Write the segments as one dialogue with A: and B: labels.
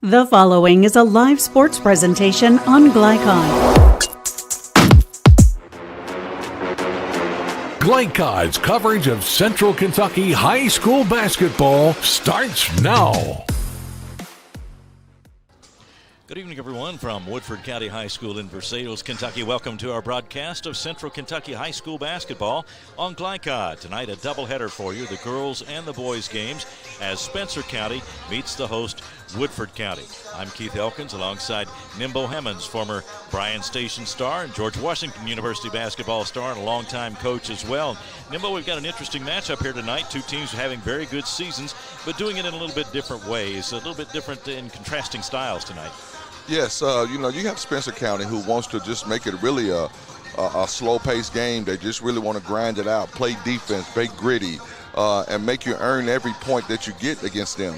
A: The following is a live sports presentation on Glycon.
B: Glycon's coverage of Central Kentucky high school basketball starts now.
C: Good evening, everyone, from Woodford County High School in Versailles, Kentucky. Welcome to our broadcast of Central Kentucky High School basketball on Glycon. Tonight, a doubleheader for you, the girls and the boys games, as Spencer County meets the host, Woodford County. I'm Keith Elkins alongside Nimbo Hemmons, former Bryan Station star and George Washington University basketball star and a longtime coach as well. Nimbo, we've got an interesting matchup here tonight. Two teams having very good seasons, but doing it in a little bit different ways, a little bit different in contrasting styles tonight.
D: Yes, you have Spencer County who wants to just make it really a slow-paced game. They just really want to grind it out, play defense, play gritty, and make you earn every point that you get against them.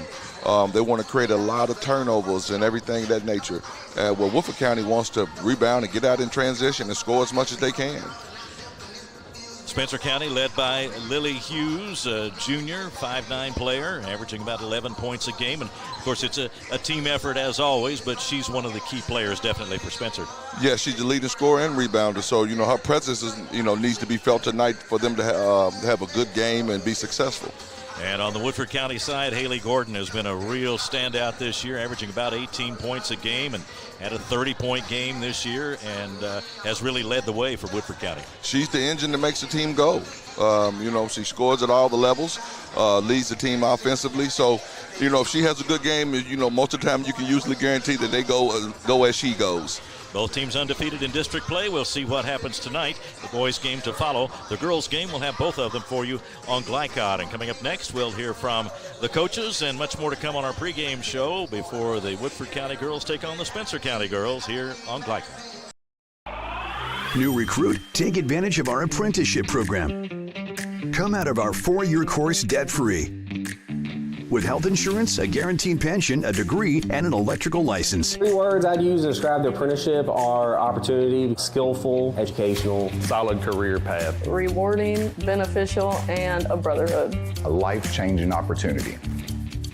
D: They want to create a lot of turnovers and everything of that nature. Well, Woodford County wants to rebound and get out in transition and score as much as they can.
C: Spencer County led by Lily Hughes, a junior, 5'9" player, averaging about 11 points a game. And, of course, it's a team effort as always, but she's one of the key players definitely for Spencer. Yeah,
D: she's the leading scorer and rebounder. So, her presence is, needs to be felt tonight for them to have a good game and be successful.
C: And on the Woodford County side, Haley Gordon has been a real standout this year, averaging about 18 points a game and had a 30-point game this year and has really led the way for Woodford County.
D: She's the engine that makes the team go. She scores at all the levels, leads the team offensively. So, if she has a good game, most of the time you can usually guarantee that they go as she goes.
C: Both teams undefeated in district play. We'll see what happens tonight. The boys' game to follow. The girls' game, we'll have both of them for you on Glycon. And coming up next, we'll hear from the coaches and much more to come on our pregame show before the Woodford County girls take on the Spencer County girls here on Glycon.
E: New recruit, take advantage of our apprenticeship program. Come out of our 4-year course debt-free. With health insurance, a guaranteed pension, a degree, and an electrical license.
F: 3 words I'd use to describe the apprenticeship are opportunity, skillful, educational,
G: solid career path,
H: rewarding, beneficial, and a brotherhood.
I: A life-changing opportunity.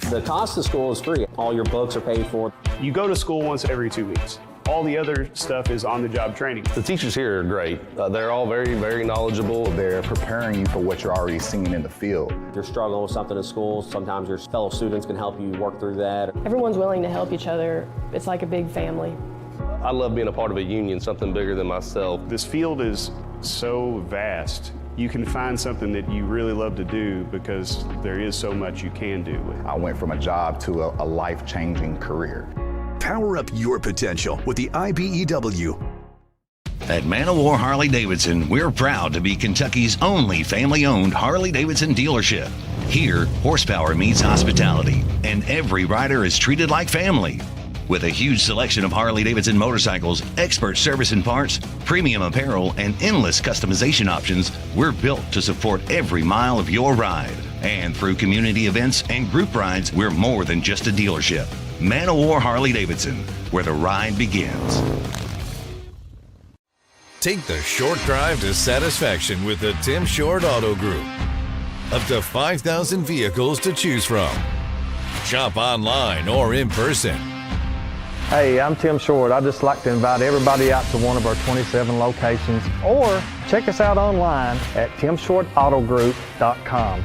F: The cost of school is free. All your books are paid for.
G: You go to school once every 2 weeks. All the other stuff is on-the-job training.
J: The teachers here are great. They're all very, very knowledgeable.
I: They're preparing you for what you're already seeing in the field.
F: If you're struggling with something in school, sometimes your fellow students can help you work through that.
H: Everyone's willing to help each other. It's like a big family.
J: I love being a part of a union, something bigger than myself.
G: This field is so vast. You can find something that you really love to do because there is so much you can do.
I: I went from a job to a life-changing career.
E: Power up your potential with the IBEW.
K: At Man O' War Harley-Davidson, we're proud to be Kentucky's only family-owned Harley-Davidson dealership. Here, horsepower meets hospitality, and every rider is treated like family. With a huge selection of Harley-Davidson motorcycles, expert service and parts, premium apparel, and endless customization options, we're built to support every mile of your ride. And through community events and group rides, we're more than just a dealership. Man O' War Harley-Davidson, where the ride begins.
L: Take the short drive to satisfaction with the Tim Short Auto Group. Up to 5,000 vehicles to choose from. Shop online or in person.
M: Hey, I'm Tim Short. I'd just like to invite everybody out to one of our 27 locations or check us out online at timshortautogroup.com.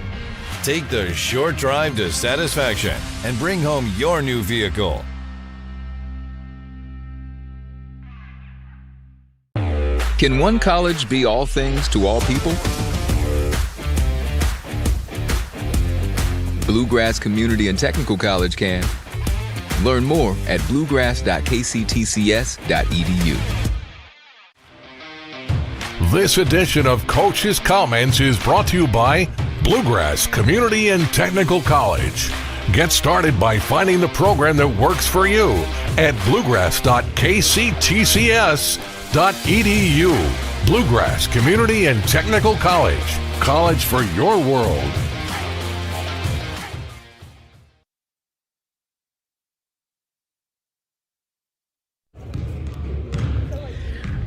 L: Take the short drive to satisfaction and bring home your new vehicle.
N: Can one college be all things to all people? Bluegrass Community and Technical College can. Learn more at bluegrass.kctcs.edu.
B: This edition of Coach's Comments is brought to you by Bluegrass Community and Technical College. Get started by finding the program that works for you at bluegrass.kctcs.edu. Bluegrass Community and Technical College. College for your world.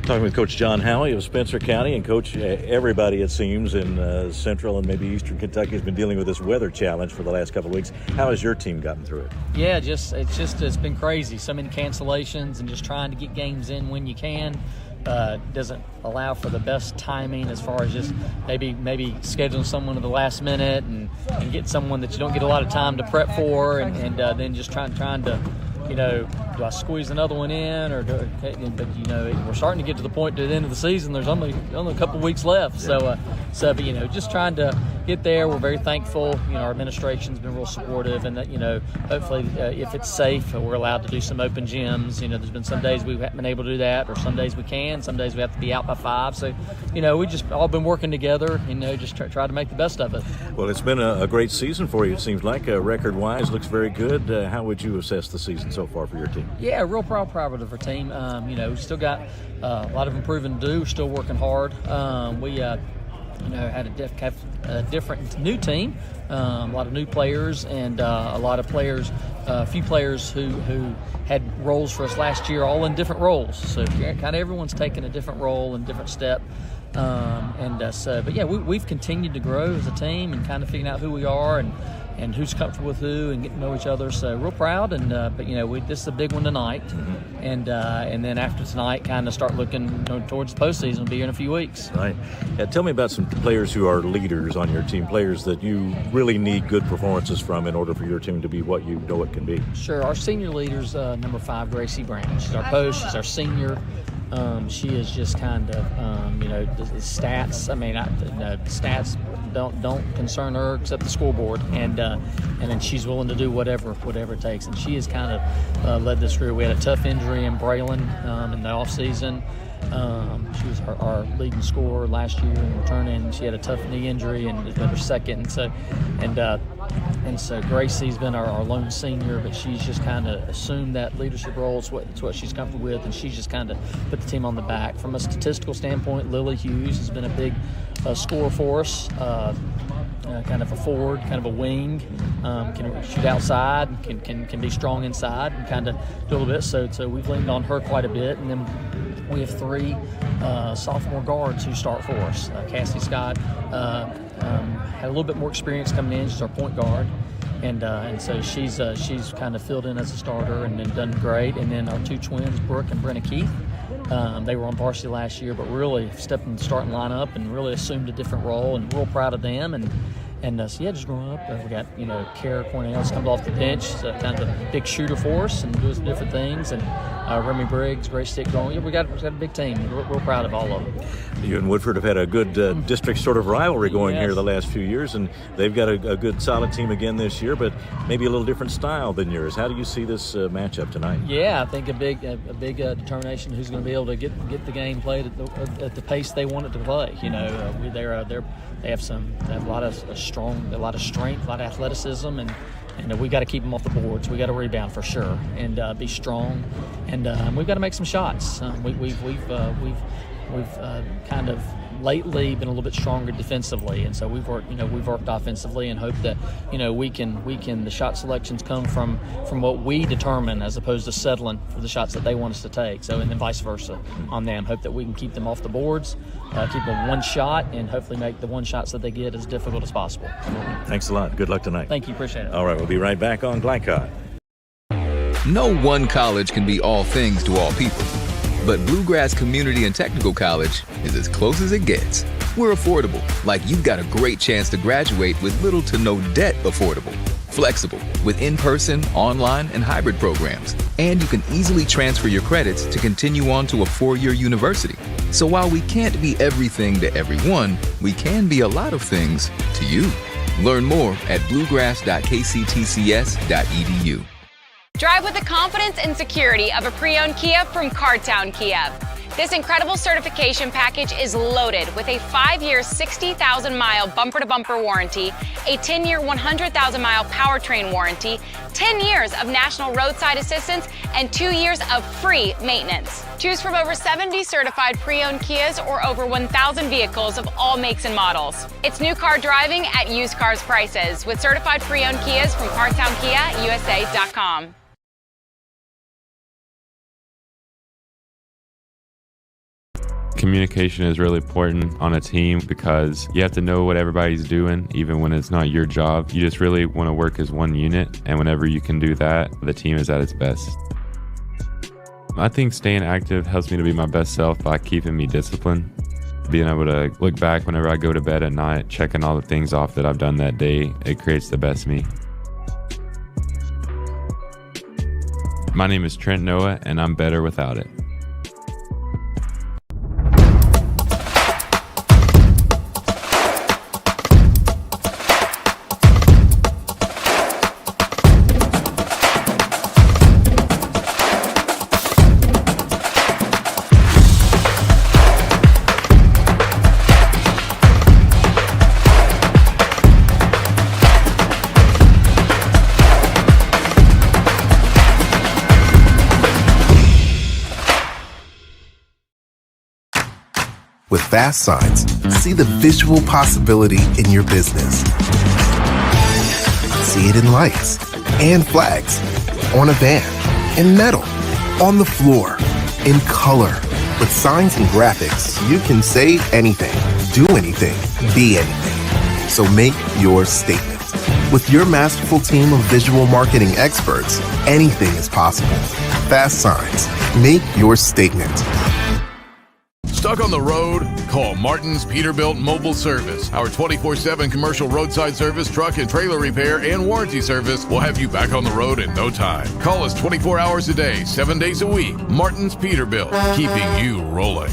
C: Talking with Coach John Howey of Spencer County. And Coach, everybody it seems in Central and maybe Eastern Kentucky has been dealing with this weather challenge for the last couple of weeks. How has your team gotten through it?
O: Yeah, it's been crazy. So many cancellations and just trying to get games in when you can. Doesn't allow for the best timing as far as just maybe scheduling someone at the last minute and get someone that you don't get a lot of time to prep for and then just trying to, do I squeeze another one in but we're starting to get to the point at the end of the season. There's only a couple weeks left. Yeah. So just trying to get there. We're very thankful. Our administration's been real supportive, and that hopefully if it's safe, we're allowed to do some open gyms. There's been some days we haven't been able to do that, or some days we can. Some days we have to be out by 5. So we just all been working together. Just try to make the best of it.
C: Well, it's been a great season for you. It seems like record-wise looks very good. How would you assess the season so far for your team?
O: Yeah, real proud of our team. We still got a lot of improving to do. We're still working hard. We had a different new teof a lot of new players and a lot of players, a few players who had roles for us last year, all in different roles. So kind of everyone's taken a different role and different step. We've continued to grow as a team and kind of figuring out who we are and who's comfortable with who and getting to know each other. So real proud. This is a big one tonight. Mm-hmm. And then after tonight, kind of start looking towards the postseason. We'll be here in a few weeks.
C: Right. Tell me about some players who are leaders on your team, players that you really need good performances from in order for your team to be what you know it can be.
O: Sure. Our senior leader's number 5, Gracie Brown. She's our post. She's our senior. She is just kind of, the stats. Stats don't concern her except the scoreboard, and then she's willing to do whatever it takes. And she has kind of led this group. We had a tough injury in Braylon in the off season. She was our leading scorer last year in returning. She had a tough knee injury and was her second. And so Gracie's been our lone senior, but she's just kind of assumed that leadership role. It's what she's comfortable with, and she's just kind of put the team on the back. From a statistical standpoint, Lily Hughes has been a big scorer for us. Kind of a forward, kind of a wing, can shoot outside, can be strong inside, and kind of do a little bit. So we've leaned on her quite a bit, and then we have 3 sophomore guards who start for us. Cassie Scott had a little bit more experience coming in. She's our point guard, and so she's kind of filled in as a starter and done great. And then our 2 twins, Brooke and Brenna Keith. They were on varsity last year, but really stepped in the starting lineup and really assumed a different role, and real proud of them. And just growing up, we got, Kara Cornell comes off the bench, so kind of a big shooter for us and doing some different things. And Remy Briggs, great stick going. We got a big team. We're real proud of all of them.
C: You and Woodford have had a good district sort of rivalry going here the last few years, and they've got a good solid team again this year, but maybe a little different style than yours. How do you see this matchup tonight?
O: Yeah, I think a big determination who's going to be able to get the game played at the pace they want it to play. They have a lot of strength, a lot of athleticism, and we got to keep them off the boards. We got to rebound for sure and be strong, and we've got to make some shots. We've kind of lately been a little bit stronger defensively, and so we've worked offensively and hope that we can the shot selections come from what we determine as opposed to settling for the shots that they want us to take. So and then vice versa on them. Hope that we can keep them off the boards, keep them one shot, and hopefully make the one shots that they get as difficult as possible.
C: Thanks a lot. Good luck tonight.
O: Thank you. Appreciate it.
C: All right, we'll be right back on Glycod.
N: No one college can be all things to all people. But Bluegrass Community and Technical College is as close as it gets. We're affordable, like you've got a great chance to graduate with little to no debt affordable. Flexible, with in-person, online, and hybrid programs. And you can easily transfer your credits to continue on to a 4-year university. So while we can't be everything to everyone, we can be a lot of things to you. Learn more at bluegrass.kctcs.edu.
P: Drive with the confidence and security of a pre-owned Kia from Cartown Kia. This incredible certification package is loaded with a 5-year, 60,000-mile bumper-to-bumper warranty, a 10-year, 100,000-mile powertrain warranty, 10 years of national roadside assistance, and 2 years of free maintenance. Choose from over 70 certified pre-owned Kias or over 1,000 vehicles of all makes and models. It's new car driving at used cars prices with certified pre-owned Kias from CartownKiaUSA.com.
Q: Communication is really important on a team because you have to know what everybody's doing, even when it's not your job. You just really want to work as one unit, and whenever you can do that, the team is at its best. I think staying active helps me to be my best self by keeping me disciplined. Being able to look back whenever I go to bed at night, checking all the things off that I've done that day, it creates the best me. My name is Trent Noah, and I'm better without it.
R: With Fast Signs, see the visual possibility in your business. See it in lights and flags, on a van, in metal, on the floor, in color. With signs and graphics, you can say anything, do anything, be anything. So make your statement. With your masterful team of visual marketing experts, anything is possible. Fast Signs, make your statement.
B: Stuck on the road? Call Martin's Peterbilt Mobile Service. Our 24/7 commercial roadside service, truck and trailer repair, and warranty service will have you back on the road in no time. Call us 24 hours a day, 7 days a week. Martin's Peterbilt, keeping you rolling.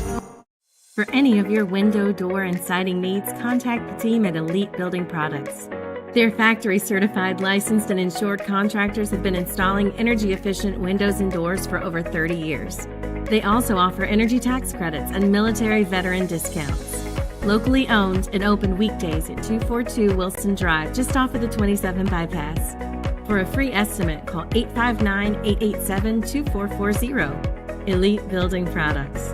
S: For any of your window, door, and siding needs, contact the team at Elite Building Products. Their factory-certified, licensed, and insured contractors have been installing energy-efficient windows and doors for over 30 years. They also offer energy tax credits and military veteran discounts. Locally owned and open weekdays at 242 Wilson Drive, just off of the 27 bypass. For a free estimate, call 859-887-2440. Elite Building Products.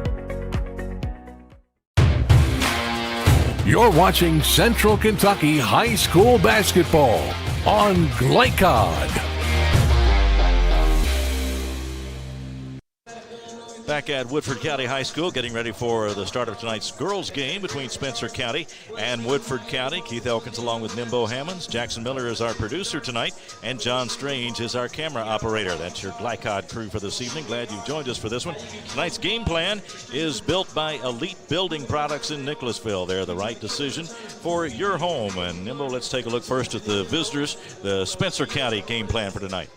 B: You're watching Central Kentucky High School basketball on Glycod.
C: Back at Woodford County High School, getting ready for the start of tonight's girls' game between Spencer County and Woodford County. Keith Elkins along with Nimbo Hammonds. Jackson Miller is our producer tonight, and John Strange is our camera operator. That's your Glycod crew for this evening. Glad you've joined us for this one. Tonight's game plan is built by Elite Building Products in Nicholasville. They're the right decision for your home. And Nimbo, let's take a look first at the visitors, the Spencer County game plan for tonight.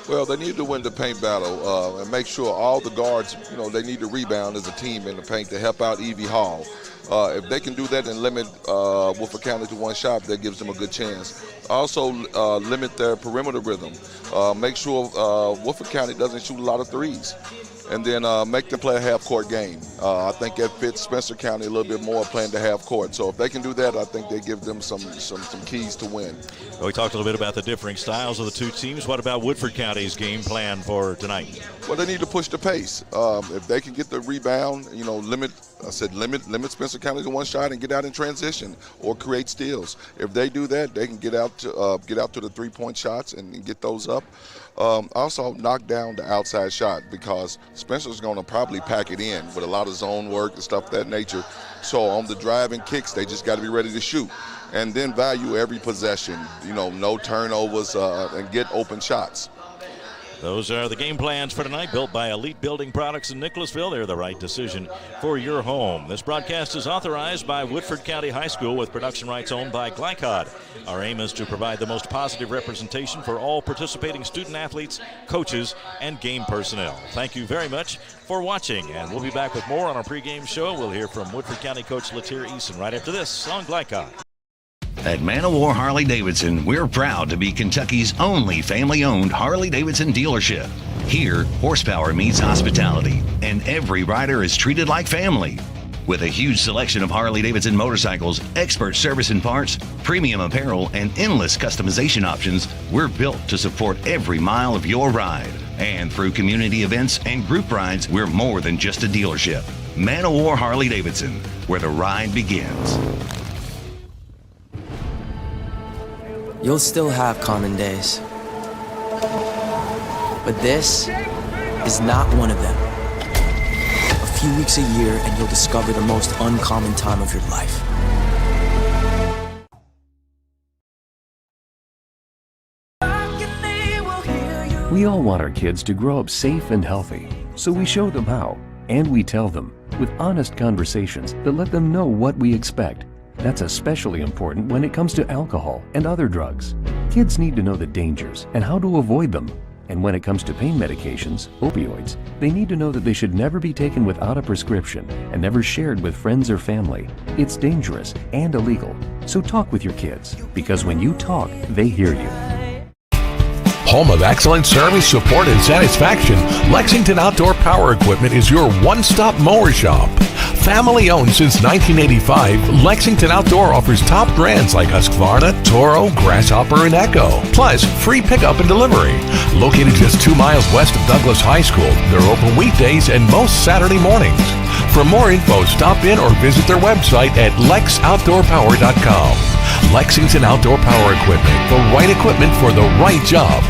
D: Well, they need to win the paint battle and make sure all the guards, they need to rebound as a team in the paint to help out Evie Hall. If they can do that and limit Woodford County to one shot, that gives them a good chance. Also, limit their perimeter rhythm. Make sure Woodford County doesn't shoot a lot of threes. And then make them play a half-court game. I think that fits Spencer County a little bit more, playing the half-court. So if they can do that, I think they give them some keys to win.
C: Well, we talked a little bit about the differing styles of the two teams. What about Woodford County's game plan for tonight?
D: Well, they need to push the pace. If they can get the rebound, limit Spencer County to one shot and get out in transition or create steals. If they do that, they can get out to the three-point shots and get those up. Also, knock down the outside shot because Spencer's going to probably pack it in with a lot of zone work and stuff of that nature. So on the driving kicks, they just got to be ready to shoot. And then value every possession, no turnovers and get open shots.
C: Those are the game plans for tonight, built by Elite Building Products in Nicholasville. They're the right decision for your home. This broadcast is authorized by Woodford County High School with production rights owned by Glycod. Our aim is to provide the most positive representation for all participating student athletes, coaches, and game personnel. Thank you very much for watching, and we'll be back with more on our pregame show. We'll hear from Woodford County coach Latier Eason right after this on Glycod.
K: At Man of War Harley-Davidson, we're proud to be Kentucky's only family-owned Harley-Davidson dealership. Here, horsepower meets hospitality, and every rider is treated like family. With a huge selection of Harley-Davidson motorcycles, expert service and parts, premium apparel, and endless customization options, we're built to support every mile of your ride. And through community events and group rides, we're more than just a dealership. Man of War Harley-Davidson, where the ride begins.
T: You'll still have common days. But this is not one of them. A few weeks a year and you'll discover the most uncommon time of your life.
U: We all want our kids to grow up safe and healthy, so we show them how, and we tell them with honest conversations that let them know what we expect. That's especially important when it comes to alcohol and other drugs. Kids need to know the dangers and how to avoid them. And when it comes to pain medications, opioids, they need to know that they should never be taken without a prescription and never shared with friends or family. It's dangerous and illegal. So talk with your kids, because when you talk, they hear you.
V: Home of excellent service, support, and satisfaction, Lexington Outdoor Power Equipment is your one-stop mower shop. Family owned since 1985, Lexington Outdoor offers top brands like Husqvarna, Toro, Grasshopper, and Echo. Plus, free pickup and delivery. Located just 2 miles west of Douglas High School, they're open weekdays and most Saturday mornings. For more info, stop in or visit their website at lexoutdoorpower.com. Lexington Outdoor Power Equipment, the right equipment for the right job.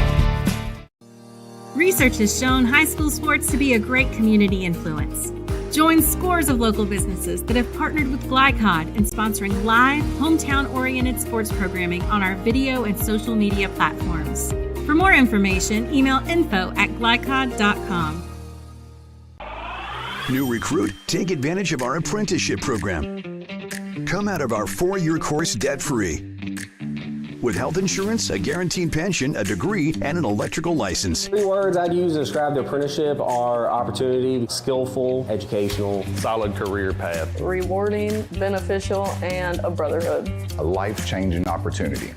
S: Research has shown high school sports to be a great community influence. Join scores of local businesses that have partnered with Glycod in sponsoring live, hometown-oriented sports programming on our video and social media platforms. For more information, email info@glycod.com.
E: New recruit? Take advantage of our apprenticeship program. Come out of our 4-year course debt-free. With health insurance, a guaranteed pension, a degree, and an electrical license.
F: 3 words I'd use to describe the apprenticeship are opportunity, skillful, educational,
J: solid career path,
H: rewarding, beneficial, and a brotherhood.
I: A life-changing opportunity.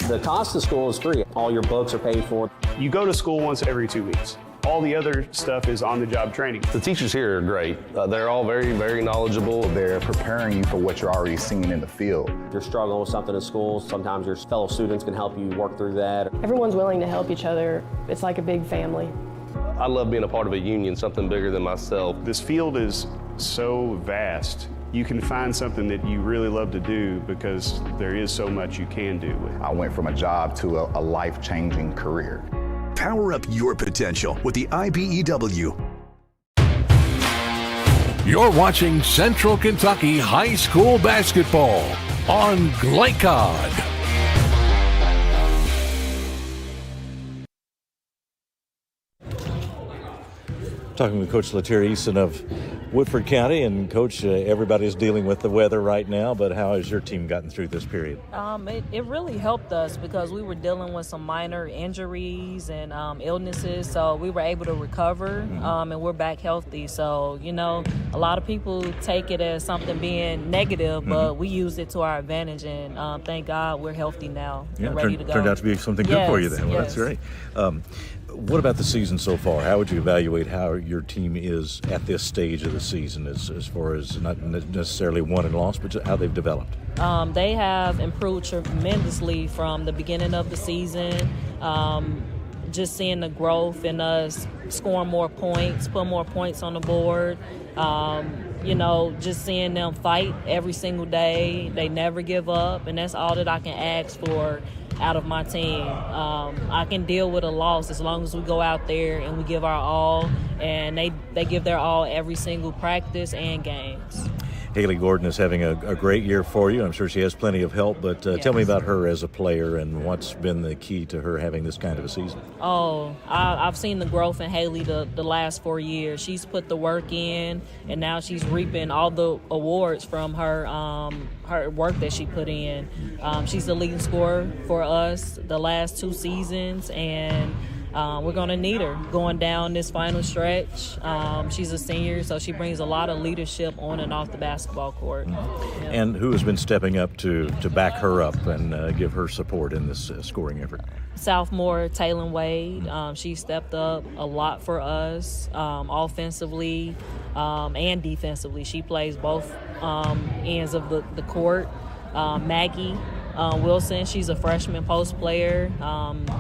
F: The cost of school is free. All your books are paid for.
G: You go to school once every 2 weeks. All the other stuff is on-the-job training.
J: The teachers here are great. They're all very, very knowledgeable.
I: They're preparing you for what you're already seeing in the field.
F: If you're struggling with something in school, sometimes your fellow students can help you work through that.
H: Everyone's willing to help each other. It's like a big family.
J: I love being a part of a union, something bigger than myself.
G: This field is so vast. You can find something that you really love to do because there is so much you can do with it.
I: I went from a job to a life-changing career.
E: Power up your potential with the IBEW.
V: You're watching Central Kentucky High School Basketball on Glycod.
C: Talking with Coach Letier Eason of Woodford County, and Coach, everybody's dealing with the weather right now, but how has your team gotten through this period?
W: It really helped us because we were dealing with some minor injuries and illnesses, so we were able to recover, and we're back healthy. So, you know, a lot of people take it as something being negative, but we use it to our advantage, and thank God we're healthy now and ready to go.
C: Turned out to be something good for you then. Well, that's great. What about the season so far? How would you evaluate how your team is at this stage of the season as far as not necessarily won and lost, but how they've developed?
W: They have improved tremendously from the beginning of the season. Just seeing the growth in us scoring more points, put more points on the board. You know, just seeing them fight every single day. They never give up, and that's all that I can ask for out of my team. I can deal with a loss as long as we go out there and we give our all, and they give their all every single practice and games.
C: Haley Gordon is having a great year for you. I'm sure she has plenty of help, but tell me about her as a player and what's been the key to her having this kind of a season.
W: I've seen the growth in Haley the last 4 years. She's put the work in, and now she's reaping all the awards from her work that she put in. She's the leading scorer for us the last 2 seasons, and we're going to need her going down this final stretch. She's a senior, so she brings a lot of leadership on and off the basketball court. Yeah.
C: And who has been stepping up to back her up and give her support in this scoring effort?
W: Sophomore Taylor Wade. She stepped up a lot for us offensively and defensively. She plays both ends of the court. Maggie Wilson, she's a freshman post player.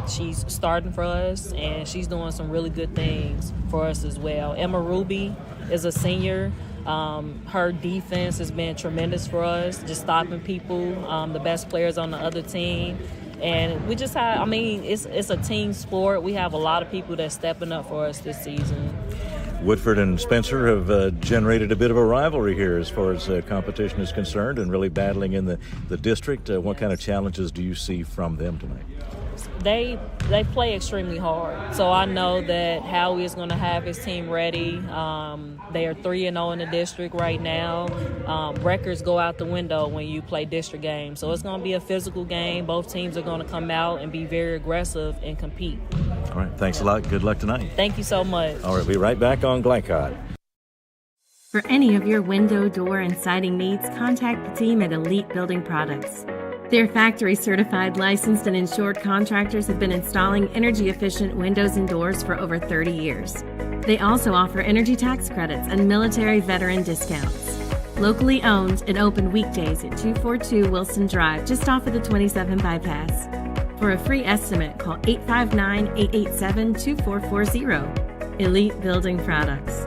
W: She's starting for us, and she's doing some really good things for us as well. Emma Ruby is a senior. Her defense has been tremendous for us, just stopping people, the best players on the other team. And we just have, it's a team sport. We have a lot of people that's stepping up for us this season.
C: Woodford and Spencer have generated a bit of a rivalry here as far as competition is concerned and really battling in the district. What kind of challenges do you see from them tonight?
W: They play extremely hard, so I know that Howie is going to have his team ready. They are 3-0 in the district right now. Records go out the window when you play district games, so it's going to be a physical game. Both teams are going to come out and be very aggressive and compete.
C: All right, thanks a lot. Good luck tonight.
W: Thank you so much.
C: All right, we'll be right back on Glycod.
S: For any of your window, door, and siding needs, contact the team at Elite Building Products. Their factory-certified, licensed, and insured contractors have been installing energy-efficient windows and doors for over 30 years. They also offer energy tax credits and military veteran discounts. Locally owned and open weekdays at 242 Wilson Drive, just off of the 27 bypass. For a free estimate, call 859-887-2440. Elite Building Products.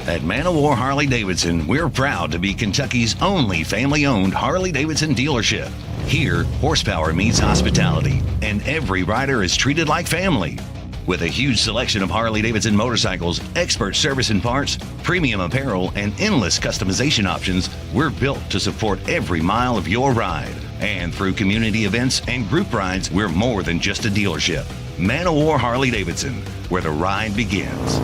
K: At Man of War Harley-Davidson, we're proud to be Kentucky's only family-owned Harley-Davidson dealership. Here, horsepower meets hospitality, and every rider is treated like family. With a huge selection of Harley-Davidson motorcycles, expert service and parts, premium apparel, and endless customization options, we're built to support every mile of your ride. And through community events and group rides, we're more than just a dealership. Man of War Harley-Davidson, where the ride begins.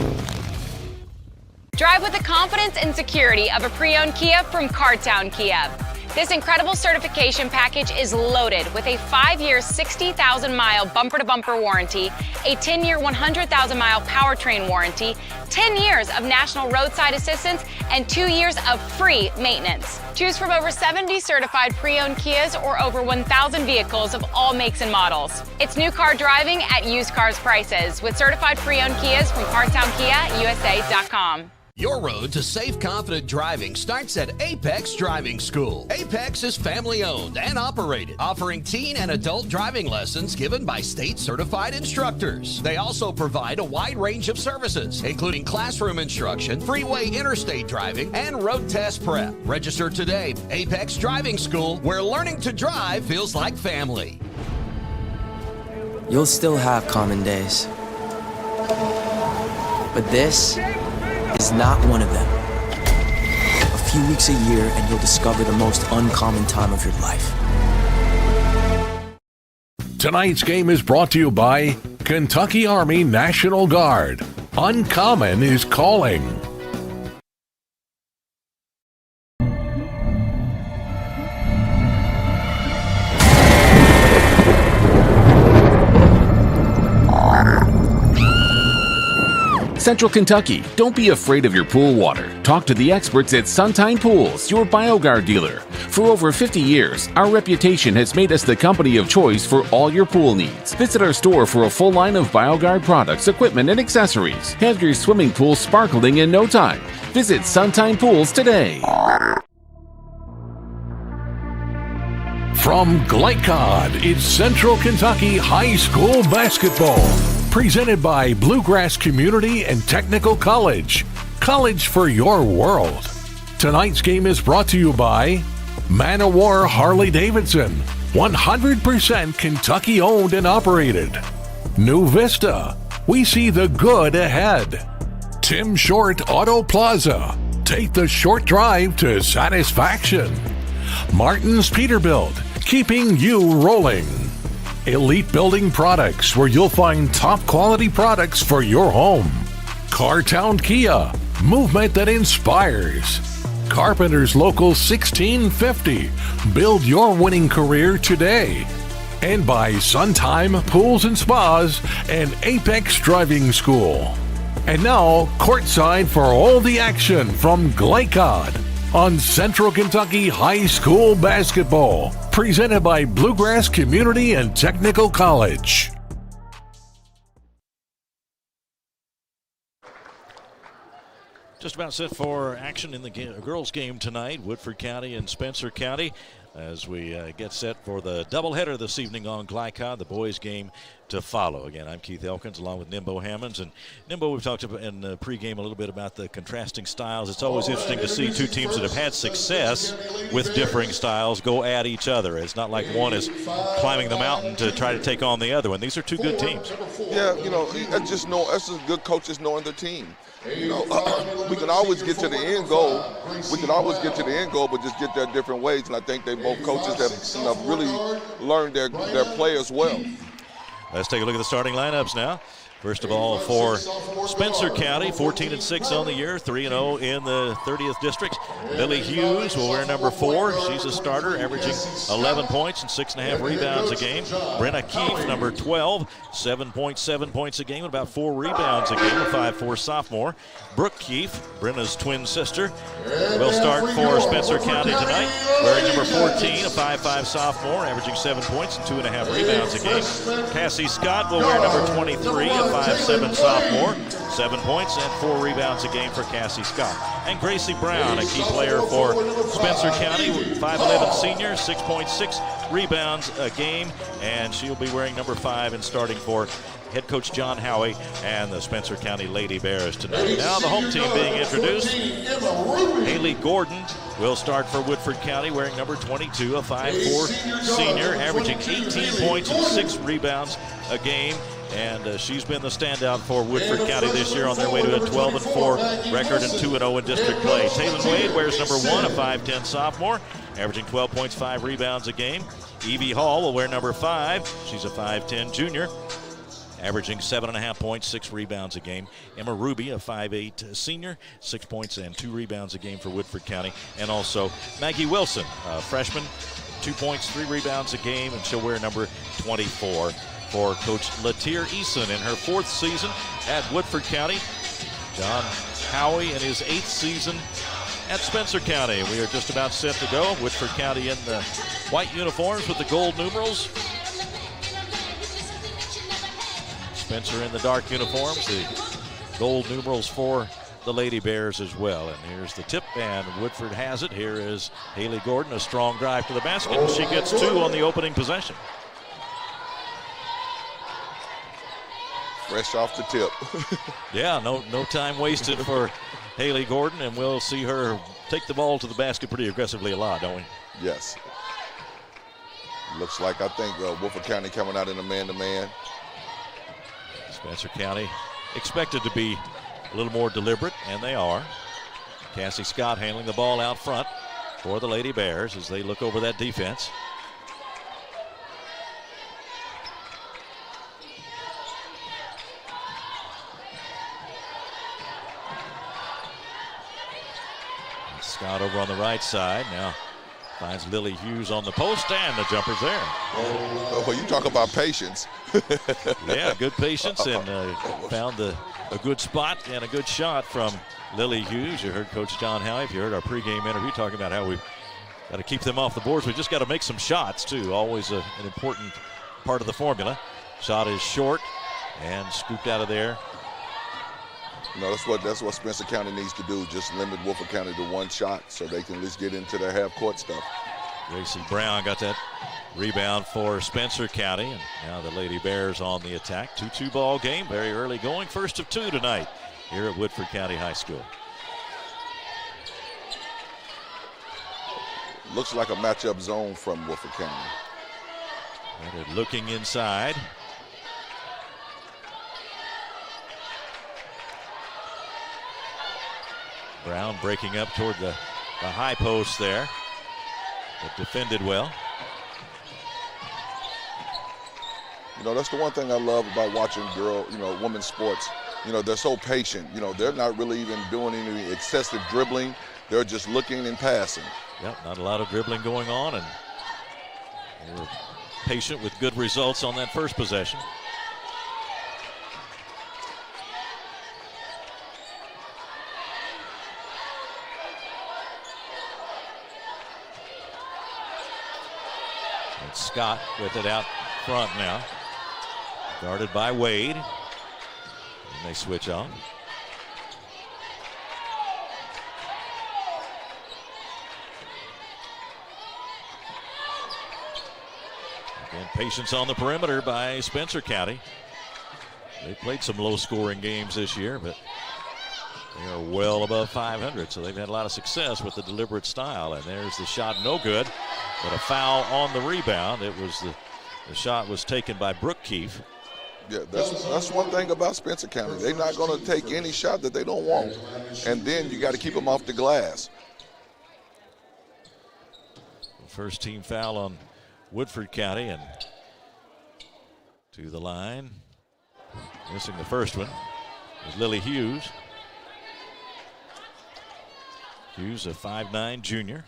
P: Drive with the confidence and security of a pre-owned Kia from Cartown Kia. This incredible certification package is loaded with a 5-year, 60,000-mile bumper-to-bumper warranty, a 10-year, 100,000-mile powertrain warranty, 10 years of national roadside assistance, and 2 years of free maintenance. Choose from over 70 certified pre-owned Kias or over 1,000 vehicles of all makes and models. It's new car driving at used cars prices with certified pre-owned Kias from CartownKiaUSA.com.
A: Your road to safe, confident driving starts at Apex Driving School. Apex is family-owned and operated, offering teen and adult driving lessons given by state-certified instructors. They also provide a wide range of services, including classroom instruction, freeway interstate driving, and road test prep. Register today. Apex Driving School, where learning to drive feels like family.
T: You'll still have common days, but this is not one of them. A few weeks a year and you'll discover the most uncommon time of your life.
V: Tonight's game is brought to you by Kentucky Army National Guard. Uncommon is calling.
L: Central Kentucky, don't be afraid of your pool water. Talk to the experts at Suntine Pools, your BioGuard dealer. For over 50 years, our reputation has made us the company of choice for all your pool needs. Visit our store for a full line of BioGuard products, equipment, and accessories. Have your swimming pool sparkling in no time. Visit Suntine Pools today.
V: From Glycod, it's Central Kentucky High School basketball. Presented by Bluegrass Community and Technical College. College for your world. Tonight's game is brought to you by Man of War Harley-Davidson. 100% Kentucky owned and operated. New Vista. We see the good ahead. Tim Short Auto Plaza. Take the short drive to satisfaction. Martin's Peterbilt. Keeping you rolling. Elite Building Products, where you'll find top quality products for your home. Cartown Kia, movement that inspires. Carpenter's Local 1650, build your winning career today. And by Suntime Pools and Spas and Apex Driving School. And now, courtside for all the action from Glycod on Central Kentucky High School basketball. Presented by Bluegrass Community and Technical College.
C: Just about set for action in the girls' game tonight, Woodford County and Spencer County, as we get set for the doubleheader this evening on Glycod, the boys' game to follow. Again, I'm Keith Elkins along with Nimbo Hammonds. And Nimbo, we've talked about in the pregame a little bit about the contrasting styles. It's always interesting to see two teams that have had success with differing styles go at each other. It's not like one is climbing the mountain to try to take on the other one. These are two good teams.
D: Yeah, that's just good coaches knowing their team. We can always get to the end goal. But just get there different ways. And I think both coaches have really learned their players well.
C: Let's take a look at the starting lineups now. First of all, for Spencer County, 14-6 on the year, 3-0 in the 30th district. Lily Hughes will wear number 4. She's a starter, averaging 11 points and 6.5 rebounds a game. Brenna Keefe, number 12, 7.7 points a game, about 4 rebounds a game, a 5'4" sophomore. Brooke Keefe, Brenna's twin sister, will start for Spencer County tonight, wearing number 14, a 5'5" sophomore, averaging 7 points and 2.5 rebounds a game. Cassie Scott will wear number 23, a 5'7" sophomore, 7 points and 4 rebounds a game for Cassie Scott. And Gracie Brown, a key player for Spencer County, 5'11" senior, 6.6 rebounds a game, and she'll be wearing number 5 and starting for head coach John Howie and the Spencer County Lady Bears tonight. Now the home team being introduced. Haley Gordon will start for Woodford County, wearing number 22, a 5'4" senior, averaging 18 points and 6 rebounds a game. And she's been the standout for Woodford County this year on their way to a 12-4 record and 2-0 in district play. Taylor Wade wears number 1, a 5'10" sophomore, averaging 12 points, 5 rebounds a game. Evie Hall will wear number 5. She's a 5'10" junior, averaging 7.5 points, 6 rebounds a game. Emma Ruby, a 5'8" senior, 6 points and 2 rebounds a game for Woodford County. And also Maggie Wilson, a freshman, 2 points, 3 rebounds a game, and she'll wear number 24 for Coach Latier Eason in her 4th season at Woodford County. John Howie in his 8th season at Spencer County. We are just about set to go. Woodford County in the white uniforms with the gold numerals. Spencer in the dark uniforms, the gold numerals for the Lady Bears as well. And here's the tip, and Woodford has it. Here is Haley Gordon, a strong drive to the basket, and she gets 2 on the opening possession.
D: Fresh off the tip.
C: Yeah, no time wasted for Haley Gordon, and we'll see her take the ball to the basket pretty aggressively a lot, don't we?
D: Yes. Looks like, I think, Woodford County coming out in a man-to-man.
C: Spencer County expected to be a little more deliberate, and they are. Cassie Scott handling the ball out front for the Lady Bears as they look over that defense. Scott over on the right side now finds Lily Hughes on the post, and the jumper's there.
D: Well, you talk about patience.
C: Yeah, good patience, and found a good spot and a good shot from Lily Hughes. You heard Coach John Howie. If you heard our pregame interview talking about how we've got to keep them off the boards, we just got to make some shots too. Always an important part of the formula. Shot is short and scooped out of there.
D: That's what Spencer County needs to do. Just limit Woodford County to 1 shot so they can at least get into their half-court stuff.
C: Gracie Brown got that rebound for Spencer County, and now the Lady Bears on the attack. 2-2 ball game, very early going. First of 2 tonight here at Woodford County High School.
D: Looks like a matchup zone from Woodford County.
C: And they're looking inside. Brown breaking up toward the high post there, but defended well.
D: That's the one thing I love about watching women's sports. They're so patient. They're not really even doing any excessive dribbling. They're just looking and passing.
C: Yep, not a lot of dribbling going on, and they were patient with good results on that first possession. Scott with it out front now. Guarded by Wade. And they switch on. And patience on the perimeter by Spencer County. They played some low-scoring games this year, but they are well above 500, so they've had a lot of success with the deliberate style. And there's the shot, no good, but a foul on the rebound. It was the shot was taken by Brooke Keefe.
D: Yeah, that's one thing about Spencer County. They're not going to take any shot that they don't want, and then you got to keep them off the glass.
C: First team foul on Woodford County, and to the line, missing the first one, is Lily Hughes. Hughes, a 5'9" junior,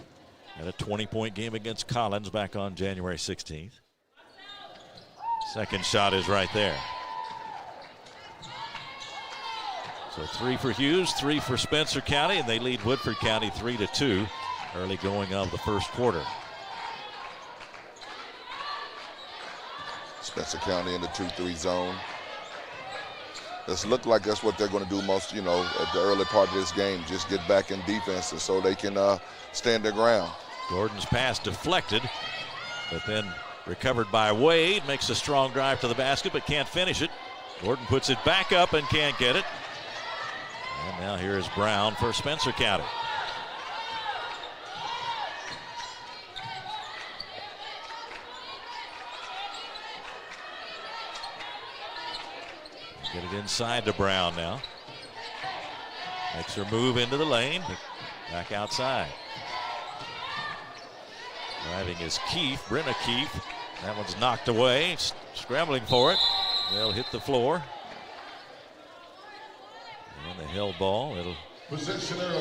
C: had a 20-point game against Collins back on January 16th. Second shot is right there. So 3 for Hughes, 3 for Spencer County, and they lead Woodford County 3-2 early going of the first quarter.
D: Spencer County in the 2-3 zone. This look like that's what they're going to do most, at the early part of this game, just get back in defense and so they can stand their ground.
C: Gordon's pass deflected, but then recovered by Wade, makes a strong drive to the basket but can't finish it. Gordon puts it back up and can't get it. And now here is Brown for Spencer County. Get it inside to Brown now. Makes her move into the lane. Back outside. Driving is Keefe, Brenna Keefe. That one's knocked away. Scrambling for it. They'll hit the floor. And the held ball. It'll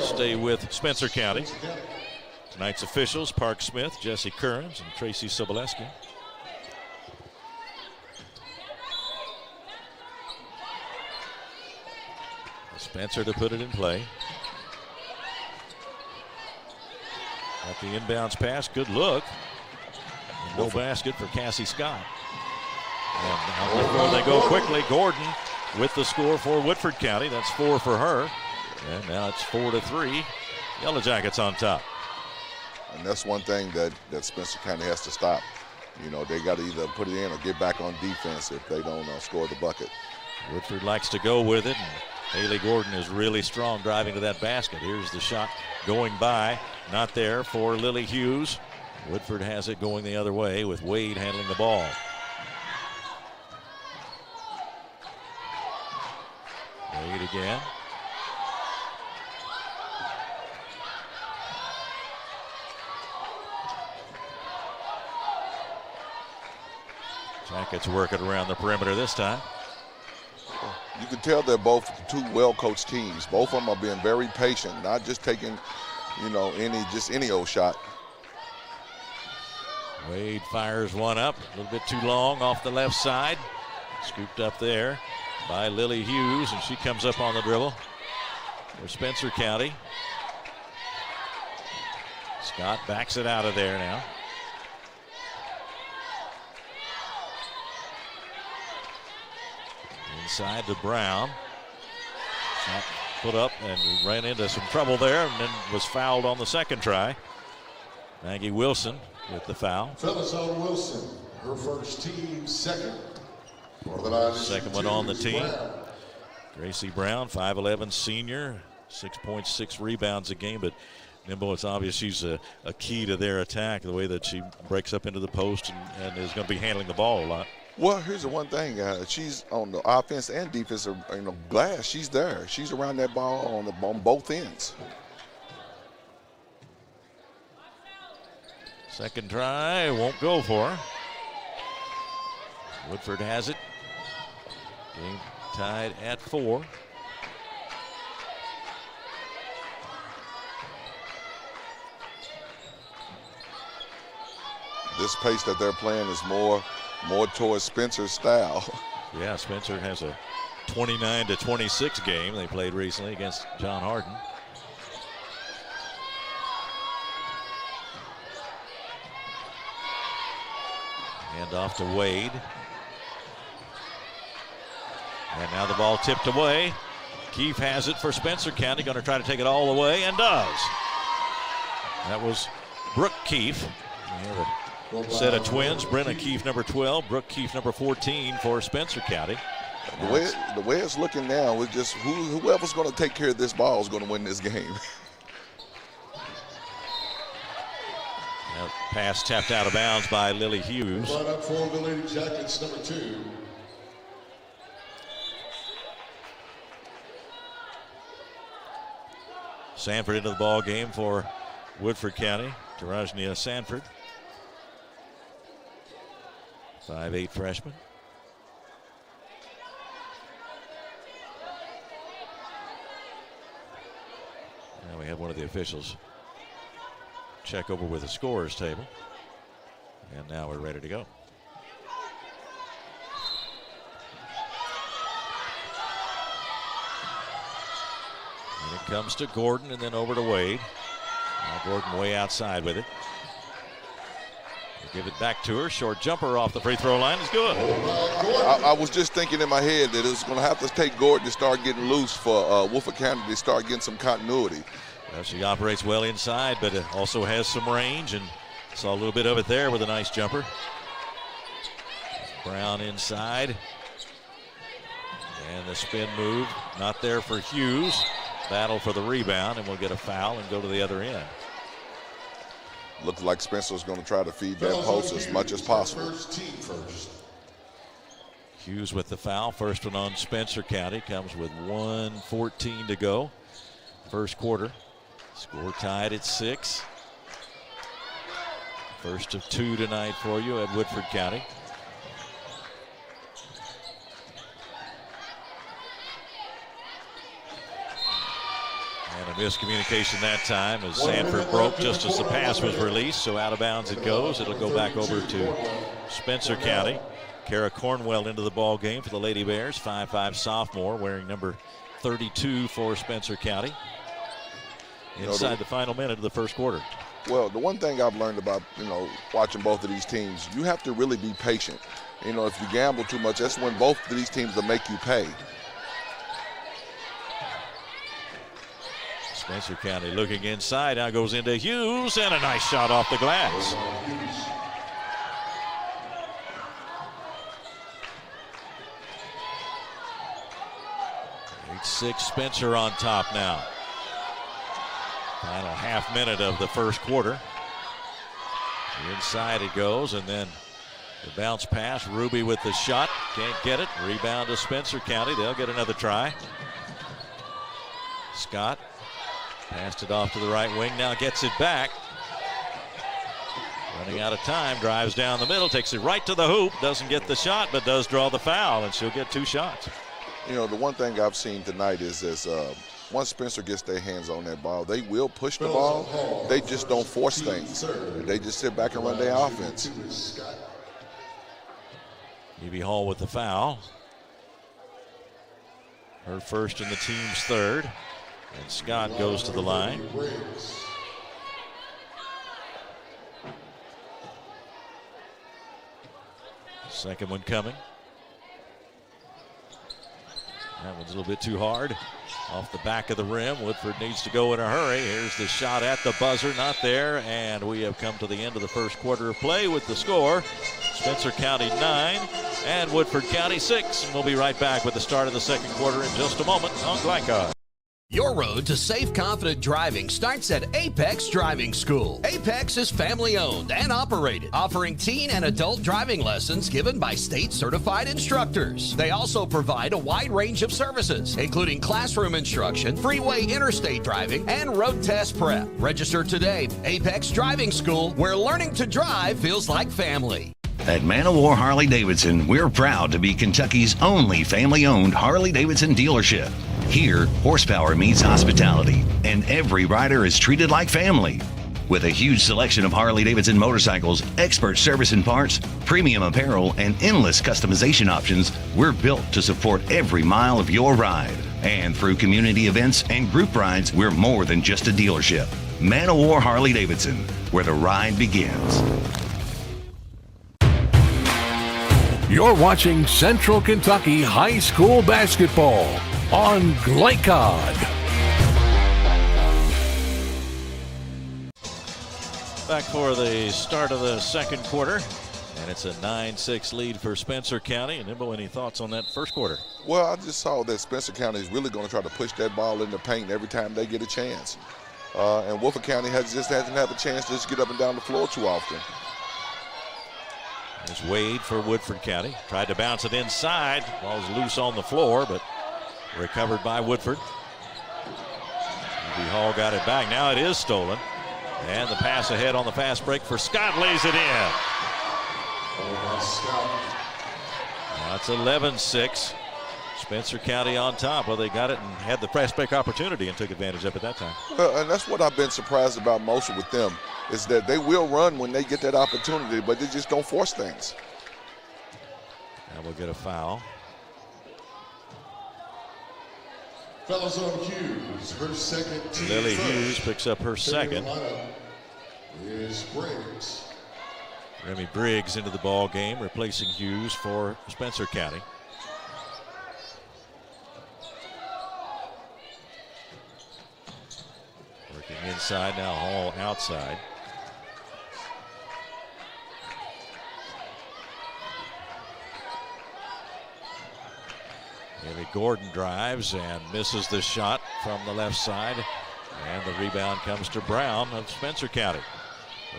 C: stay with Spencer County. Tonight's officials, Park Smith, Jesse Kearns, and Tracy Soboleski. Spencer to put it in play. At the inbounds pass, good look. And no basket for Cassie Scott. And before they go quickly, Gordon with the score for Woodford County. That's 4 for her. And now it's 4-3. Yellow Jackets on top.
D: And that's one thing that Spencer County has to stop. They got to either put it in or get back on defense if they don't score the bucket.
C: Woodford likes to go with it. And Haley Gordon is really strong driving to that basket. Here's the shot going by. Not there for Lily Hughes. Woodford has it going the other way with Wade handling the ball. Wade again. Jackets working around the perimeter this time.
D: You can tell they're both two well-coached teams. Both of them are being very patient, not just taking, any old shot.
C: Wade fires one up, a little bit too long off the left side. Scooped up there by Lily Hughes, and she comes up on the dribble for Spencer County. Scott backs it out of there now. Inside to Brown. Shot put up and ran into some trouble there and then was fouled on the second try. Maggie Wilson with the foul.
M: Felizone Wilson, her first team, second.
C: Second one on the team. Gracie Brown, 5'11" senior, 6.6 rebounds a game, but Nimble, it's obvious she's a key to their attack, the way that she breaks up into the post and is going to be handling the ball a lot.
D: Well, here's the one thing. She's on the offense and defense, glass. She's there. She's around that ball on both ends.
C: Second try, won't go for her. Woodford has it. Game tied at 4.
D: This pace that they're playing is more towards Spencer's style.
C: Yeah, Spencer has a 29-26 game they played recently against John Hardin. Hand off to Wade. And now the ball tipped away. Keefe has it for Spencer County, going to try to take it all the way, and does. That was Brooke Keefe. set of twins. Brenna Keefe, number 12. Brooke Keefe, number 14 for Spencer County.
D: The way it's looking now is just whoever's going to take care of this ball is going to win this game.
C: Pass tapped out of bounds by Lily Hughes.
M: Brought up for the Lady Jackets, number 2.
C: Sanford into the ball game for Woodford County. Tarajnia Sanford, 5'8" freshman. Now we have one of the officials check over with the scorers table. And now we're ready to go. And it comes to Gordon and then over to Wade. Now Gordon way outside with it. We'll give it back to her. Short jumper off the free throw line is good.
D: I was just thinking in my head that it's going to have to take Gordon to start getting loose for Woodford County to start getting some continuity.
C: Well, she operates well inside, but it also has some range, and saw a little bit of it there with a nice jumper. Brown inside. And the spin move, not there for Hughes. Battle for the rebound, and we'll get a foul and go to the other end.
D: Looks like Spencer's going to try to feed that post as much as possible.
C: Hughes with the foul. First one on Spencer County. Comes with 1:14 to go. First quarter. Score tied at 6. First of 2 tonight for you at Woodford County. And a miscommunication that time as Sanford broke just as the pass was released, so out of bounds it goes. It'll go back over to Spencer County. Kara Cornwell into the ball game for the Lady Bears, 5'5" sophomore, wearing number 32 for Spencer County. Inside the final minute of the first quarter.
D: Well, the one thing I've learned about, watching both of these teams, you have to really be patient. If you gamble too much, that's when both of these teams will make you pay.
C: Spencer County looking inside, now goes into Hughes, and a nice shot off the glass. Eight-6 Spencer on top now. Final half minute of the first quarter. Inside it goes, and then the bounce pass. Ruby with the shot, can't get it. Rebound to Spencer County, they'll get another try. Scott passed it off to the right wing, now gets it back. Running out of time, drives down the middle, takes it right to the hoop, doesn't get the shot, but does draw the foul, and she'll get 2 shots.
D: The one thing I've seen tonight is once Spencer gets their hands on that ball, they will push the ball. They just don't force things. They just sit back and run their offense.
C: Evie Hall with the foul. Her first and the team's third. And Scott goes to the line. Second one coming. That one's a little bit too hard. Off the back of the rim. Woodford needs to go in a hurry. Here's the shot at the buzzer, not there. And we have come to the end of the first quarter of play with the score. Spencer County 9 and Woodford County 6. And we'll be right back with the start of the second quarter in just a moment on Glycod.
A: Your road to safe, confident driving starts at Apex Driving School. Apex is family-owned and operated, offering teen and adult driving lessons given by state-certified instructors. They also provide a wide range of services, including classroom instruction, freeway interstate driving, and road test prep. Register today. Apex Driving School, where learning to drive feels like family.
K: At Man of War Harley-Davidson, we're proud to be Kentucky's only family-owned Harley-Davidson dealership. Here, horsepower meets hospitality, and every rider is treated like family. With a huge selection of Harley-Davidson motorcycles, expert service and parts, premium apparel, and endless customization options, we're built to support every mile of your ride. And through community events and group rides, we're more than just a dealership. Man of War Harley-Davidson, where the ride begins.
V: You're watching Central Kentucky High School Basketball on Glycod.
C: Back for the start of the second quarter. And it's a 9-6 lead for Spencer County. And Nimbo, any thoughts on that first quarter?
D: Well, I just saw that Spencer County is really going to try to push that ball in the paint every time they get a chance. And Woodford County hasn't had a chance to just get up and down the floor too often.
C: There's Wade for Woodford County. Tried to bounce it inside. Ball's loose on the floor, but recovered by Woodford. UB Hall got it back. Now it is stolen. And the pass ahead on the fast break for Scott lays it in. Now it's 11-6. Spencer County on top. Well, they got it and had the fast break opportunity and took advantage of it that time.
D: And that's what I've been surprised about most with them, is that they will run when they get that opportunity, but they just don't force things.
C: And we'll get a foul.
M: Fellas on Hughes, her second team.
C: Lily Hughes picks up her second.
M: Is Briggs.
C: Remy Briggs into the ball game, replacing Hughes for Spencer County. Working inside now, Hall outside. Haley Gordon drives and misses the shot from the left side. And the rebound comes to Brown of Spencer County.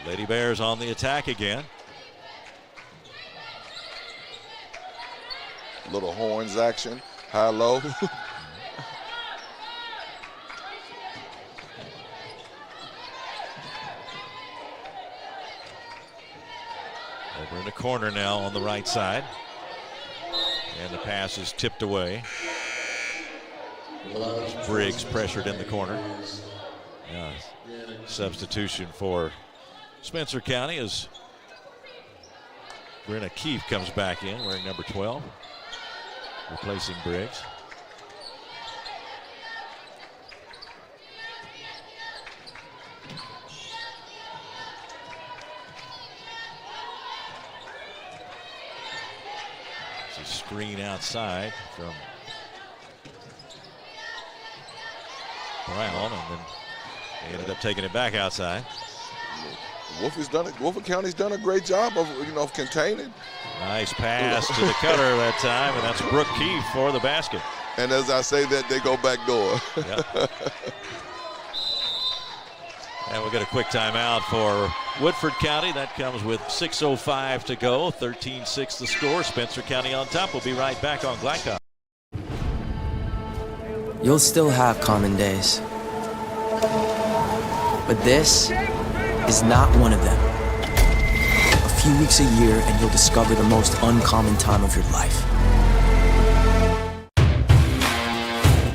C: The Lady Bears on the attack again.
D: Little horns action, high-low.
C: Over in the corner now on the right side. And the pass is tipped away. Briggs pressured in the corner. Substitution for Spencer County as Brenna Keefe comes back in wearing number 12, replacing Briggs. It's a screen outside from Brown, and then they ended up taking it back outside.
D: Woodford County's done a great job of containing.
C: Nice pass to the cutter that time, and that's Brooke Keefe for the basket.
D: And as I say that, they go back door.
C: Yep. And we'll get a quick timeout for Woodford County. That comes with 6:05 to go. 13-6 the score. Spencer County on top. We'll be right back on Glycod.
T: You'll still have common days, but this is not one of them. A few weeks a year and you'll discover the most uncommon time of your life.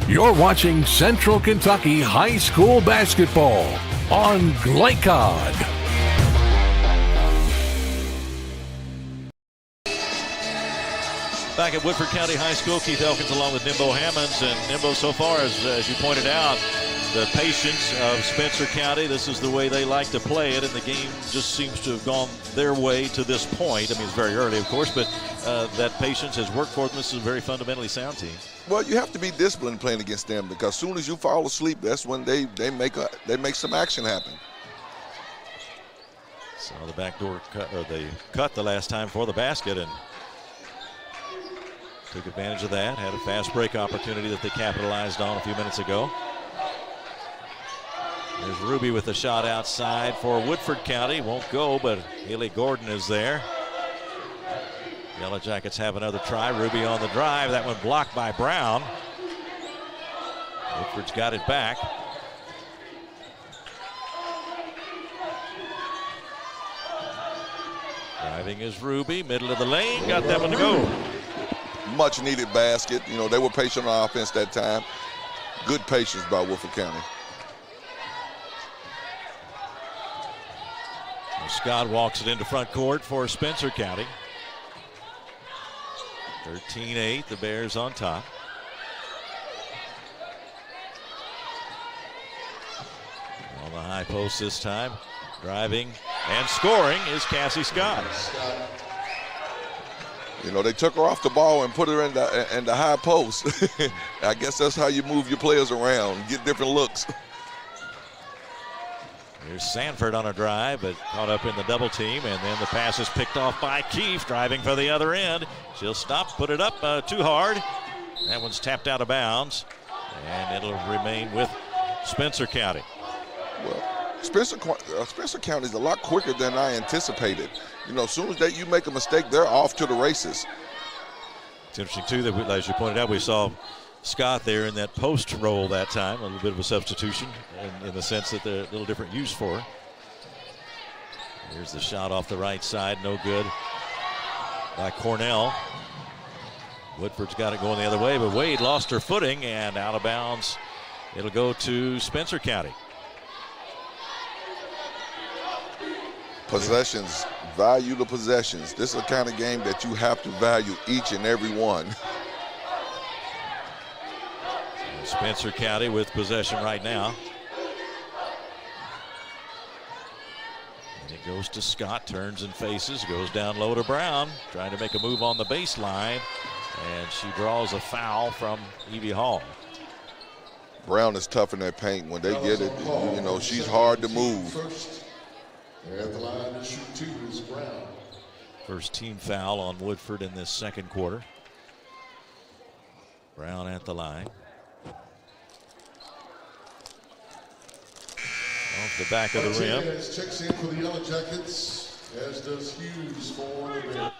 V: You're watching Central Kentucky High School Basketball on Glycod.
C: Back at Woodford County High School, Keith Elkins along with Nimbo Hammonds. And Nimbo, so far, as you pointed out, the patience of Spencer County, this is the way they like to play it, and the game just seems to have gone their way to this point. I mean, it's very early, of course, but that patience has worked for them. This is a very fundamentally sound team.
D: Well, you have to be disciplined playing against them, because as soon as you fall asleep, that's when they make some action happen.
C: So the backdoor cut, or they cut the last time for the basket, and took advantage of that. Had a fast break opportunity that they capitalized on a few minutes ago. There's Ruby with a shot outside for Woodford County. Won't go, but Haley Gordon is there. Yellow Jackets have another try. Ruby on the drive. That one blocked by Brown. Woodford's got it back. Driving is Ruby. Middle of the lane. Got that one to go.
D: Much needed basket. You know, they were patient on offense that time. Good patience by Woodford County.
C: Scott walks it into front court for Spencer County. 13-8, the Bears on top. On the high post this time, driving and scoring is Cassie Scott.
D: You know, they took her off the ball and put her in the high post. I guess that's how you move your players around, get different looks.
C: Here's Sanford on a drive, but caught up in the double team, and then the pass is picked off by Keefe, driving for the other end. She'll stop, put it up too hard. That one's tapped out of bounds, and it'll remain with Spencer County.
D: Well, Spencer County is a lot quicker than I anticipated. You know, as soon as you make a mistake, they're off to the races.
C: It's interesting, too, that as you pointed out, we saw Scott there in that post role that time, a little bit of a substitution in the sense that they're a little different use for her. Here's the shot off the right side, no good by Cornell. Woodford's got it going the other way, but Wade lost her footing and out of bounds. It'll go to Spencer County.
D: Possessions, value the possessions. This is the kind of game that you have to value each and every one.
C: Spencer County with possession right now. And it goes to Scott, turns and faces, goes down low to Brown, trying to make a move on the baseline, and she draws a foul from Evie Hall.
D: Brown is tough in that paint. When they get it, you know, she's hard to move.
M: At the line to shoot 2 is Brown.
C: First team foul on Woodford in this second quarter. Brown at the line. Off the back of the rim.
M: Martinez checks in for the Yellow Jackets, as does Hughes for the Bears.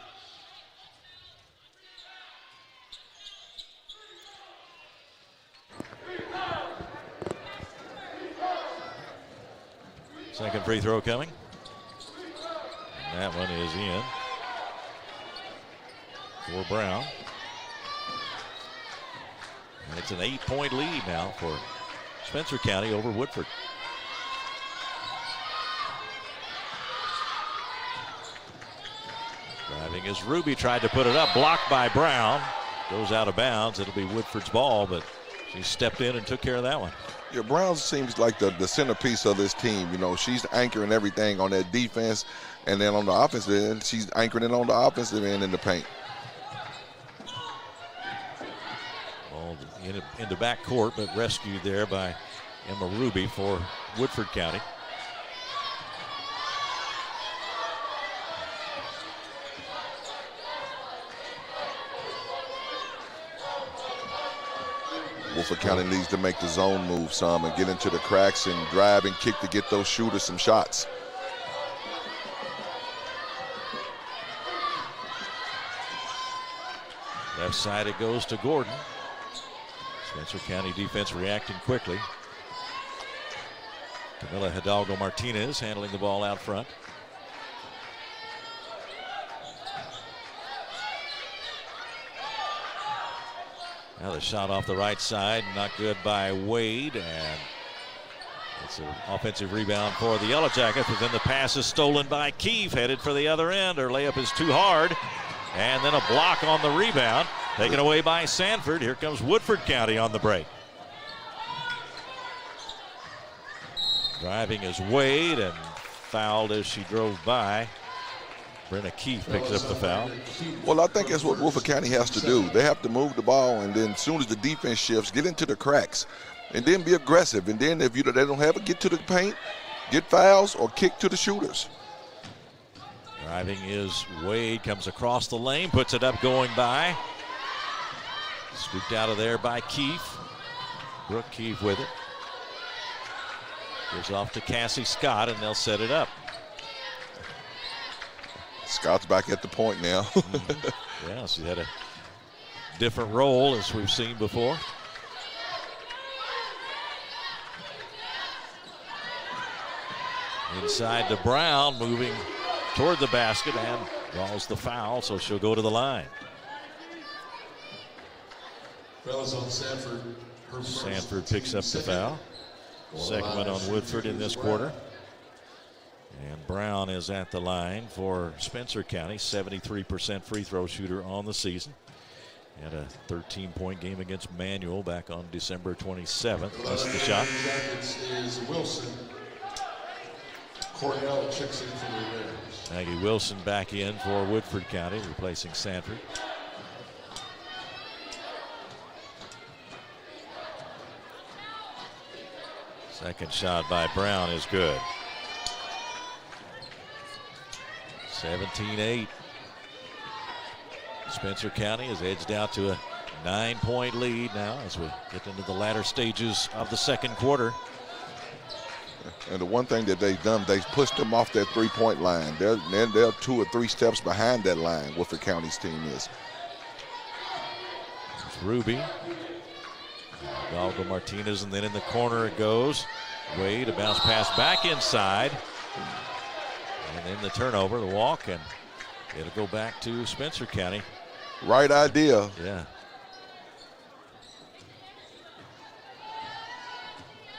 C: Second free throw coming. And that one is in for Brown. And it's an 8-point lead now for Spencer County over Woodford. Driving is Ruby, tried to put it up, blocked by Brown. Goes out of bounds. It'll be Woodford's ball, but she stepped in and took care of that one.
D: Yeah, Brown seems like the centerpiece of this team. You know, she's anchoring everything on that defense, and then on the offensive end, she's anchoring it on the offensive end in the paint.
C: Ball into back court, but rescued there by Emma Ruby for Woodford County.
D: Woodford County needs to make the zone move some and get into the cracks and drive and kick to get those shooters some shots.
C: Left side it goes to Gordon. Spencer County defense reacting quickly. Camila Hidalgo Martinez handling the ball out front. Now the shot off the right side, not good by Wade, and it's an offensive rebound for the Yellow Jackets, but then the pass is stolen by Keefe, headed for the other end. Her layup is too hard, and then a block on the rebound, taken away by Sanford. Here comes Woodford County on the break. Driving is Wade, and fouled as she drove by. Brenna Keefe picks up the foul.
D: Well, I think that's what Woodford County has to do. They have to move the ball, and then as soon as the defense shifts, get into the cracks, and then be aggressive. And then if they don't have it, get to the paint, get fouls, or kick to the shooters.
C: Driving is Wade, comes across the lane, puts it up, going by. Scooped out of there by Keefe. Brooke Keefe with it. Gives off to Cassie Scott, and they'll set it up.
D: Scott's back at the point now.
C: Yeah, she had a different role as we've seen before. Inside to Brown, moving toward the basket and draws the foul, so she'll go to the line.
M: Fellas on Sanford.
C: Sanford picks up the foul. Second one on Woodford in this quarter. And Brown is at the line for Spencer County, 73% free throw shooter on the season. Had a 13-point game against Manual back on December 27th. Missed the shot.
M: Is Wilson. Cornell checks in for the Bears.
C: Maggie Wilson back in for Woodford County, replacing Sanford. Second shot by Brown is good. 17-8. Spencer County has edged out to a 9-point lead now as we get into the latter stages of the second quarter.
D: And the one thing that they've done, they've pushed them off that three-point line. They're 2 or 3 steps behind that line, Woodford County's team is.
C: It's Ruby. Hidalgo Martinez, and then in the corner it goes. Wade, a bounce pass back inside. And then the turnover, the walk, and it'll go back to Spencer County.
D: Right idea.
C: Yeah.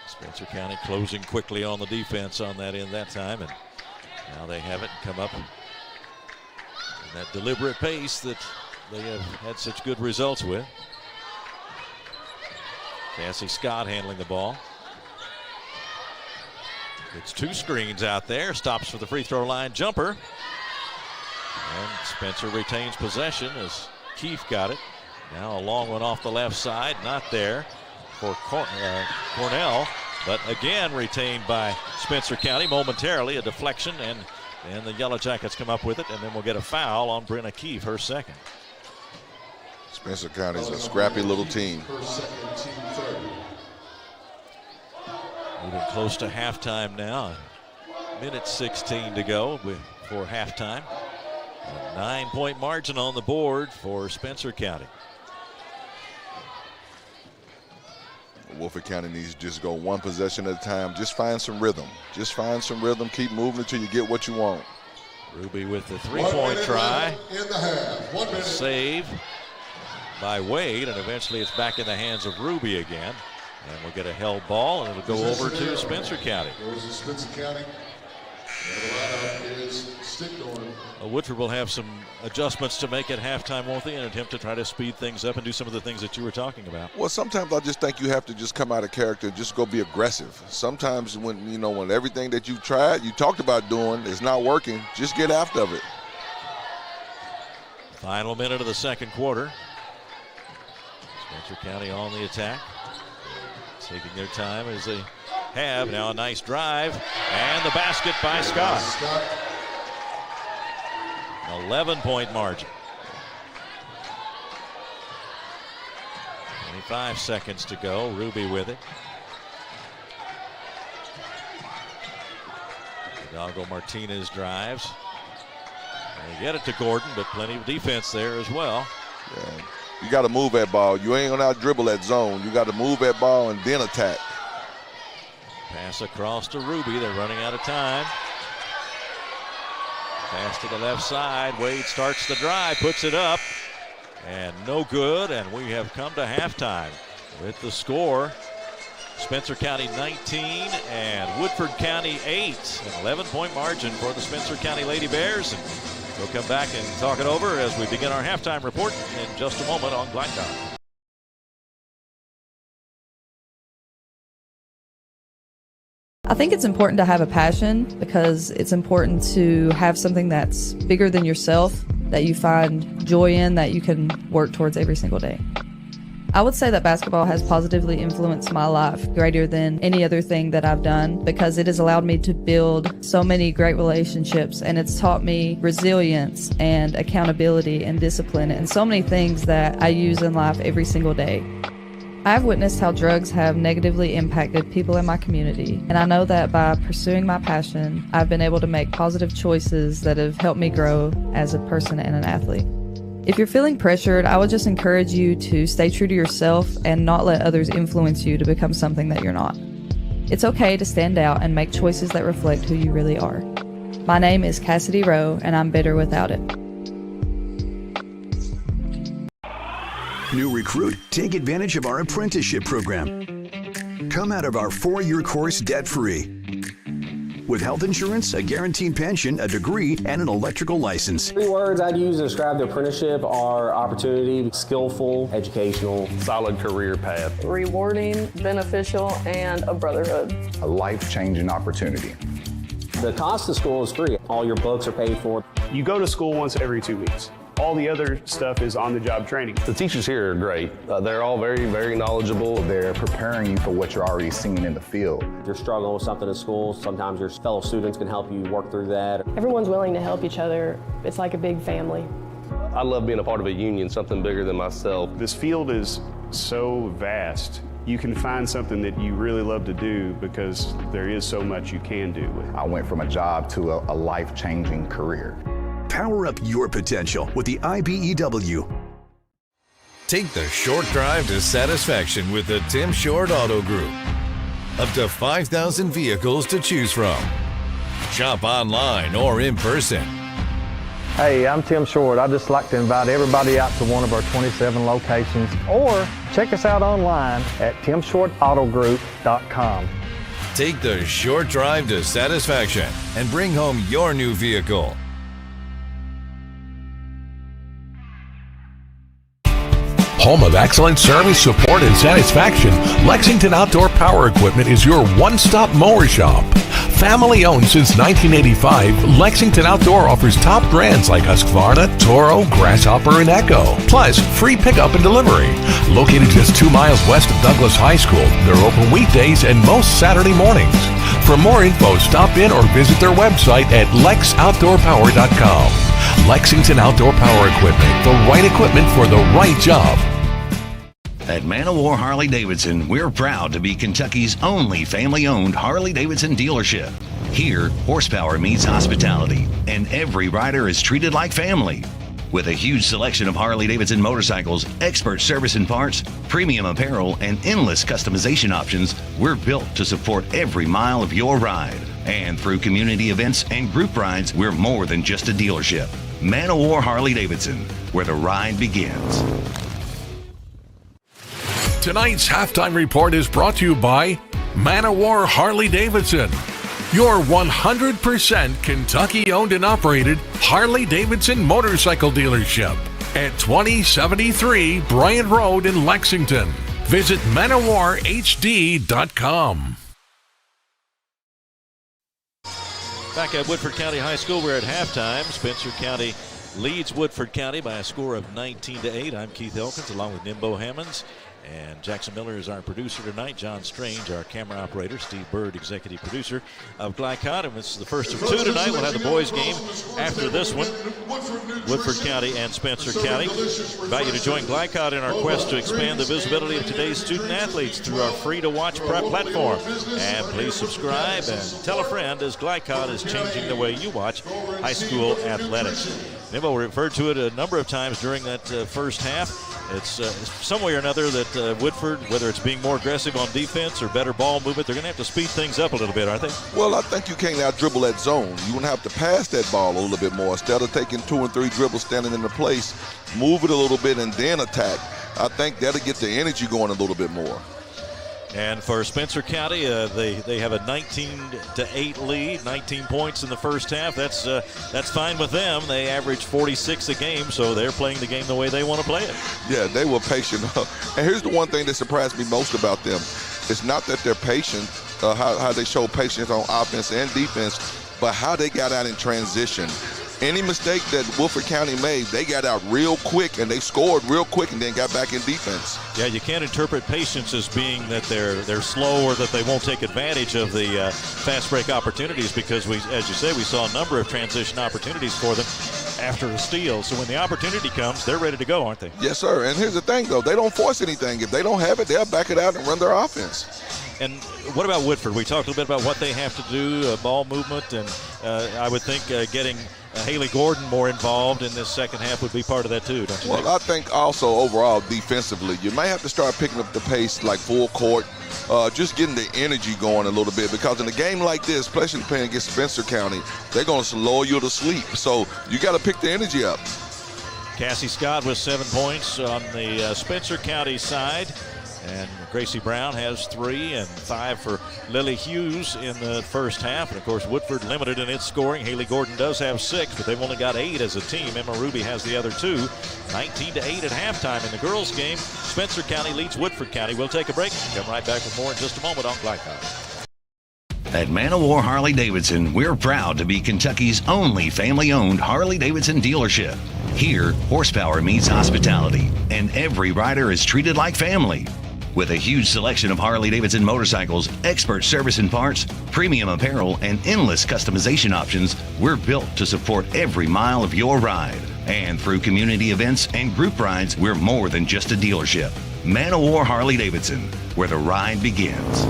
C: Spencer County closing quickly on the defense on that end that time, and now they have it and come up in that deliberate pace that they have had such good results with. Cassie Scott handling the ball. It's 2 screens out there, stops for the free throw line jumper. And Spencer retains possession as Keefe got it. Now a long one off the left side, not there for Cornell, but again retained by Spencer County momentarily, a deflection, and the Yellow Jackets come up with it, and then we'll get a foul on Brenna Keefe, her second.
D: Spencer County's a scrappy little team.
C: Moving close to halftime now. Minute 16 to go before halftime. A 9-point margin on the board for Spencer County.
D: Woodford County needs to just go one possession at a time. Just find some rhythm. Just find some rhythm. Keep moving until you get what you want.
C: Ruby with the 3-point try.
M: In the half. 1 minute.
C: Save by Wade, and eventually it's back in the hands of Ruby again. And we'll get a held ball, and it'll go over to Spencer County.
M: Goes to Spencer County. And the lineup is Stickdorn.
C: Woodford will have some adjustments to make at halftime, won't they? An attempt to try to speed things up and do some of the things that you were talking about.
D: Well, sometimes I just think you have to just come out of character and just go be aggressive. Sometimes when everything that you tried, you talked about doing is not working, just get after it.
C: Final minute of the second quarter. Spencer County on the attack, taking their time as they have. Now a nice drive, and the basket by Scott. 11-point margin. 25 seconds to go. Ruby with it. Hidalgo Martinez drives. They get it to Gordon, but plenty of defense there as well.
D: Yeah. You got to move that ball. You ain't going to out-dribble that zone. You got to move that ball and then attack.
C: Pass across to Ruby. They're running out of time. Pass to the left side. Wade starts the drive, puts it up, and no good. And we have come to halftime with the score. Spencer County 19 and Woodford County 8. An 11-point margin for the Spencer County Lady Bears. And we'll come back and talk it over as we begin our halftime report in just a moment on Glycon.
H: I think it's important to have a passion because it's important to have something that's bigger than yourself, that you find joy in, that you can work towards every single day. I would say that basketball has positively influenced my life greater than any other thing that I've done because it has allowed me to build so many great relationships, and it's taught me resilience and accountability and discipline and so many things that I use in life every single day. I've witnessed how drugs have negatively impacted people in my community, and I know that by pursuing my passion, I've been able to make positive choices that have helped me grow as a person and an athlete. If you're feeling pressured, I would just encourage you to stay true to yourself and not let others influence you to become something that you're not. It's okay to stand out and make choices that reflect who you really are. My name is Cassidy Rowe, and I'm better without it.
E: New recruit, take advantage of our apprenticeship program. Come out of our 4-year course debt-free. With health insurance, a guaranteed pension, a degree, and an electrical license.
F: 3 words I'd use to describe the apprenticeship are opportunity, skillful, educational,
G: solid career path,
H: Rewarding, beneficial, and a brotherhood.
I: A life-changing opportunity.
F: The cost of school is free. All your books are paid for.
G: You go to school once every 2 weeks. All the other stuff is on-the-job training.
J: The teachers here are great. They're all very, very knowledgeable.
I: They're preparing you for what you're already seeing in the field.
F: If you're struggling with something at school, sometimes your fellow students can help you work through that.
N: Everyone's willing to help each other. It's like a big family.
J: I love being a part of a union, something bigger than myself.
G: This field is so vast. You can find something that you really love to do because there is so much you can do with it.
I: I went from a job to a life-changing career.
E: Power up your potential with the IBEW.
O: Take the short drive to satisfaction with the Tim Short Auto Group. Up to 5,000 vehicles to choose from. Shop online or in person.
Q: Hey, I'm Tim Short. I'd just like to invite everybody out to one of our 27 locations or check us out online at timshortautogroup.com.
O: Take the short drive to satisfaction and bring home your new vehicle.
V: Home of excellent service, support, and satisfaction, Lexington Outdoor Power Equipment is your one-stop mower shop. Family owned since 1985, Lexington Outdoor offers top brands like Husqvarna, Toro, Grasshopper, and Echo. Plus, free pickup and delivery. Located just 2 miles west of Douglas High School, they're open weekdays and most Saturday mornings. For more info, stop in or visit their website at lexoutdoorpower.com. Lexington Outdoor Power Equipment, the right equipment for the right job.
K: At Man O' War Harley-Davidson, we're proud to be Kentucky's only family-owned Harley-Davidson dealership. Here, horsepower meets hospitality, and every rider is treated like family. With a huge selection of Harley-Davidson motorcycles, expert service and parts, premium apparel, and endless customization options, we're built to support every mile of your ride. And through community events and group rides, we're more than just a dealership. Man O' War Harley-Davidson, where the ride begins.
V: Tonight's halftime report is brought to you by Man O' War Harley-Davidson, your 100% Kentucky-owned and operated Harley-Davidson motorcycle dealership at 2073 Bryant Road in Lexington. Visit manowarhd.com.
C: Back at Woodford County High School, we're at halftime. Spencer County leads Woodford County by a score of 19-8. I'm Keith Elkins along with Nimbo Hammonds. And Jackson Miller is our producer tonight. John Strange, our camera operator. Steve Bird, executive producer of Glycod. And this is the first of 2 tonight. We'll have the boys' game after this one. Woodford County and Spencer County. Invite you to join Glycod in our quest to expand the visibility of today's student athletes through our free-to-watch platform. And please subscribe and tell a friend as Glycod is changing the way you watch high school athletics. Nimbo referred to it a number of times during that first half. It's some way or another that Woodford, whether it's being more aggressive on defense or better ball movement, they're going to have to speed things up a little bit, aren't they?
D: Well, I think you can't out-dribble that zone. You want to have to pass that ball a little bit more. Instead of taking 2 and 3 dribbles standing in the place, move it a little bit and then attack. I think that'll get the energy going a little bit more.
C: And for Spencer County, they have a 19-8 lead, 19 points in the first half. That's fine with them. They average 46 a game, so they're playing the game the way they want to play it.
D: Yeah, they were patient. And here's the one thing that surprised me most about them. It's not that they're patient, how they show patience on offense and defense, but how they got out in transition. Any mistake that Woodford County made, they got out real quick and they scored real quick and then got back in defense.
C: Yeah, you can't interpret patience as being that they're slow or that they won't take advantage of the fast break opportunities, because as you say, we saw a number of transition opportunities for them after a steal. So when the opportunity comes, they're ready to go, aren't they?
D: Yes, sir. And here's the thing, though. They don't force anything. If they don't have it, they'll back it out and run their offense.
C: And what about Woodford? We talked a little bit about what they have to do, ball movement, and I would think getting Haley Gordon more involved in this second half would be part of that too, don't you think?
D: Well, I think also overall defensively, you may have to start picking up the pace like full court, just getting the energy going a little bit, because in a game like this, especially playing against Spencer County, they're going to lull you to sleep. So you got to pick the energy up.
C: Cassie Scott with 7 points on the Spencer County side. And Gracie Brown has 3 and 5 for Lily Hughes in the first half. And, of course, Woodford limited in its scoring. Haley Gordon does have 6, but they've only got 8 as a team. Emma Ruby has the other 2. 19-8 at halftime in the girls' game. Spencer County leads Woodford County. We'll take a break. Come right back with more in just a moment on Glycod.
K: At Man O' War Harley-Davidson, we're proud to be Kentucky's only family-owned Harley-Davidson dealership. Here, horsepower meets hospitality, and every rider is treated like family. With a huge selection of Harley-Davidson motorcycles, expert service and parts, premium apparel, and endless customization options, we're built to support every mile of your ride. And through community events and group rides, we're more than just a dealership. Man o' War Harley-Davidson, where the ride begins.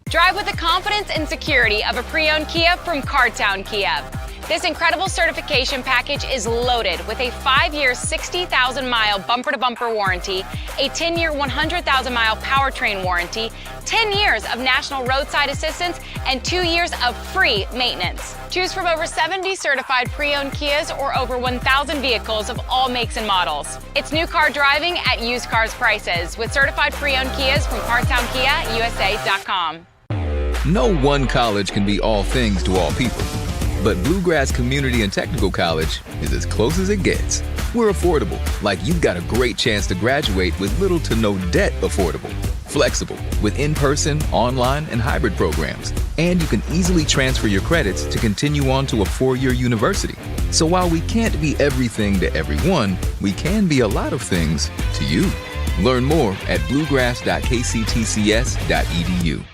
P: Drive with the confidence and security of a pre-owned Kia from Cartown Kia. This incredible certification package is loaded with a 5-year, 60,000-mile bumper-to-bumper warranty, a 10-year, 100,000-mile powertrain warranty, 10 years of national roadside assistance, and 2 years of free maintenance. Choose from over 70 certified pre-owned Kias or over 1,000 vehicles of all makes and models. It's new car driving at used cars prices with certified pre-owned Kias from CartownKiaUSA.com.
B: No one college can be all things to all people, but Bluegrass Community and Technical College is as close as it gets. We're affordable, like you've got a great chance to graduate with little to no debt. Affordable, flexible, with in-person, online, and hybrid programs. And you can easily transfer your credits to continue on to a 4-year university. So while we can't be everything to everyone, we can be a lot of things to you. Learn more at bluegrass.kctcs.edu.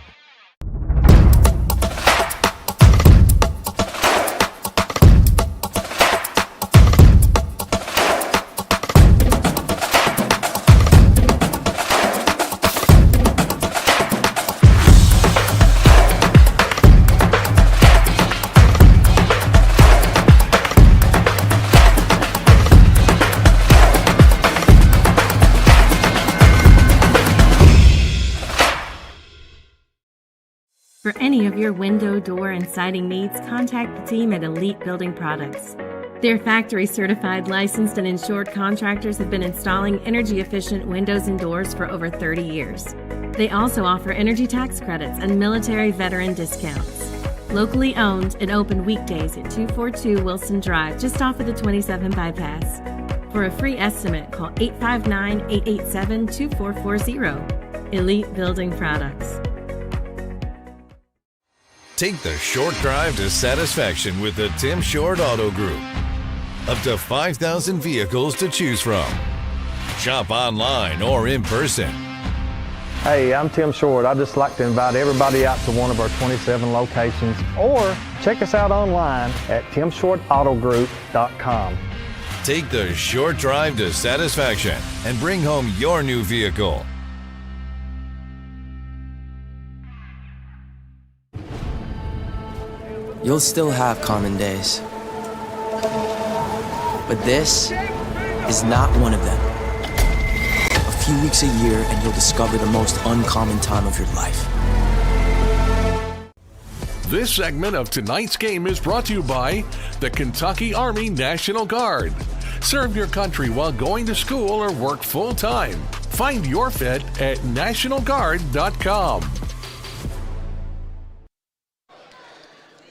S: For any of your window, door, and siding needs, contact the team at Elite Building Products. Their factory-certified, licensed, and insured contractors have been installing energy-efficient windows and doors for over 30 years. They also offer energy tax credits and military veteran discounts. Locally owned and open weekdays at 242 Wilson Drive, just off of the 27 bypass. For a free estimate, call 859-887-2440. Elite Building Products.
O: Take the short drive to satisfaction with the Tim Short Auto Group. Up to 5,000 vehicles to choose from. Shop online or in person.
Q: Hey, I'm Tim Short. I'd just like to invite everybody out to one of our 27 locations, or check us out online at timshortautogroup.com.
O: Take the short drive to satisfaction and bring home your new vehicle.
T: You'll still have common days. But this is not one of them. A few weeks a year and you'll discover the most uncommon time of your life.
V: This segment of tonight's game is brought to you by the Kentucky Army National Guard. Serve your country while going to school or work full-time. Find your fit at nationalguard.com.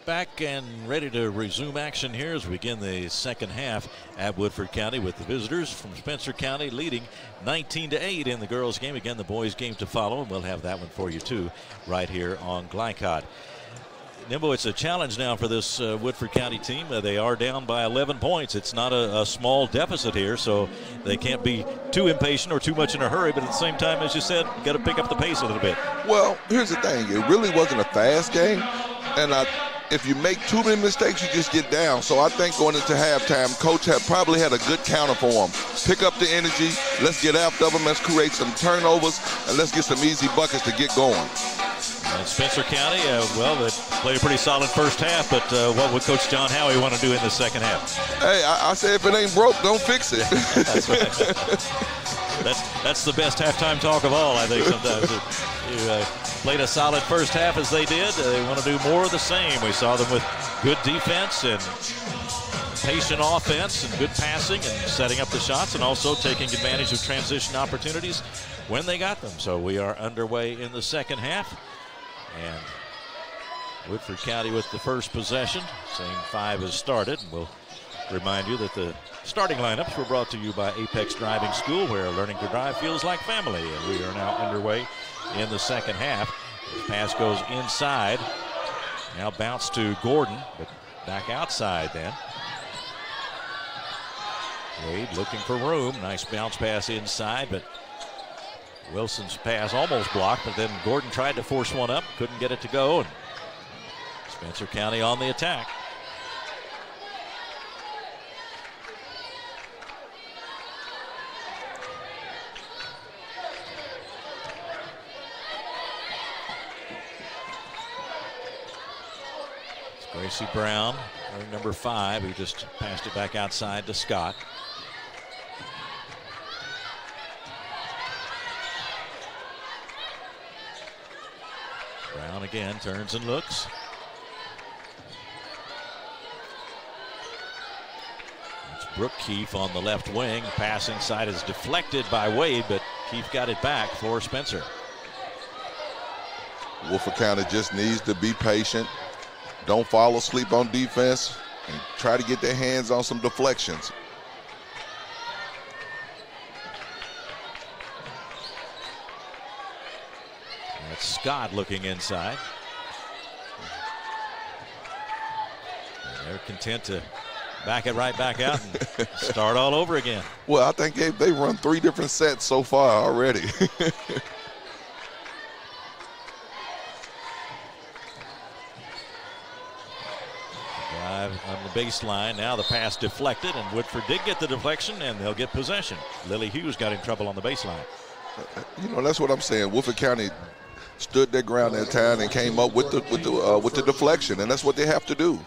C: Back and ready to resume action here as we begin the second half at Woodford County with the visitors from Spencer County leading 19-8 in the girls game. Again, the boys game to follow, and we'll have that one for you too right here on Glycod. Nimbo, it's a challenge now for this Woodford County team. They are down by 11 points. It's not a small deficit here, so they can't be too impatient or too much in a hurry, but at the same time, as you said, got to pick up the pace a little bit.
D: Well, here's the thing. It really wasn't a fast game, and if you make too many mistakes, you just get down. So I think going into halftime, Coach probably had a good counter for them. Pick up the energy. Let's get after them. Let's create some turnovers, and let's get some easy buckets to get going.
C: And Spencer County, they played a pretty solid first half, but what would Coach John Howie want to do in the second half?
D: Hey, I say if it ain't broke, don't fix it.
C: That's right. That's the best halftime talk of all, I think, sometimes. You played a solid first half as they did. They want to do more of the same. We saw them with good defense and patient offense and good passing and setting up the shots and also taking advantage of transition opportunities when they got them. So we are underway in the second half. And Woodford County with the first possession. Same five has started. And we'll remind you that the starting lineups were brought to you by Apex Driving School, where learning to drive feels like family. And we are now underway in the second half. The pass goes inside. Now bounce to Gordon, but back outside then. Wade looking for room. Nice bounce pass inside, but Wilson's pass almost blocked, but then Gordon tried to force one up, couldn't get it to go, and Spencer County on the attack. It's Gracie Brown, number 5, who just passed it back outside to Scott. Brown again turns and looks. It's Brooke Keefe on the left wing. Pass inside is deflected by Wade, but Keefe got it back for Spencer.
D: Woodford County just needs to be patient. Don't fall asleep on defense and try to get their hands on some deflections.
C: That's Scott looking inside. And they're content to back it right back out and start all over again.
D: Well, I think they run 3 different sets so far already.
C: Drive on the baseline. Now the pass deflected, and Woodford did get the deflection, and they'll get possession. Lily Hughes got in trouble on the baseline.
D: You know, that's what I'm saying. Woodford County stood their ground that time and came up with the deflection, and that's what they have to do.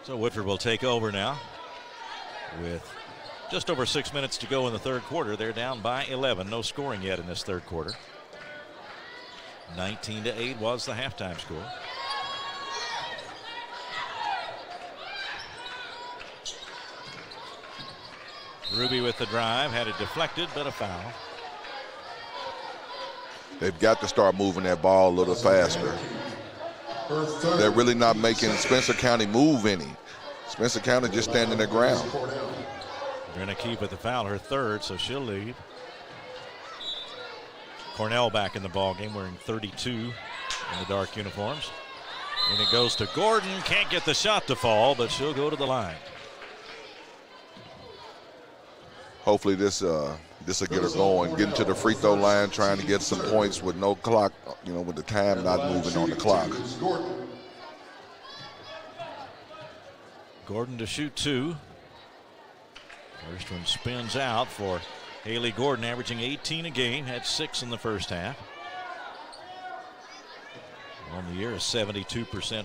C: So Woodford will take over now with just over 6 minutes to go in the third quarter. They're down by 11. No scoring yet in this third quarter. 19-8 was the halftime score. Ruby with the drive, had it deflected, but a foul.
D: They've got to start moving that ball a little faster. They're really not making Spencer County move any. Spencer County just standing their ground.
C: Brenna Keefe with the foul, her third, so she'll leave. Cornell back in the ball game, wearing 32 in the dark uniforms. And it goes to Gordon, can't get the shot to fall, but she'll go to the line.
D: Hopefully this will get her going, getting to the free throw line, trying to get some points with no clock, you know, with the time not moving on the clock.
C: Gordon to shoot 2. First one spins out for Haley Gordon, averaging 18 a game, had 6 in the first half. On the year, a 72%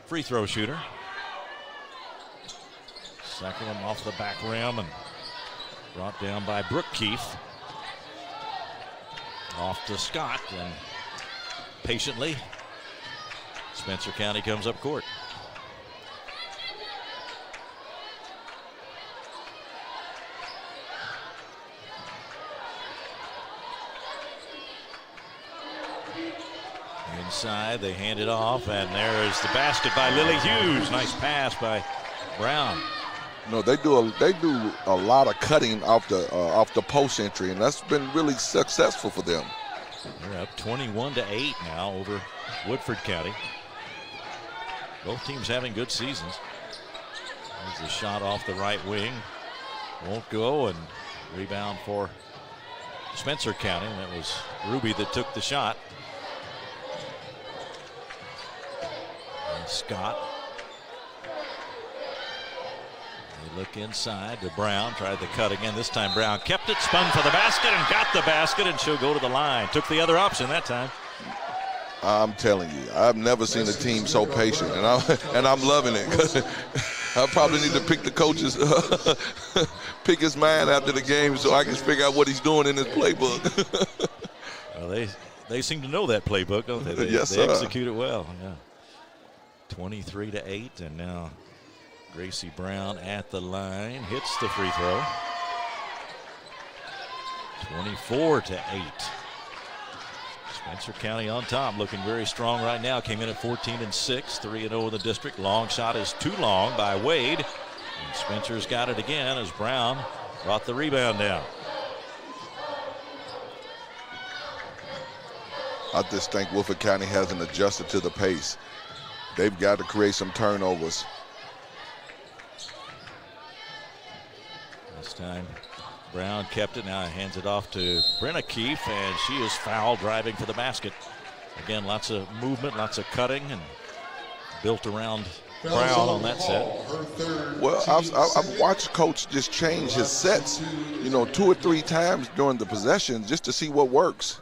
C: free throw shooter. Second one off the back rim and brought down by Brooke Keefe. Off to Scott, and patiently, Spencer County comes up court. Inside, they hand it off, and there is the basket by Lily Hughes. Nice pass by Brown.
D: No, they do a lot of cutting off the post entry, and that's been really successful for them.
C: They're up 21-8 now over Woodford County. Both teams having good seasons. There's a shot off the right wing, won't go, and rebound for Spencer County. And that was Ruby that took the shot. And Scott. They look inside to Brown, tried the cut again. This time Brown kept it, spun for the basket, and got the basket, and she'll go to the line. Took the other option that time.
D: I'm telling you, I've never seen a team so patient, and I'm loving it. I probably need to pick the coaches, pick his mind after the game so I can figure out what he's doing in his playbook.
C: Well, they seem to know that playbook, don't they?
D: Yes,
C: they
D: sir.
C: execute it well. Yeah. 23-8, and now Gracie Brown at the line, hits the free throw. 24-8. Spencer County on top, looking very strong right now. Came in at 14-6, 3-0 in the district. Long shot is too long by Wade. And Spencer's got it again as Brown brought the rebound down.
D: I just think Woodford County hasn't adjusted to the pace. They've got to create some turnovers.
C: This time Brown kept it. Now hands it off to Brenna Keefe, and she is foul driving for the basket. Again, lots of movement, lots of cutting, and built around Brown on that set.
D: Well, I've watched Coach just change his sets, 2 or 3 times during the possession just to see what works.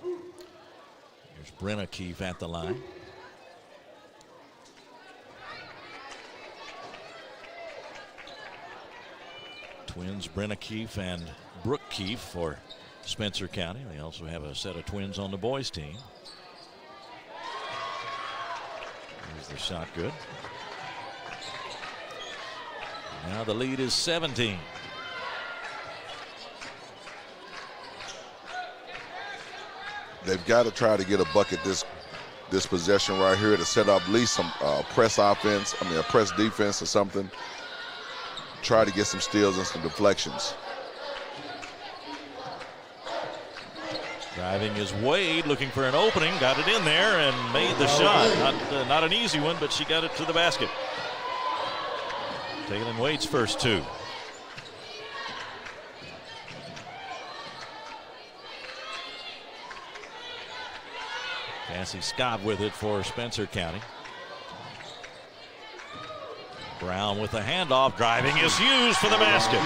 C: Here's Brenna Keefe at the line. Twins Brenna Keefe and Brooke Keefe for Spencer County. They also have a set of twins on the boys team. Here's the shot, good. Now the lead is 17.
D: They've got to try to get a bucket this possession right here to set up at least some press offense, a press defense or something. Try to get some steals and some deflections.
C: Driving is Wade, looking for an opening, got it in there and made the shot. Not an easy one, but she got it to the basket. Taylor Wade's first 2. Cassie Scott with it for Spencer County. Brown with a handoff, driving is used for the basket.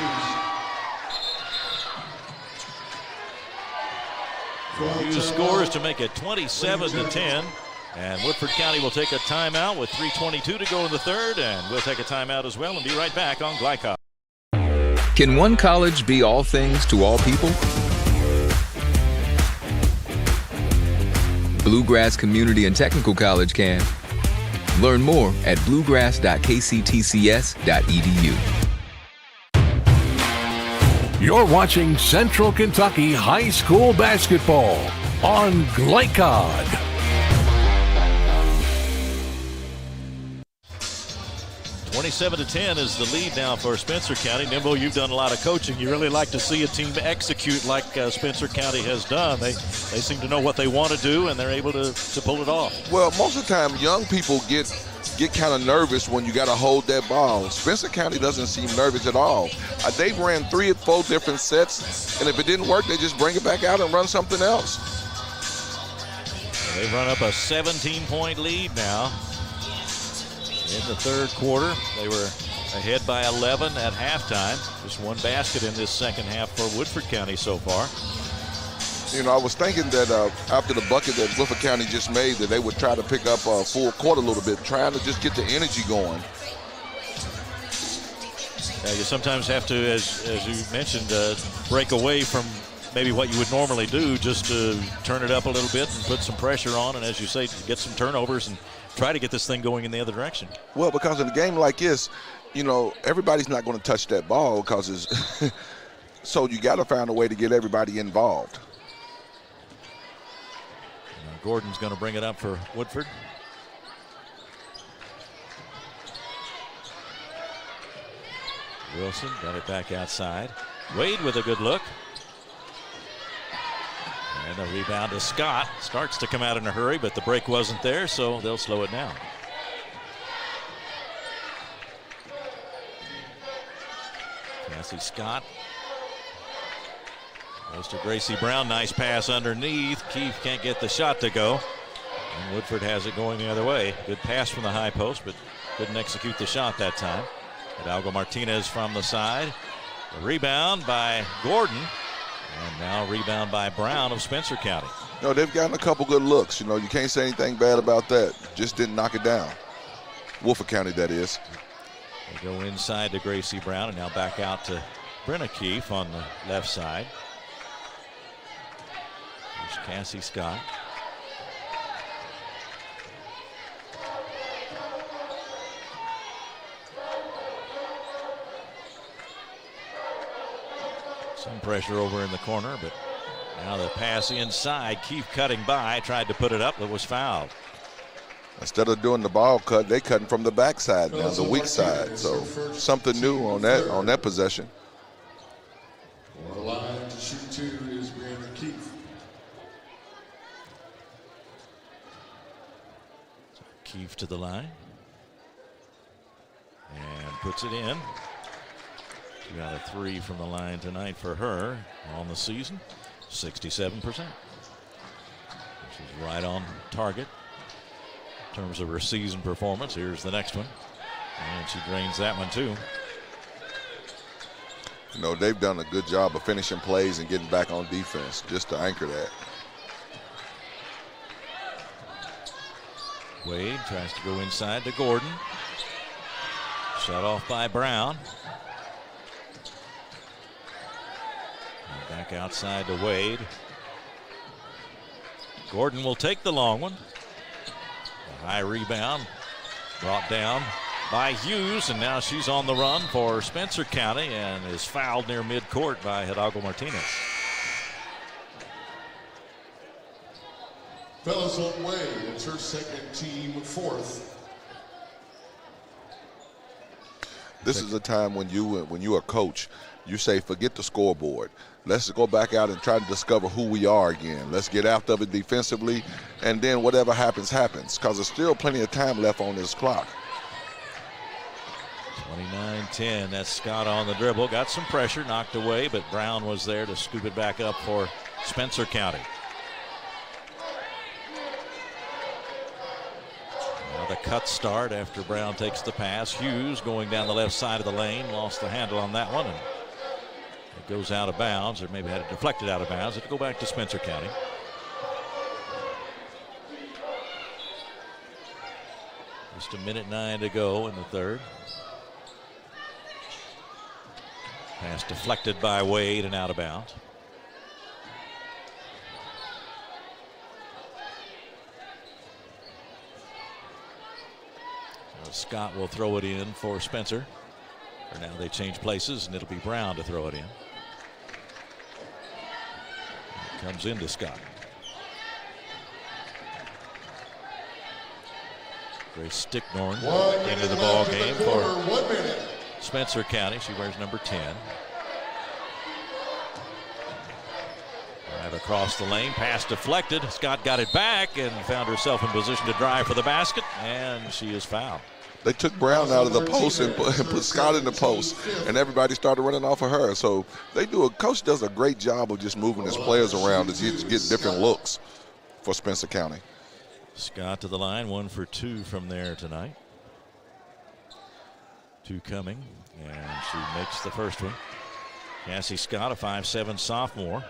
C: Hughes scores to make it 27-10. And Woodford County will take a timeout with 3:22 to go in the third, and we'll take a timeout as well and be right back on Glycod.
B: Can one college be all things to all people? Bluegrass Community and Technical College can. Learn more at bluegrass.kctcs.edu.
V: You're watching Central Kentucky High School Basketball on Glycod.
C: 27-10 is the lead now for Spencer County. Nimbo, you've done a lot of coaching. You really like to see a team execute like Spencer County has done. They seem to know what they want to do, and they're able to pull it off.
D: Well, most of the time, young people get kind of nervous when you got to hold that ball. Spencer County doesn't seem nervous at all. They've ran 3 or 4 different sets, and if it didn't work, they just bring it back out and run something else.
C: They've run up a 17-point lead now. In the third quarter, they were ahead by 11 at halftime. Just 1 basket in this second half for Woodford County so far.
D: I was thinking that after the bucket that Woodford County just made, that they would try to pick up a full court a little bit, trying to just get the energy going.
C: You sometimes have to, as you mentioned, break away from maybe what you would normally do, just to turn it up a little bit and put some pressure on, and as you say, get some turnovers and try to get this thing going in the other direction.
D: Well, because in a game like this, everybody's not going to touch that ball because it's so you got to find a way to get everybody involved.
C: Now Gordon's going to bring it up for Woodford. Wilson got it back outside. Wade with a good look. And the rebound to Scott. Starts to come out in a hurry, but the break wasn't there, so they'll slow it down. Cassie Scott goes to Gracie Brown. Nice pass underneath. Keefe can't get the shot to go. And Woodford has it going the other way. Good pass from the high post, but couldn't execute the shot that time. Hidalgo Martinez from the side. The rebound by Gordon. And now rebound by Brown of Spencer County.
D: They've gotten a couple good looks. You can't say anything bad about that. Just didn't knock it down. Woodford County, that is.
C: They go inside to Gracie Brown and now back out to Brenna Keefe on the left side. There's Cassie Scott. Some pressure over in the corner, but now the pass inside. Keefe cutting by, tried to put it up, but was fouled.
D: Instead of doing the ball cut, they cutting from the backside now, the weak side. So something new on that possession.
M: On the line to shoot 2 is Brandon Keefe.
C: Keefe to the line and puts it in. She got a 3 from the line tonight for her on the season, 67%. She's right on target in terms of her season performance. Here's the next one. And she drains that one too.
D: You know, they've done a good job of finishing plays and getting back on defense just to anchor that.
C: Wade tries to go inside to Gordon. Shut off by Brown. And back outside to Wade. Gordon will take the long one. A high rebound brought down by Hughes, and now she's on the run for Spencer County and is fouled near midcourt by Hidalgo Martinez.
M: Fellas on Wade, it's her second team fourth.
D: This is a time when you're a coach, you say, forget the scoreboard. Let's go back out and try to discover who we are again. Let's get after it defensively, and then whatever happens, happens, because there's still plenty of time left on this clock.
C: 29-10, that's Scott on the dribble. Got some pressure, knocked away, but Brown was there to scoop it back up for Spencer County. Now the cut start after Brown takes the pass. Hughes going down the left side of the lane, lost the handle on that one, and it goes out of bounds, or maybe had it deflected out of bounds. It'll go back to Spencer County. Just a minute 9 to go in the third. Pass deflected by Wade and out of bounds. So Scott will throw it in for Spencer. For now they change places, and it'll be Brown to throw it in. It comes into Scott. Grace Sticknorn into the ball game for
M: 1 minute.
C: Spencer County. She wears number 10. Drive across the lane, pass deflected. Scott got it back and found herself in position to drive for the basket, and she is fouled.
D: They took Brown out of the post and put Scott in the post, and everybody started running off of her. So coach does a great job of just moving his players around to get different looks for Spencer County.
C: Scott to the line, 1 for 2 from there tonight. 2 coming, and she makes the first one. Cassie Scott, a 5'7" sophomore.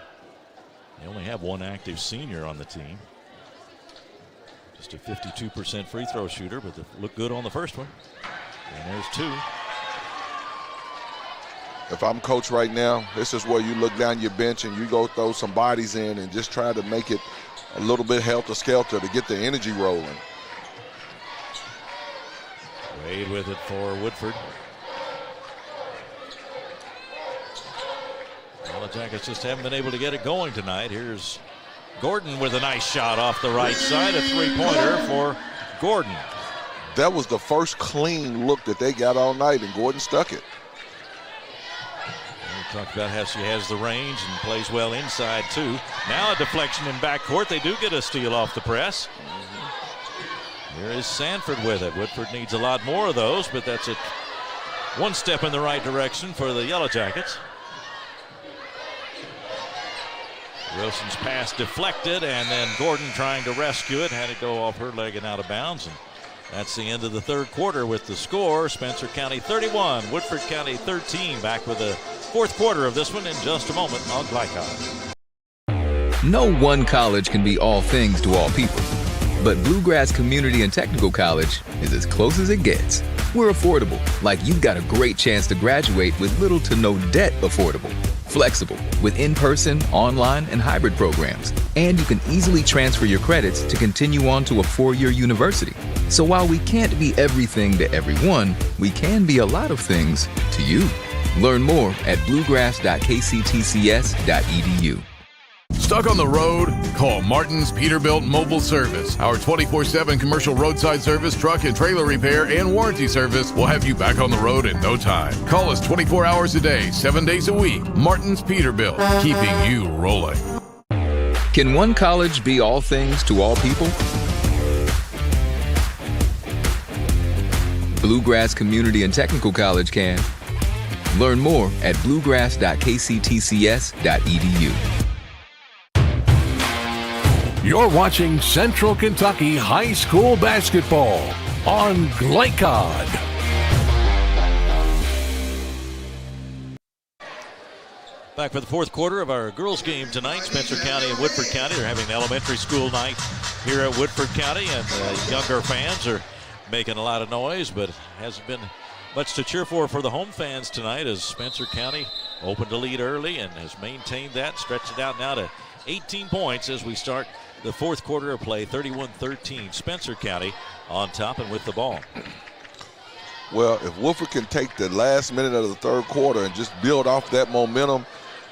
C: They only have one active senior on the team. Just a 52% free throw shooter, but they look good on the first one. And there's 2.
D: If I'm coach right now, this is where you look down your bench and you go throw some bodies in and just try to make it a little bit helter-skelter to get the energy rolling.
C: Wade with it for Woodford. Well, the Jackets just haven't been able to get it going tonight. Here's Gordon with a nice shot off the right side, a three-pointer for Gordon.
D: That was the first clean look that they got all night, and Gordon stuck it.
C: We talked about how she has the range and plays well inside, too. Now a deflection in backcourt. They do get a steal off the press. Here is Sanford with it. Woodford needs a lot more of those, but that's it. One step in the right direction for the Yellow Jackets. Wilson's pass deflected, and then Gordon trying to rescue it. Had it go off her leg and out of bounds. And that's the end of the third quarter with the score. Spencer County 31, Woodford County 13. Back with the fourth quarter of this one in just a moment on Glycon.
B: No one college can be all things to all people. But Bluegrass Community and Technical College is as close as it gets. We're affordable, like you've got a great chance to graduate with little to no debt. Affordable, flexible, with in-person, online, and hybrid programs. And you can easily transfer your credits to continue on to a 4-year university. So while we can't be everything to everyone, we can be a lot of things to you. Learn more at bluegrass.kctcs.edu.
V: Stuck on the road? Call Martin's Peterbilt Mobile Service. Our 24/7 commercial roadside service, truck and trailer repair, and warranty service will have you back on the road in no time. Call us 24 hours a day, 7 days a week. Martin's Peterbilt, keeping you rolling.
B: Can one college be all things to all people? Bluegrass Community and Technical College can. Learn more at bluegrass.kctcs.edu.
V: You're watching Central Kentucky High School Basketball on Glycod.
C: Back for the fourth quarter of our girls' game tonight. Spencer County and Woodford County. They're having an elementary school night here at Woodford County, and younger fans are making a lot of noise, but it hasn't been much to cheer for the home fans tonight, as Spencer County opened a lead early and has maintained that, stretched it out now to 18 points as we start the fourth quarter of play. 31-13, Spencer County on top and with the ball.
D: Well, if Woodford can take the last minute of the third quarter and just build off that momentum,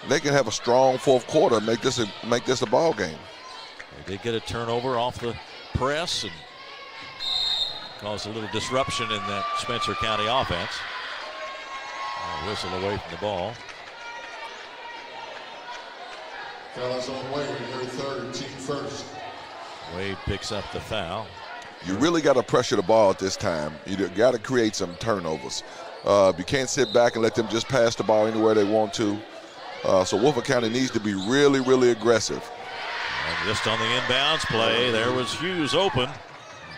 D: they can have a strong fourth quarter and make this a ball game.
C: They did get a turnover off the press and caused a little disruption in that Spencer County offense. Whistle away from the ball.
M: Foul's on Wade, her third, team first.
C: Wade picks up the foul.
D: You really got to pressure the ball at this time. You got to create some turnovers. You can't sit back and let them just pass the ball anywhere they want to. So Woodford County needs to be really, really aggressive.
C: And just on the inbounds play, there was Hughes open.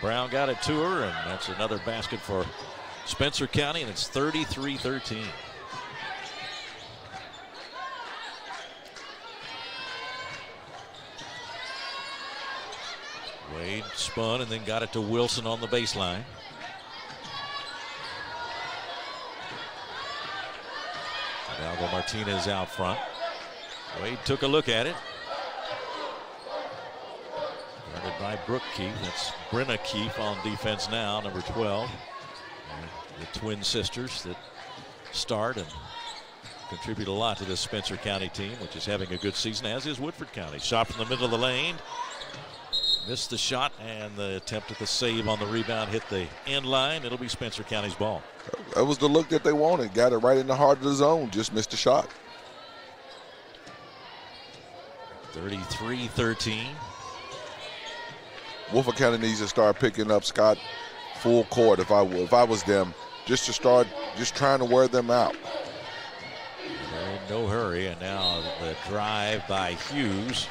C: Brown got it to her, and that's another basket for Spencer County, and it's 33-13. Wade spun and then got it to Wilson on the baseline. Algo Martinez out front. Wade took a look at it. Guarded by Brooke Keefe. That's Brenna Keefe on defense now, number 12. And the twin sisters that start and contribute a lot to this Spencer County team, which is having a good season, as is Woodford County. Shot from the middle of the lane. Missed the shot, and the attempt at the save on the rebound hit the end line. It'll be Spencer County's ball.
D: That was the look that they wanted. Got it right in the heart of the zone. Just missed the shot.
C: 33-13.
D: Woodford County needs to start picking up Scott full court if I was them, just to start just trying to wear them out.
C: They're in no hurry, and now the drive by Hughes.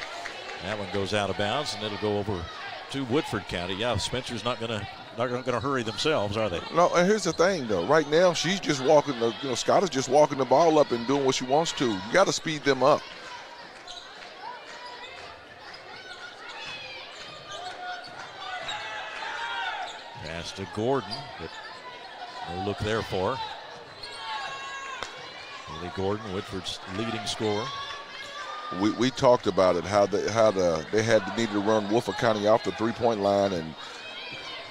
C: That one goes out of bounds, and it'll go over to Woodford County. Yeah, Spencer's not gonna hurry themselves, are they?
D: No, and here's the thing, though. Right now, she's just walking. Scott is just walking the ball up and doing what she wants to. You got to speed them up.
C: Pass to Gordon, but no look there for her. Haley Gordon, Woodford's leading scorer.
D: We talked about it, how they needed to run Woodford County off the three-point line, and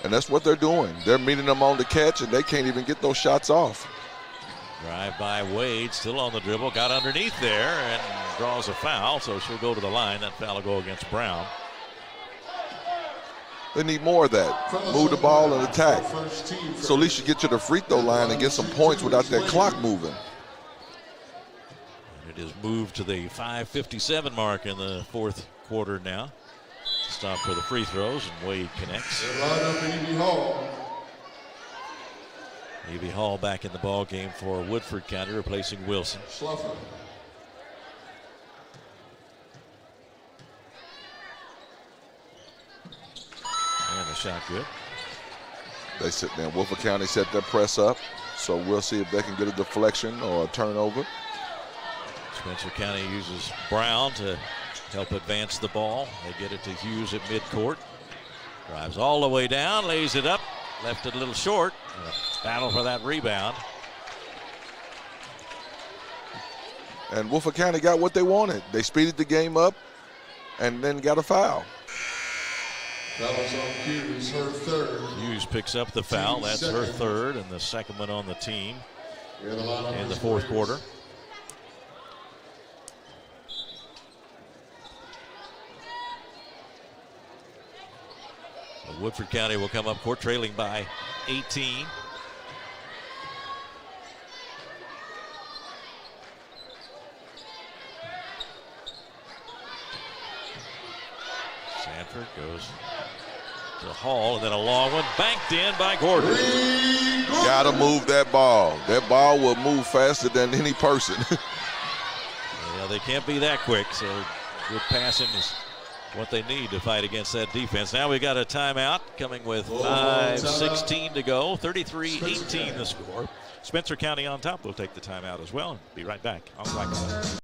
D: that's what they're doing. They're meeting them on the catch, and they can't even get those shots off.
C: Drive by Wade, still on the dribble, got underneath there and draws a foul, so she'll go to the line. That foul will go against Brown.
D: They need more of that. Move the ball and attack. So at least you get to the free throw line and get some points without that clock moving.
C: It is moved to the 5:57 mark in the fourth quarter now. Stop for the free throws, and Wade connects. Evie Hall back in the ball game for Woodford County, replacing Wilson. And the shot good.
D: They sit there. Woodford County set their press up, so we'll see if they can get a deflection or a turnover.
C: Spencer County uses Brown to help advance the ball. They get it to Hughes at midcourt. Drives all the way down, lays it up, left it a little short. A battle for that rebound.
D: And Woodford County got what they wanted. They speeded the game up and then got a foul.
M: That was on Hughes, her third.
C: Hughes picks up the foul. That's her third, and the second one on the team in the fourth quarter. Woodford County will come up court trailing by 18. Sanford goes to Hall, and then a long one banked in by Gordon.
D: Gotta move that ball. That ball will move faster than any person.
C: Yeah, they can't be that quick, so good passing is what they need to fight against that defense. Now we got a timeout coming with 5:16 to go. 33-18 the score. Spencer County on top will take the timeout as well. Be right back on Black Eye.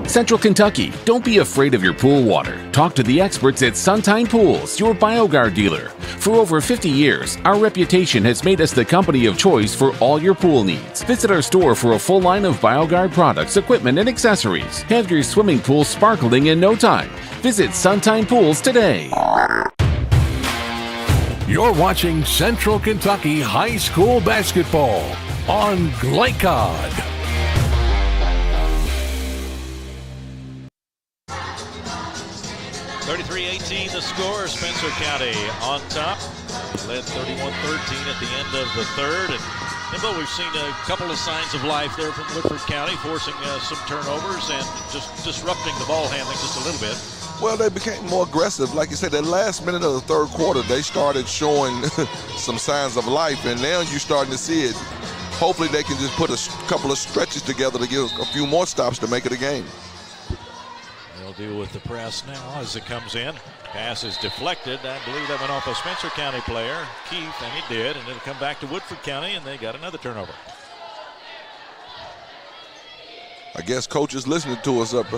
L: Central Kentucky, don't be afraid of your pool water. Talk to the experts at Suntine Pools, your BioGuard dealer. For over 50 years, our reputation has made us the company of choice for all your pool needs. Visit our store for a full line of BioGuard products, equipment, and accessories. Have your swimming pool sparkling in no time. Visit Suntine Pools today.
V: You're watching Central Kentucky High School Basketball on Glycod.
C: 33-18 the score. Spencer County on top. Led 31-13 at the end of the third. And Nimble, we've seen a couple of signs of life there from Woodford County, forcing some turnovers and just disrupting the ball handling just a little bit.
D: Well, they became more aggressive. Like you said, that last minute of the third quarter, they started showing some signs of life, and now you're starting to see it. Hopefully they can just put a couple of stretches together to give a few more stops to make it a game.
C: They'll deal with the press now as it comes in. Pass is deflected. I believe that went off a Spencer County player, Keith, and he did. And it'll come back to Woodford County, and they got another turnover.
D: I guess coach is listening to us up.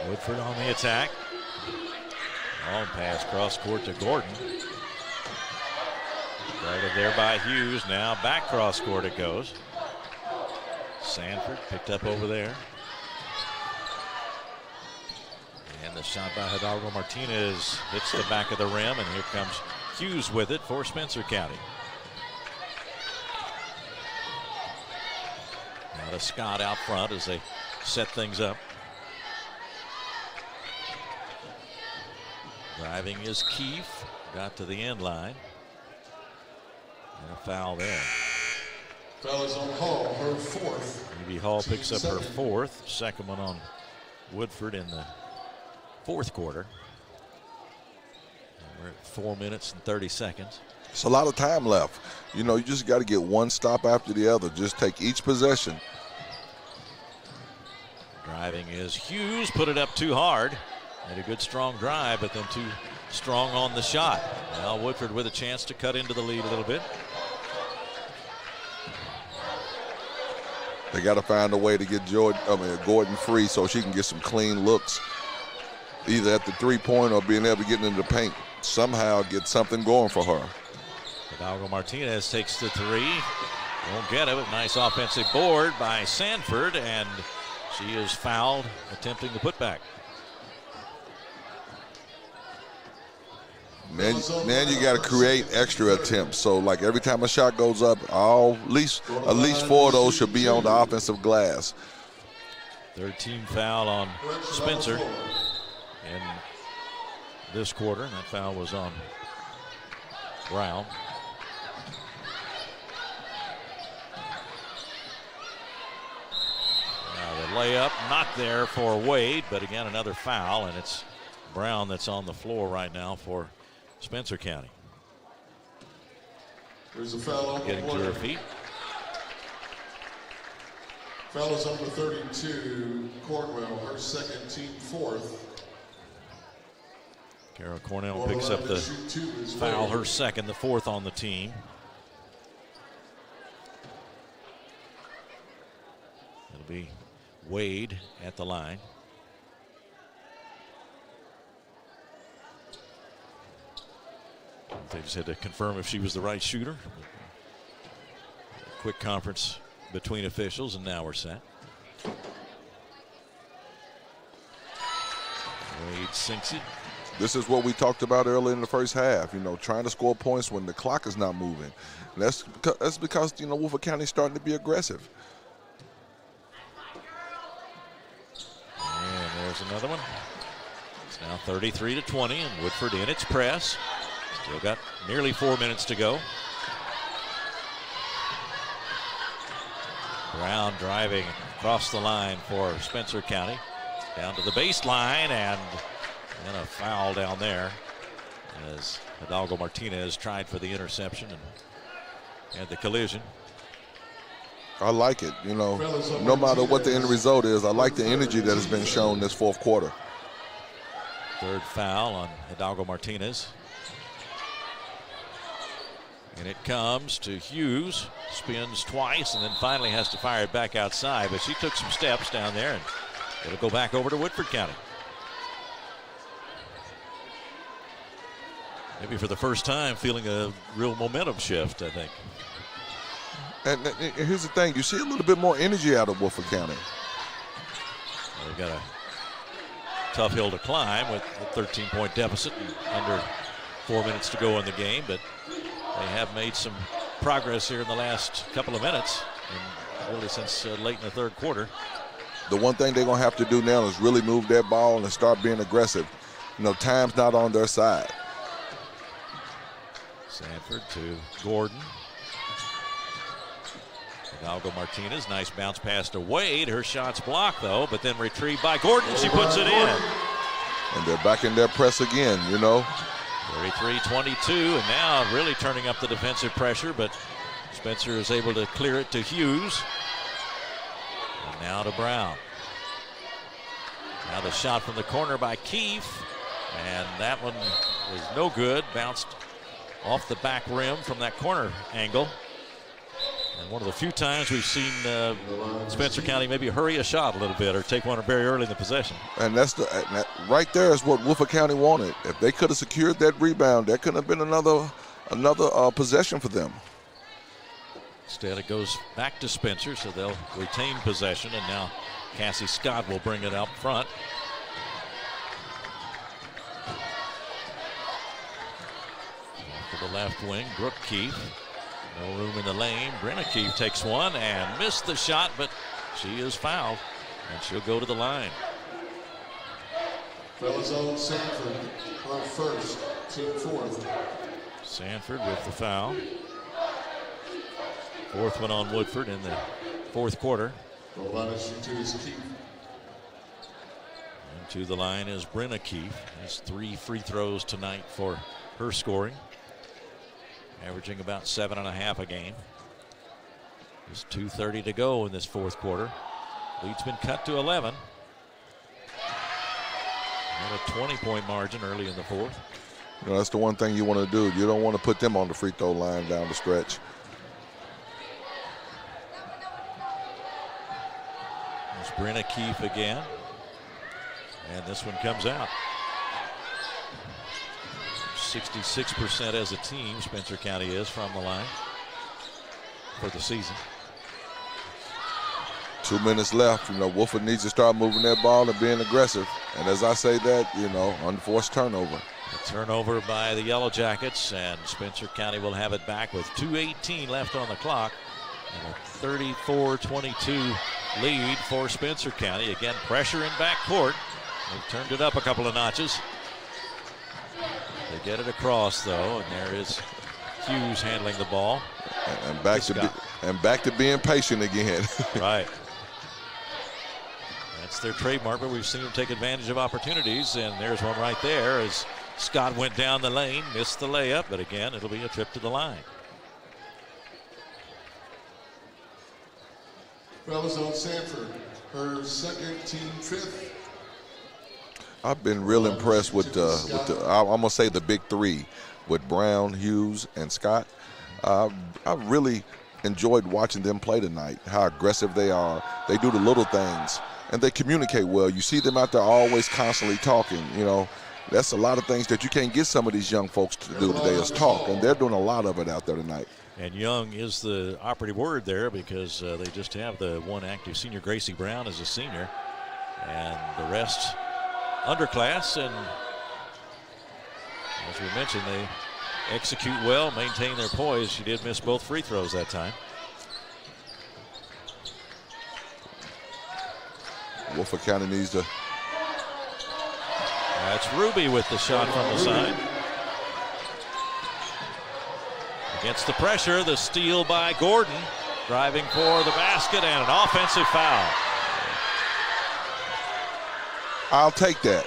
C: Woodford on the attack. Long pass cross court to Gordon. Guarded there by Hughes. Now back cross court it goes. Sanford picked up over there. And the shot by Hidalgo Martinez hits the back of the rim, and here comes Hughes with it for Spencer County. Now to Scott out front as they set things up. Driving is Keefe. Got to the end line. And a foul there.
M: Foul is on Hall, her fourth.
C: Maybe Hall picks up her fourth. Second one on Woodford in the fourth quarter. And we're at 4 minutes and 30 seconds.
D: It's a lot of time left. You know, you just got to get one stop after the other. Just take each possession.
C: Driving is Hughes. Put it up too hard. Made a good strong drive, but then too strong on the shot. Now Woodford with a chance to cut into the lead a little bit.
D: They got to find a way to get Gordon free so she can get some clean looks, either at the three-point or being able to get into the paint. Somehow get something going for her.
C: Hidalgo Martinez takes the three. Won't get it, but nice offensive board by Sanford, and she is fouled attempting the putback.
D: Now you got to create extra attempts. So like every time a shot goes up, at least 4 of those should be on the offensive glass.
C: Third team foul on Spencer in this quarter, and that foul was on Brown. Now the layup not there for Wade, but again another foul, and it's Brown that's on the floor right now for Spencer County.
M: There's a foul on
C: getting to her feet.
M: Foul is number 32, Cornwell, her second, team fourth.
C: Kara Cornell picks up the foul, her second, the fourth on the team. It'll be Wade at the line. They just had to confirm if she was the right shooter. A quick conference between officials, and now we're set. Wade sinks it.
D: This is what we talked about earlier in the first half, you know, trying to score points when the clock is not moving. And that's because, you know, Woodford County is starting to be aggressive.
C: And there's another one. It's now 33-20, and Woodford in its press. Still got nearly 4 minutes to go. Brown driving across the line for Spencer County. Down to the baseline, and a foul down there as Hidalgo Martinez tried for the interception and had the collision.
D: I like it, you know, no matter what the end result is, I like the energy that has been shown this fourth quarter.
C: Third foul on Hidalgo Martinez. And it comes to Hughes, spins twice and then finally has to fire it back outside, but she took some steps down there and it'll go back over to Woodford County. Maybe for the first time feeling a real momentum shift, I think.
D: And here's the thing, you see a little bit more energy out of Woodford County.
C: Well, they've got a tough hill to climb with a 13-point deficit and under 4 minutes to go in the game, but they have made some progress here in the last couple of minutes, and really since late in the third quarter.
D: The one thing they're going to have to do now is really move that ball and start being aggressive. You know, time's not on their side.
C: Sanford to Gordon. Hidalgo Martinez, nice bounce pass to Wade. Her shot's blocked though, but then retrieved by Gordon. She puts it in.
D: And they're back in their press again, you know.
C: 33-22, and now really turning up the defensive pressure, but Spencer is able to clear it to Hughes. And now to Brown. Now the shot from the corner by Keefe, and that one was no good. Bounced off the back rim from that corner angle. And one of the few times we've seen Spencer County maybe hurry a shot a little bit or take one very early in the possession.
D: And that's right there is what Woodford County wanted. If they could have secured that rebound, that could have been another possession for them.
C: Instead, it goes back to Spencer, so they'll retain possession, and now Cassie Scott will bring it up front. To the left wing, Brooke Keefe. No room in the lane. Brenna Keefe takes one and missed the shot, but she is fouled, and she'll go to the line.
M: Fellas on Sanford on first, team fourth.
C: Sanford with the foul. Fourth one on Woodford in the fourth quarter. And to the line is Brenna Keefe. Has 3 free throws tonight for her scoring. Averaging about 7.5 a game. Just 2:30 to go in this fourth quarter. Lead's been cut to 11. Had a 20-point margin early in the fourth.
D: You know, that's the one thing you want to do. You don't want to put them on the free throw line down the stretch.
C: There's Brenna Keefe again. And this one comes out. 66% as a team, Spencer County is from the line for the season.
D: 2 minutes left. You know, Woodford needs to start moving that ball and being aggressive. And as I say that, you know, unforced turnover.
C: A turnover by the Yellow Jackets, and Spencer County will have it back with 2:18 left on the clock. And a 34-22 lead for Spencer County. Again, pressure in backcourt. They've turned it up a couple of notches. They get it across though, and there is Hughes handling the ball.
D: And back to being patient again.
C: Right. That's their trademark, but we've seen them take advantage of opportunities, and there's one right there as Scott went down the lane, missed the layup, but again, it'll be a trip to the line.
M: Fellas on Sanford, her second, team fifth.
D: I've been real impressed with the I'm gonna say the big three, with Brown, Hughes, and Scott. I really enjoyed watching them play tonight. How aggressive they are. They do the little things, and they communicate well. You see them out there always constantly talking. You know, that's a lot of things that you can't get some of these young folks to do today is talk, and they're doing a lot of it out there tonight.
C: And young is the operative word there, because they just have the one active senior, Gracie Brown, as a senior, and the rest underclass. And as we mentioned, they execute well, maintain their poise. She did miss both free throws that time.
D: Woodford County needs to.
C: That's Ruby with the shot from the side. Against the pressure, the steal by Gordon. Driving for the basket and an offensive foul.
D: I'll take that,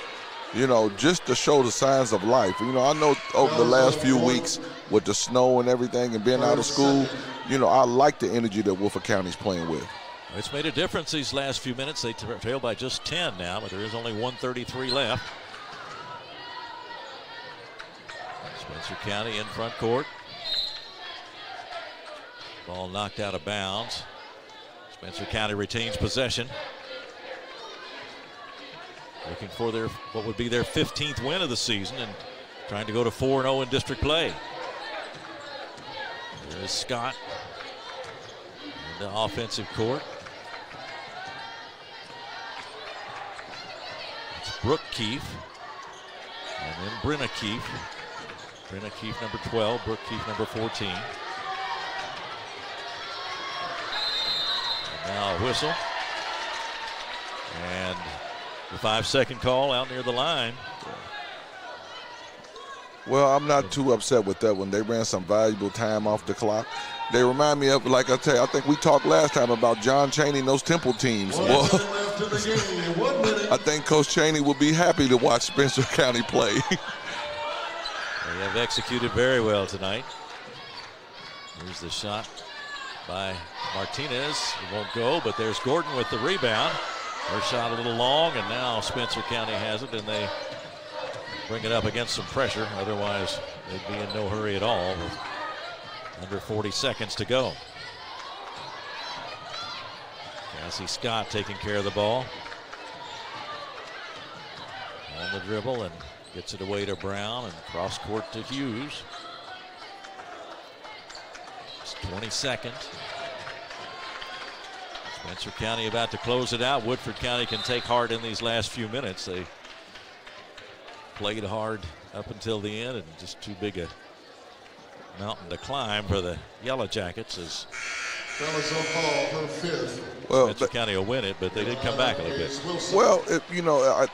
D: just to show the signs of life. I know over the last few weeks with the snow and everything and being out of school, I like the energy that Woodford County's playing with.
C: It's made a difference these last few minutes. They trail by just 10 now, but there is only 1:33 left. Spencer County in front court. Ball knocked out of bounds. Spencer County retains possession. Looking for what would be their 15th win of the season and trying to go to 4-0 in district play. There is Scott in the offensive court. It's Brooke Keefe and then Brenna Keefe. Brenna Keefe number 12, Brooke Keefe number 14. Now a whistle. And the 5-second call out near the line.
D: Well, I'm not too upset with that one. They ran some valuable time off the clock. They remind me of, like I tell you, I think we talked last time about John Chaney and those Temple teams. Well, I think Coach Chaney will be happy to watch Spencer County play.
C: They have executed very well tonight. Here's the shot by Martinez. It won't go, but there's Gordon with the rebound. Her shot a little long, and now Spencer County has it, and they bring it up against some pressure. Otherwise, they'd be in no hurry at all with under 40 seconds to go. Cassie Scott taking care of the ball. On the dribble and gets it away to Brown and cross court to Hughes. It's 20 seconds. Spencer County about to close it out. Woodford County can take heart in these last few minutes. They played hard up until the end and just too big a mountain to climb for the Yellow Jackets as Spencer County will win it, but they did come back a little bit.
D: Well,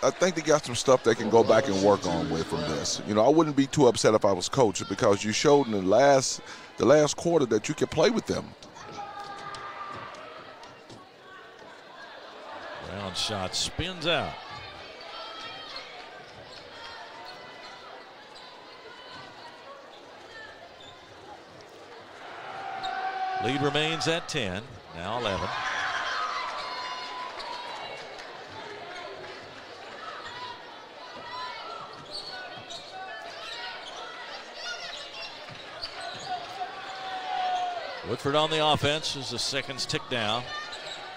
D: I think they got some stuff they can go back and work on with from this. I wouldn't be too upset if I was coach because you showed in the last quarter that you could play with them.
C: Brown shot spins out. Lead remains at 10, now 11. Woodford on the offense as the seconds tick down.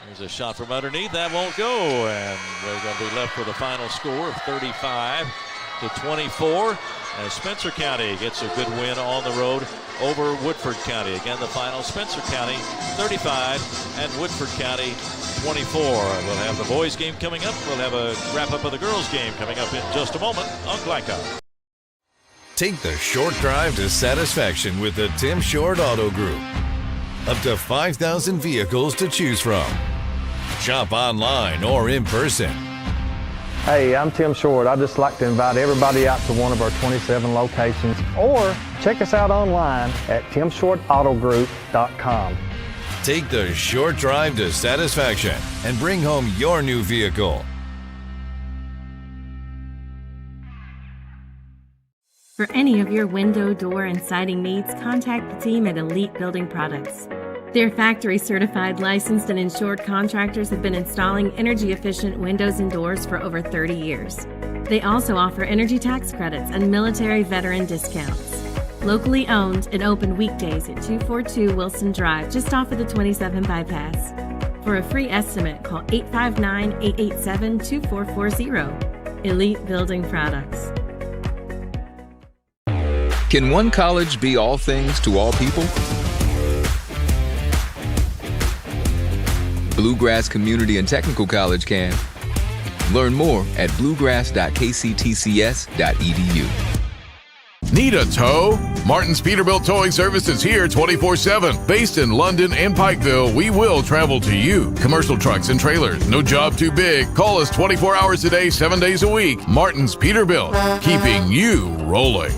C: There's a shot from underneath. That won't go. And they're going to be left with a final score of 35-24. As Spencer County gets a good win on the road over Woodford County. Again, the final, Spencer County 35 and Woodford County 24. We'll have the boys game coming up. We'll have a wrap-up of the girls game coming up in just a moment on Glycon.
O: Take the short drive to satisfaction with the Tim Short Auto Group. Up to 5,000 vehicles to choose from. Shop online or in person.
Q: Hey, I'm Tim Short. I'd just like to invite everybody out to one of our 27 locations or check us out online at timshortautogroup.com.
O: Take the short drive to satisfaction and bring home your new vehicle.
S: For any of your window, door, and siding needs, contact the team at Elite Building Products. Their factory-certified, licensed, and insured contractors have been installing energy-efficient windows and doors for over 30 years. They also offer energy tax credits and military veteran discounts. Locally owned and open weekdays at 242 Wilson Drive, just off of the 27 bypass. For a free estimate, call 859-887-2440. Elite Building Products.
B: Can one college be all things to all people? Bluegrass Community and Technical College can. Learn more at bluegrass.kctcs.edu.
V: Need a tow? Martin's Peterbilt Towing Service is here 24/7. Based in London and Pikeville, we will travel to you. Commercial trucks and trailers, no job too big. Call us 24 hours a day, 7 days a week. Martin's Peterbilt, keeping you rolling.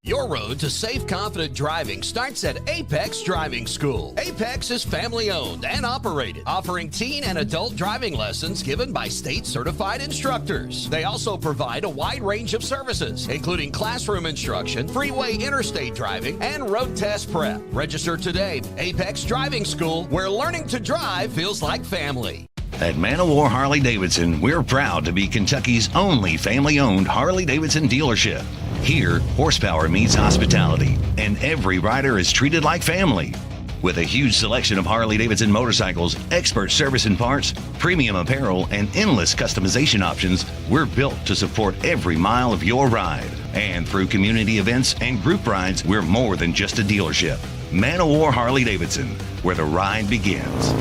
A: Your road to safe, confident driving starts at Apex Driving School. Apex is family-owned and operated, offering teen and adult driving lessons given by state-certified instructors. They also provide a wide range of services, including classroom instruction, freeway interstate driving, and road test prep. Register today. Apex Driving School, where learning to drive feels like family.
K: At Man of War Harley Davidson, we're proud to be Kentucky's only family-owned Harley Davidson dealership. Here, horsepower meets hospitality, and every rider is treated like family. With a huge selection of Harley Davidson motorcycles, expert service and parts, premium apparel, and endless customization options, we're built to support every mile of your ride. And through community events and group rides, we're more than just a dealership. Man of War Harley Davidson, where the ride begins.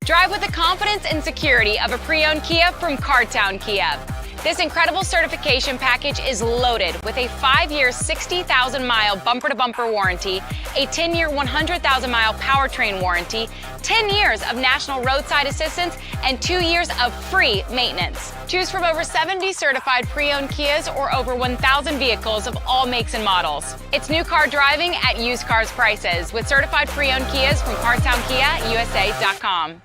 P: Drive with the confidence and security of a pre-owned Kia from Cartown Kia. This incredible certification package is loaded with a 5-year, 60,000-mile bumper-to-bumper warranty, a 10-year, 100,000-mile powertrain warranty, 10 years of national roadside assistance, and 2 years of free maintenance. Choose from over 70 certified pre-owned Kias or over 1,000 vehicles of all makes and models. It's new car driving at used cars prices with certified pre-owned Kias from CartownKiaUSA.com.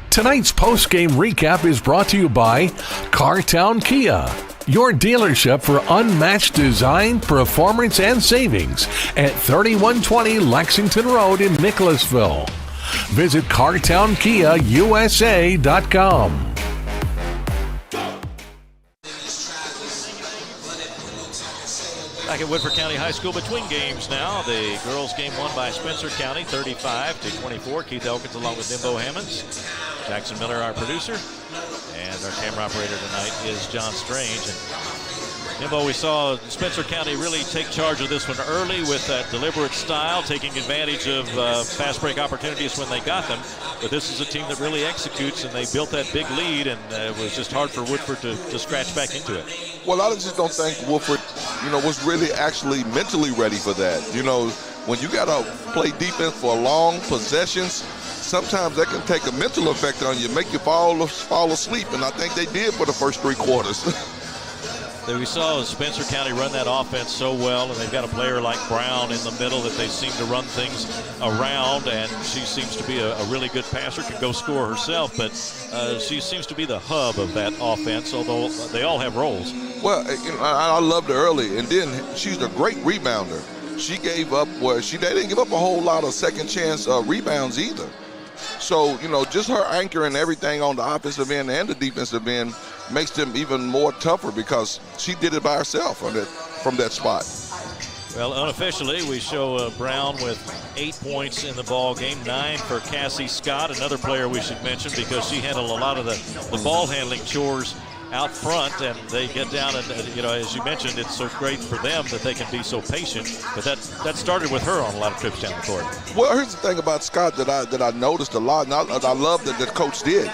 V: Tonight's post-game recap is brought to you by Cartown Kia, your dealership for unmatched design, performance, and savings at 3120 Lexington Road in Nicholasville. Visit CartownKiaUSA.com.
C: Back at Woodford County High School between games now. The girls' game won by Spencer County 35-24. Keith Elkins along with Nimbo Hammonds. Jackson Miller, our producer. And our camera operator tonight is John Strange. And Nimbo, we saw Spencer County really take charge of this one early with that deliberate style, taking advantage of fast break opportunities when they got them. But this is a team that really executes, and they built that big lead, and it was just hard for Woodford to scratch back into it.
D: Well, I just don't think Woodford, was really actually mentally ready for that. When you got to play defense for long possessions, sometimes that can take a mental effect on you, make you fall asleep, and I think they did for the first 3 quarters.
C: We saw Spencer County run that offense so well, and they've got a player like Brown in the middle that they seem to run things around, and she seems to be a really good passer, can go score herself, but she seems to be the hub of that offense, although they all have roles.
D: Well, I loved her early, and then she's a great rebounder. She gave up they didn't give up a whole lot of second chance rebounds either. So, just her anchor and everything on the offensive end and the defensive end makes them even more tougher because she did it by herself from that spot.
C: Well, unofficially, we show Brown with 8 points in the ball game, 9 for Cassie Scott, another player we should mention because she handled a lot of the ball handling chores out front, and they get down and, as you mentioned, it's so great for them that they can be so patient, but that started with her on a lot of trips down the court.
D: Well, here's the thing about Scott that I noticed a lot, and I love that the coach did.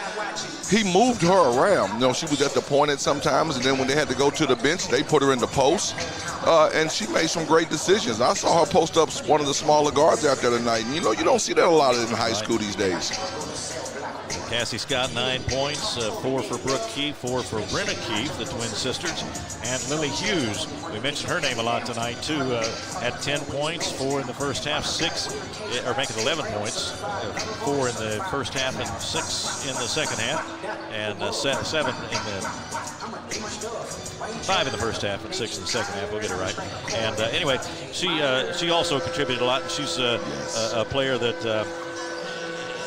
D: He moved her around. She was at the point at sometimes, and then when they had to go to the bench, they put her in the post, and she made some great decisions. I saw her post up one of the smaller guards out there tonight, and you don't see that a lot in high school these days.
C: Cassie Scott, 9 points, 4 for Brooke Keefe, 4 for Brenna Keefe, the twin sisters, and Lily Hughes. We mentioned her name a lot tonight, too. Had 10 points, 4 in the first half, 11 points, 4 in the first half and 6 in the second half, and 5 in the first half and 6 in the second half. We'll get it right. And anyway, she also contributed a lot, and she's a player that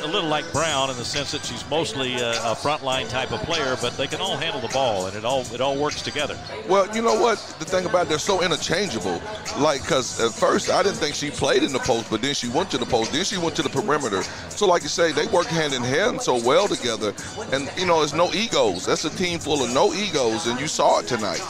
C: a little like Brown in the sense that she's mostly a frontline type of player, but they can all handle the ball, and it all works together.
D: Well, you know what? The thing about it, they're so interchangeable. Because at first I didn't think she played in the post, but then she went to the post, then she went to the perimeter. So like you say, they work hand in hand so well together. And, there's no egos. That's a team full of no egos, and you saw it tonight.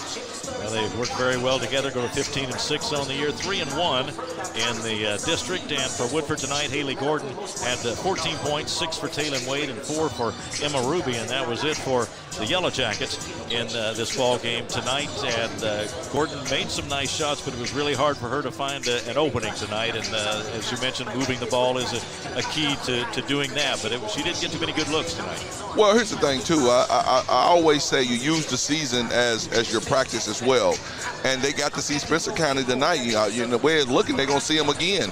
C: They've worked very well together, go to 15-6 on the year, 3-1 in the district. And for Woodford tonight, Haley Gordon had 14 points, 6 for Taylor Wade and 4 for Emma Ruby, and that was it for the Yellow Jackets in this ball game tonight. And Gordon made some nice shots, but it was really hard for her to find an opening tonight. And as you mentioned, moving the ball is a key to doing that, but she didn't get too many good looks tonight.
D: Well, here's the thing too. I always say you use the season as your practice as well, and they got to see Spencer County tonight. The way it's looking, they're gonna see them again,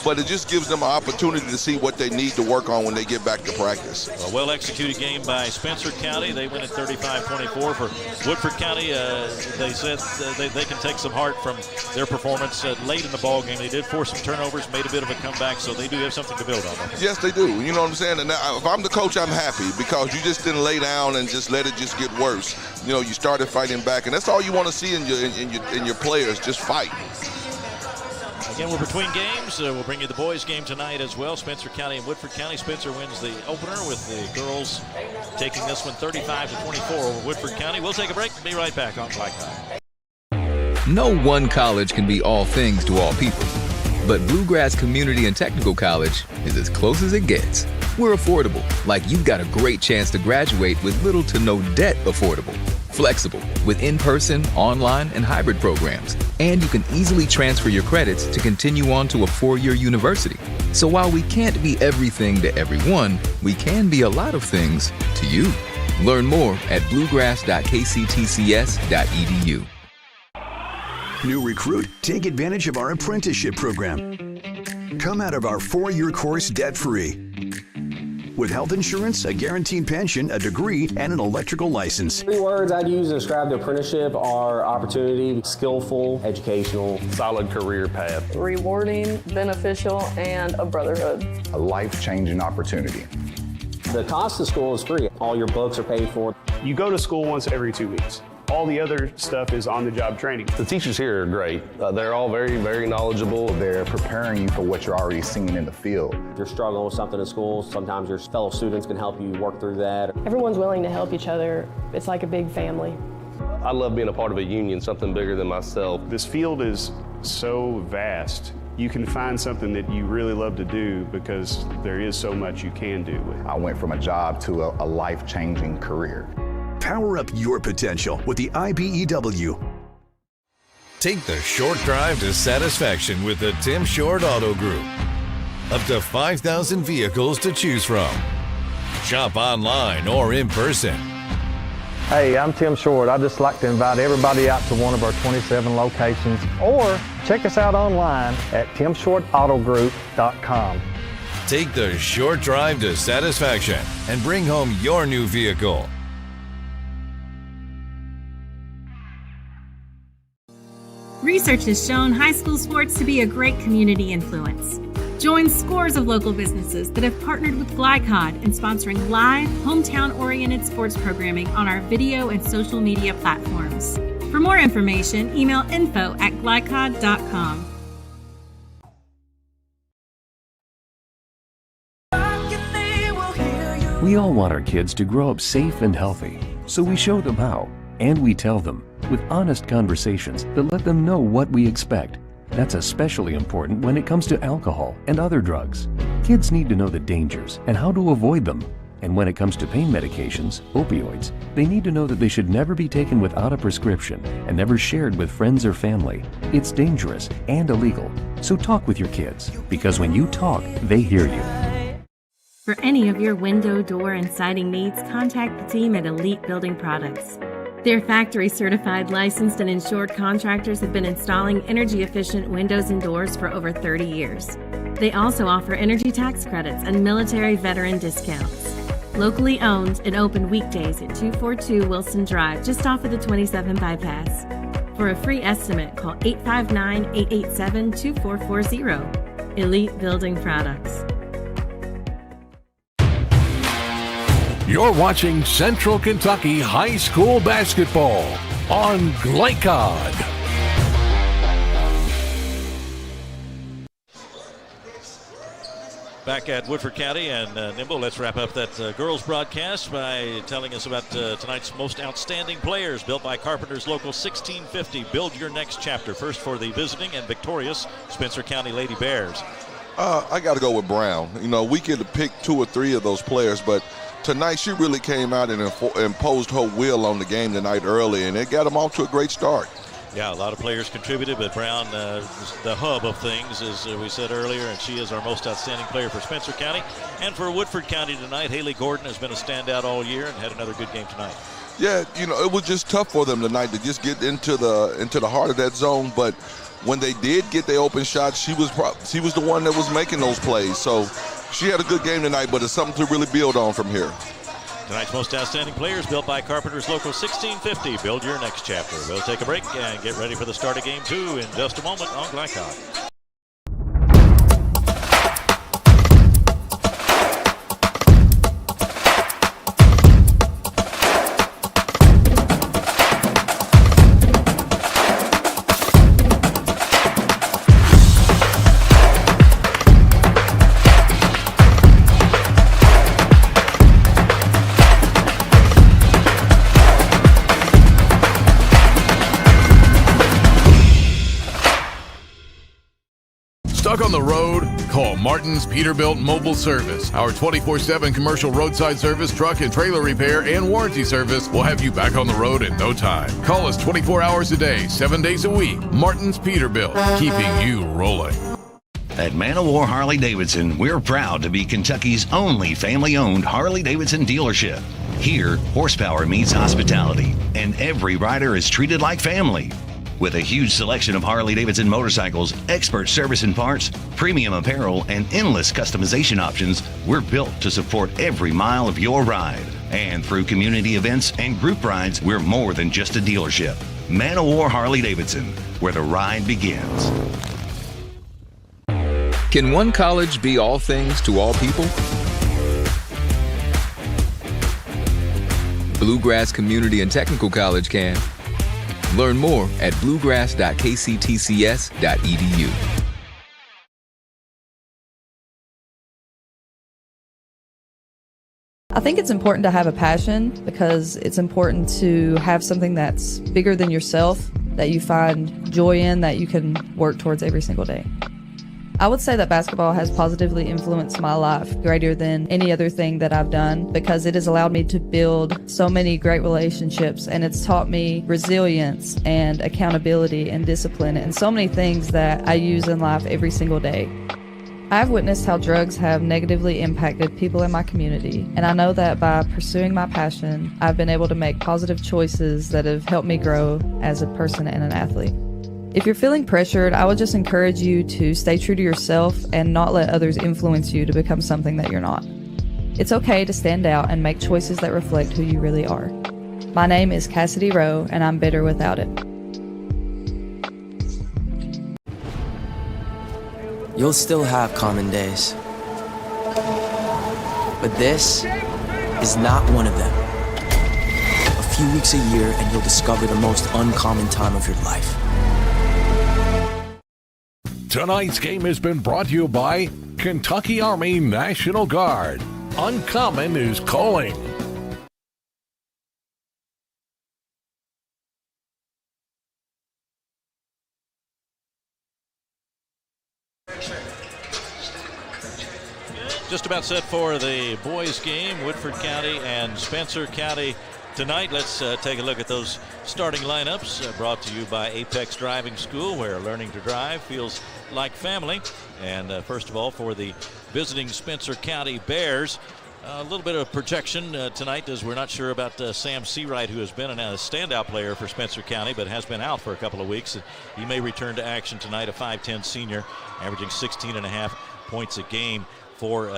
D: but it just gives them an opportunity to see what they need to work on when they get back to practice.
C: A well-executed game by Spencer County. They win at 35-24. For Woodford County, they said they can take some heart from their performance late in the ball game. They did force some turnovers, made a bit of a comeback, so they do have something to build on.
D: Yes, they do. You know what I'm saying? And now, if I'm the coach, I'm happy because you just didn't lay down and just let it just get worse. You started fighting back, and that's all you want to see in your players, just fight.
C: Again, we're between games. We'll bring you the boys' game tonight as well. Spencer County and Woodford County. Spencer wins the opener with the girls taking this one 35-24 over Woodford County. We'll take a break and be right back on Glycod.
B: No one college can be all things to all people, but Bluegrass Community and Technical College is as close as it gets. We're affordable, like you've got a great chance to graduate with little to no debt. Affordable, flexible, with in-person, online, and hybrid programs. And you can easily transfer your credits to continue on to a 4-year university. So while we can't be everything to everyone, we can be a lot of things to you. Learn more at bluegrass.kctcs.edu.
E: New recruit, take advantage of our apprenticeship program. Come out of our 4-year course debt-free. With health insurance, a guaranteed pension, a degree, and an electrical license.
F: 3 words I'd use to describe the apprenticeship are opportunity, skillful, educational,
J: solid career path,
N: rewarding, beneficial, and a brotherhood.
I: A life-changing opportunity.
F: The cost of school is free. All your books are paid for.
G: You go to school once every 2 weeks. All the other stuff is on-the-job training.
J: The teachers here are great. They're all very, very knowledgeable.
I: They're preparing you for what you're already seeing in the field.
F: If you're struggling with something in school, sometimes your fellow students can help you work through that.
N: Everyone's willing to help each other. It's like a big family.
J: I love being a part of a union, something bigger than myself.
G: This field is so vast. You can find something that you really love to do because there is so much you can do with it.
I: I went from a job to a life-changing career.
E: Power up your potential with the IBEW.
O: Take the short drive to satisfaction with the Tim Short Auto Group. Up to 5,000 vehicles to choose from. Shop online or in person.
Q: Hey, I'm Tim Short. I'd just like to invite everybody out to one of our 27 locations or check us out online at timshortautogroup.com.
O: Take the short drive to satisfaction and bring home your new vehicle.
S: Research has shown high school sports to be a great community influence. Join scores of local businesses that have partnered with Glycod in sponsoring live, hometown-oriented sports programming on our video and social media platforms. For more information, email info@glycod.com.
R: We all want our kids to grow up safe and healthy, so we show them how, and we tell them with honest conversations that let them know what we expect. That's especially important when it comes to alcohol and other drugs. Kids need to know the dangers and how to avoid them. And when it comes to pain medications, opioids, they need to know that they should never be taken without a prescription and never shared with friends or family. It's dangerous and illegal. So talk with your kids, because when you talk, they hear you.
S: For any of your window, door, and siding needs, contact the team at Elite Building Products. Their factory-certified, licensed, and insured contractors have been installing energy-efficient windows and doors for over 30 years. They also offer energy tax credits and military veteran discounts. Locally owned and open weekdays at 242 Wilson Drive, just off of the 27 bypass. For a free estimate, call 859-887-2440. Elite Building Products.
V: You're watching Central Kentucky High School Basketball on Glycod.
C: Back at Woodford County and Nimble, let's wrap up that girls broadcast by telling us about tonight's most outstanding players, built by Carpenters Local 1650. Build your next chapter. First for the visiting and victorious Spencer County Lady Bears.
D: I got to go with Brown. You know, we could pick 2 or 3 of those players, but tonight she really came out and imposed her will on the game tonight early, and it got them off to a great start.
C: Yeah, a lot of players contributed, but Brown, the hub of things, as we said earlier, and she is our most outstanding player for Spencer County. And for Woodford County tonight, Haley Gordon has been a standout all year and had another good game tonight.
D: Yeah, you know, it was just tough for them tonight to just get into the heart of that zone, but when they did get their open shots, she was the one that was making those plays. So she had a good game tonight, but it's something to really build on from here.
C: Tonight's most outstanding players, built by Carpenters Local 1650. Build your next chapter. We'll take a break and get ready for the start of Game 2 in just a moment on Glycod.
V: Stuck on the road? Call Martin's Peterbilt Mobile Service. Our 24/7 commercial roadside service, truck and trailer repair, and warranty service will have you back on the road in no time. Call us 24 hours a day, 7 days a week. Martin's Peterbilt, keeping you rolling.
K: At Man of War Harley-Davidson, we're proud to be Kentucky's only family-owned Harley-Davidson dealership. Here, horsepower meets hospitality, and every rider is treated like family. With a huge selection of Harley-Davidson motorcycles, expert service and parts, premium apparel, and endless customization options, we're built to support every mile of your ride. And through community events and group rides, we're more than just a dealership. Man of War Harley-Davidson, where the ride begins.
B: Can one college be all things to all people? Bluegrass Community and Technical College can. Learn more at bluegrass.kctcs.edu.
H: I think it's important to have a passion because it's important to have something that's bigger than yourself, that you find joy in, that you can work towards every single day. I would say that basketball has positively influenced my life greater than any other thing that I've done because it has allowed me to build so many great relationships, and it's taught me resilience and accountability and discipline and so many things that I use in life every single day. I've witnessed how drugs have negatively impacted people in my community, and I know that by pursuing my passion, I've been able to make positive choices that have helped me grow as a person and an athlete. If you're feeling pressured, I would just encourage you to stay true to yourself and not let others influence you to become something that you're not. It's okay to stand out and make choices that reflect who you really are. My name is Cassidy Rowe, and I'm better without it.
T: You'll still have common days, but this is not one of them. A few weeks a year and you'll discover the most uncommon time of your life.
V: Tonight's game has been brought to you by Kentucky Army National Guard. Uncommon is calling.
C: Just about set for the boys game, Woodford County and Spencer County tonight. Let's take a look at those starting lineups brought to you by Apex Driving School, where learning to drive feels like family. And first of all, for the visiting Spencer County Bears, a little bit of projection tonight, as we're not sure about Sam Seawright, who has been a standout player for Spencer County but has been out for a couple of weeks. He may return to action tonight, a 5'10 senior, averaging 16.5 points a game for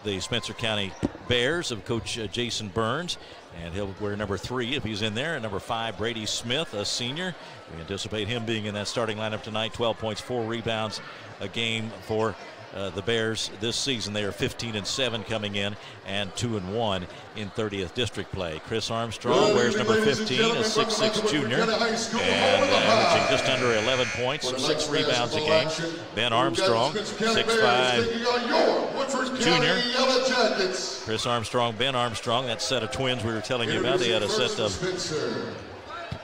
C: the Spencer County Bears of Coach Jason Burns. And he'll wear number 3 if he's in there. And number 5, Brady Smith, a senior. We anticipate him being in that starting lineup tonight. 12 points, 4 rebounds a game for the Bears this season. They are 15-7 coming in and 2-1 in 30th district play. Chris Armstrong wears number 15, a 6'6 junior, and averaging just under 11 points, 6 rebounds a game. Ben Armstrong, 6'5", junior. Chris Armstrong, Ben Armstrong, that set of twins we were telling you about. They had a set of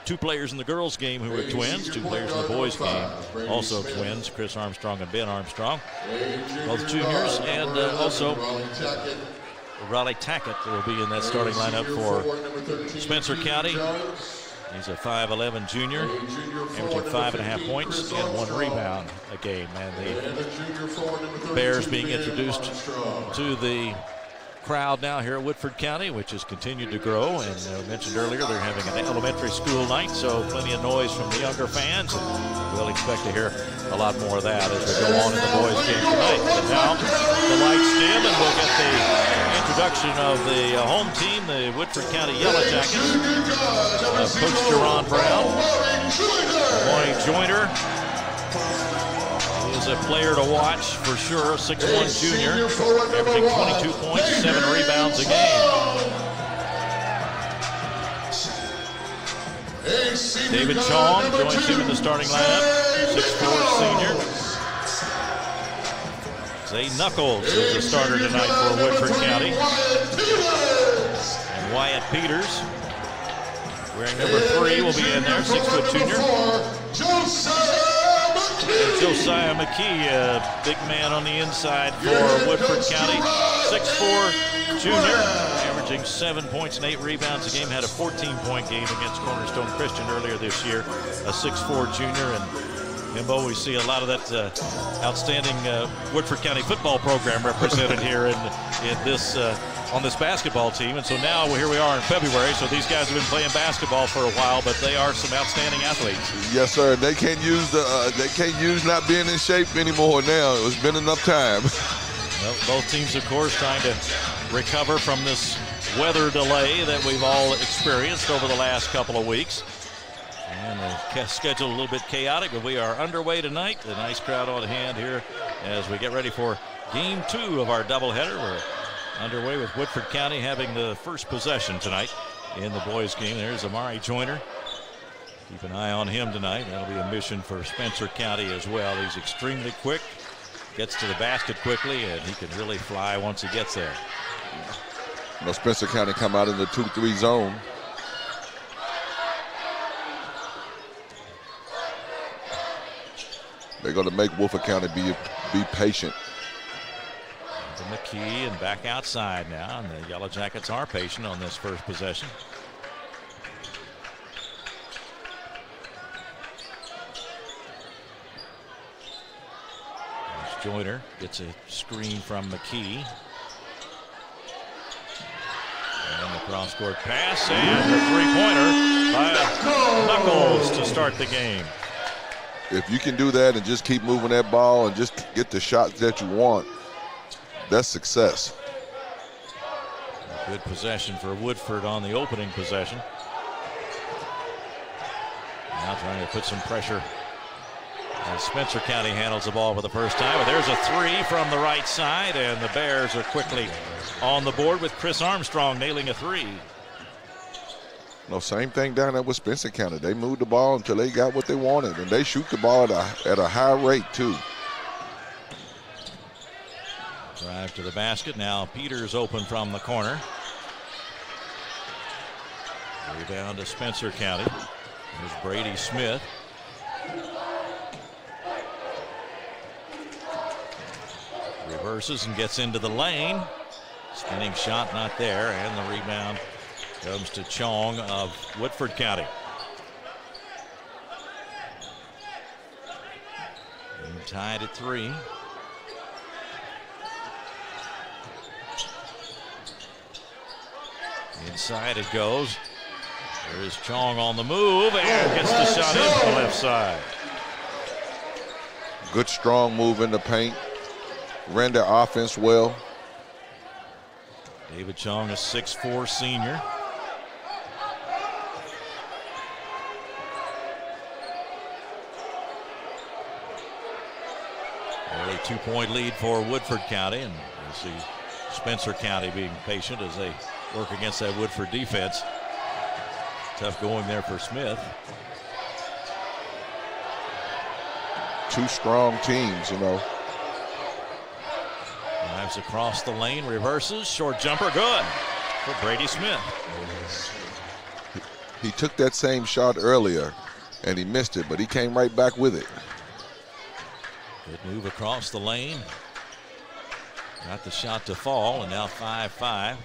C: 2 players in the girls' game who were twins, 2 players in the boys' game, also twins, Chris Armstrong and Ben Armstrong, both juniors, and also Raleigh Tackett will be in that starting lineup for Spencer County. He's a 5'11" junior, averaging 5.5 points and 1 rebound a game. And the Bears being introduced to the crowd now here at Woodford County, which has continued to grow. And I mentioned earlier they're having an elementary school night, so plenty of noise from the younger fans. And we'll expect to hear a lot more of that as we go on in the boys' game tonight. But now the lights dim, and we'll get the introduction of the home team, the Woodford County Yellow Jackets. Coach Jerron Brown, Wayne Joyner is a player to watch for sure. 6'1" junior, averaging 22 points, 7 rebounds a game. David Chong joins him in the starting lineup, 6'4" senior. Zay Knuckles is the starter tonight for Woodford County. And Wyatt Peters, wearing number 3, will be in there, 6-foot junior. Josiah McKee, a big man on the inside for Woodford County, 6'4" junior, averaging 7 points and 8 rebounds a game. Had a 14-point game against Cornerstone Christian earlier this year, a 6'4" junior. And Himbo, we see a lot of that outstanding Woodford County football program represented here in this on this basketball team. And so now here we are in February, so these guys have been playing basketball for a while, but they are some outstanding athletes.
D: Yes, sir. They can't use not being in shape anymore now. It's been enough time.
C: Well, both teams, of course, trying to recover from this weather delay that we've all experienced over the last couple of weeks. And the schedule a little bit chaotic, but we are underway tonight. A nice crowd on hand here as we get ready for Game 2 of our doubleheader. We're underway with Woodford County having the first possession tonight in the boys' game. There's Amari Joyner. Keep an eye on him tonight. That'll be a mission for Spencer County as well. He's extremely quick, gets to the basket quickly, and he can really fly once he gets there.
D: You know, Spencer County come out in the 2-3 zone. They're going to make Woodford County be patient.
C: To McKee and back outside now, and the Yellow Jackets are patient on this first possession. There's Joyner, gets a screen from McKee. And the cross-court pass, and the three-pointer by Knuckles to start the game.
D: If you can do that and just keep moving that ball and just get the shots that you want, that's success.
C: Good possession for Woodford on the opening possession. Now trying to put some pressure as Spencer County handles the ball for the first time. But there's a 3 from the right side, and the Bears are quickly on the board with Chris Armstrong nailing a 3.
D: No, same thing down there with Spencer County. They moved the ball until they got what they wanted, and they shoot the ball at a high rate too.
C: Drive to the basket. Now Peters open from the corner. Rebound to Spencer County. There's Brady Smith. Reverses and gets into the lane. Spinning shot not there, and the rebound comes to Chong of Woodford County. And tied at 3. Inside it goes. There is Chong on the move and gets the shot in from the left side.
D: Good strong move in the paint. Ran their offense well.
C: David Chong, a 6'4" senior. Early 2-point lead for Woodford County, and you see Spencer County being patient as they work against that Woodford defense. Tough going there for Smith.
D: two strong teams, you know.
C: Drives across the lane, reverses, short jumper, good for Brady Smith.
D: He took that same shot earlier, and he missed it, but he came right back with it.
C: Good move across the lane. Got the shot to fall, and now 5-5.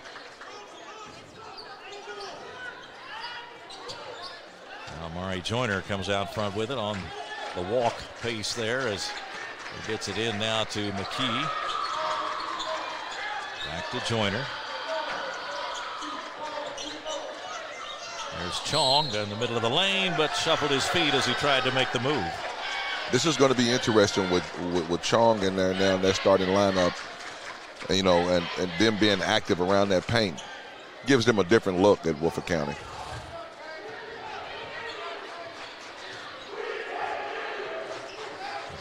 C: Now Amari Joyner comes out front with it on the walk pace there as he gets it in now to McKee. Back to Joyner. There's Chong down the middle of the lane, but shuffled his feet as he tried to make the move.
D: This is going to be interesting with Chong in there now in that starting lineup, you know, and them being active around that paint. Gives them a different look at Woodford County.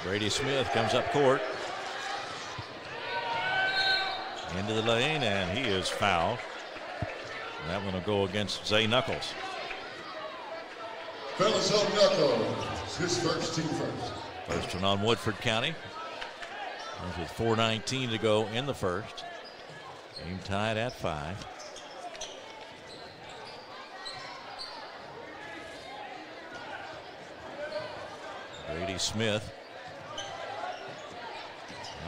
C: Brady Smith comes up court. Into the lane, and he is fouled. And that one will go against Zay Knuckles.
M: Fellas on Knuckles, his first team first.
C: First one on Woodford County. With 4:19 to go in the first. Game tied at 5. Brady Smith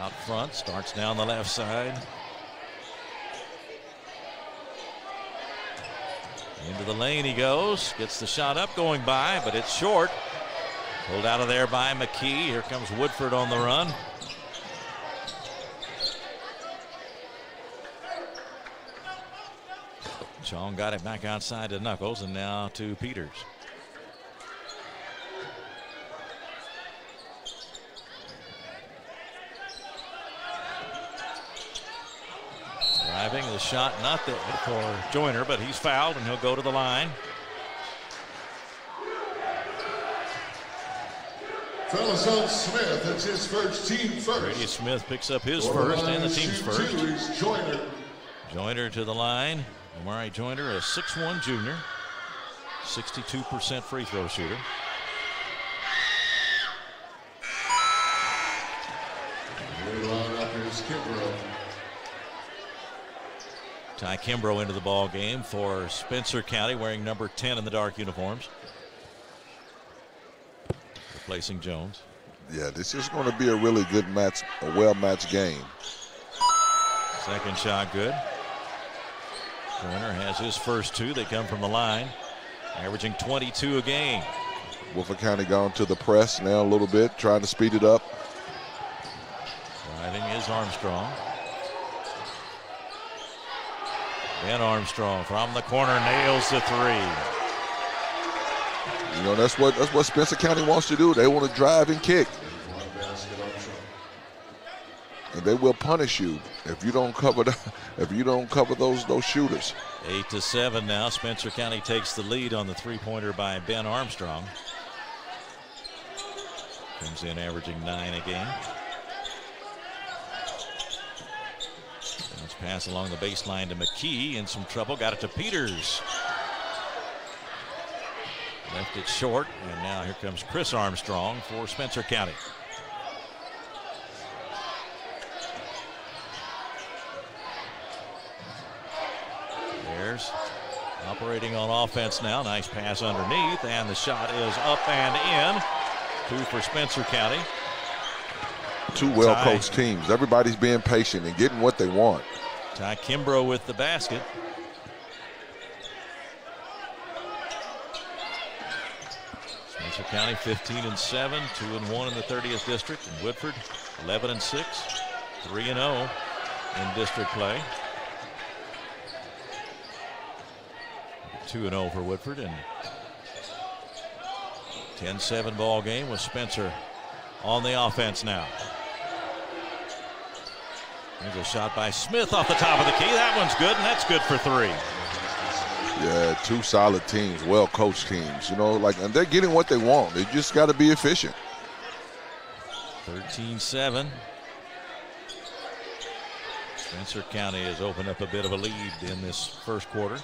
C: out front, starts down the left side. Into the lane he goes, gets the shot up, going by, but it's short. Pulled out of there by McKee. Here comes Woodford on the run. Chong got it back outside to Knuckles, and now to Peters. Driving the shot, not there for Joyner, but he's fouled and he'll go to the line.
M: Fellas on Smith, that's his first, team first.
C: Brady Smith picks up his first and the team's first.
M: Joyner.
C: Joyner to the line. Amari Joyner, a 6'1 junior, 62% free throw shooter. Ty Kimbrough into the ball game for Spencer County, wearing number 10 in the dark uniforms, replacing Jones.
D: Yeah, this is going to be a really good match, a well-matched game.
C: Second shot good. Joyner has his first two. They come from the line, averaging 22 a game.
D: Woodford County gone to the press now a little bit, trying to speed it up.
C: Driving is Armstrong. Ben Armstrong from the corner nails the three.
D: You know, that's what Spencer County wants to do. They want to drive and kick. And they will punish you if you don't cover those shooters.
C: 8-7 now. Spencer County takes the lead on the three-pointer by Ben Armstrong. Comes in averaging 9 a game. Let's pass along the baseline to McKee, in some trouble. Got it to Peters. Left it short, and now here comes Chris Armstrong for Spencer County. Bears operating on offense now. Nice pass underneath, and the shot is up and in. 2 for Spencer County.
D: Two well-coached teams. Everybody's being patient and getting what they want.
C: Ty Kimbrough with the basket. Spencer County 15-7, 2-1 in the 30th district. And Woodford 11-6, 3-0 in district play. 2-0 for Woodford, and 10-7 ball game with Spencer on the offense now. There's a shot by Smith off the top of the key. That one's good, and that's good for 3.
D: Yeah, two solid teams, well-coached teams. You know, and they're getting what they want. They just got to be efficient.
C: 13-7. Spencer County has opened up a bit of a lead in this first quarter.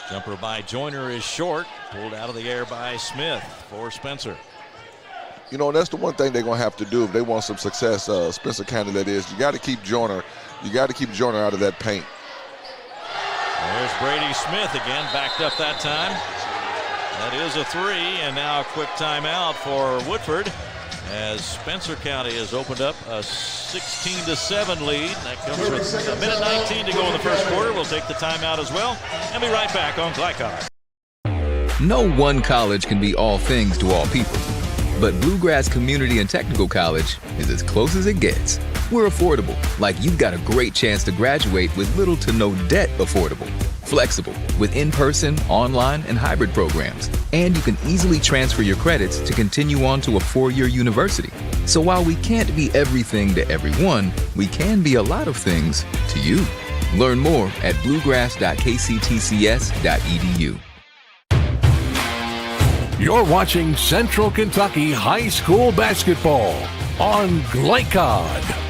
C: Jumper by Joyner is short. Pulled out of the air by Smith for Spencer.
D: You know, that's the one thing they're going to have to do if they want some success, Spencer County, that is. You got to keep Joyner. You got to keep Joyner out of that paint.
C: There's Brady Smith again, backed up that time. That is a 3, and now a quick timeout for Woodford as Spencer County has opened up a 16-7 lead. That comes with a minute 19 to go in the first quarter. We'll take the timeout as well and be right back on Glycod.
B: No one college can be all things to all people, but Bluegrass Community and Technical College is as close as it gets. We're affordable, like you've got a great chance to graduate with little to no debt. Affordable, flexible, with in-person, online, and hybrid programs. And you can easily transfer your credits to continue on to a 4-year university. So while we can't be everything to everyone, we can be a lot of things to you. Learn more at bluegrass.kctcs.edu.
V: You're watching Central Kentucky High School Basketball on Glycod.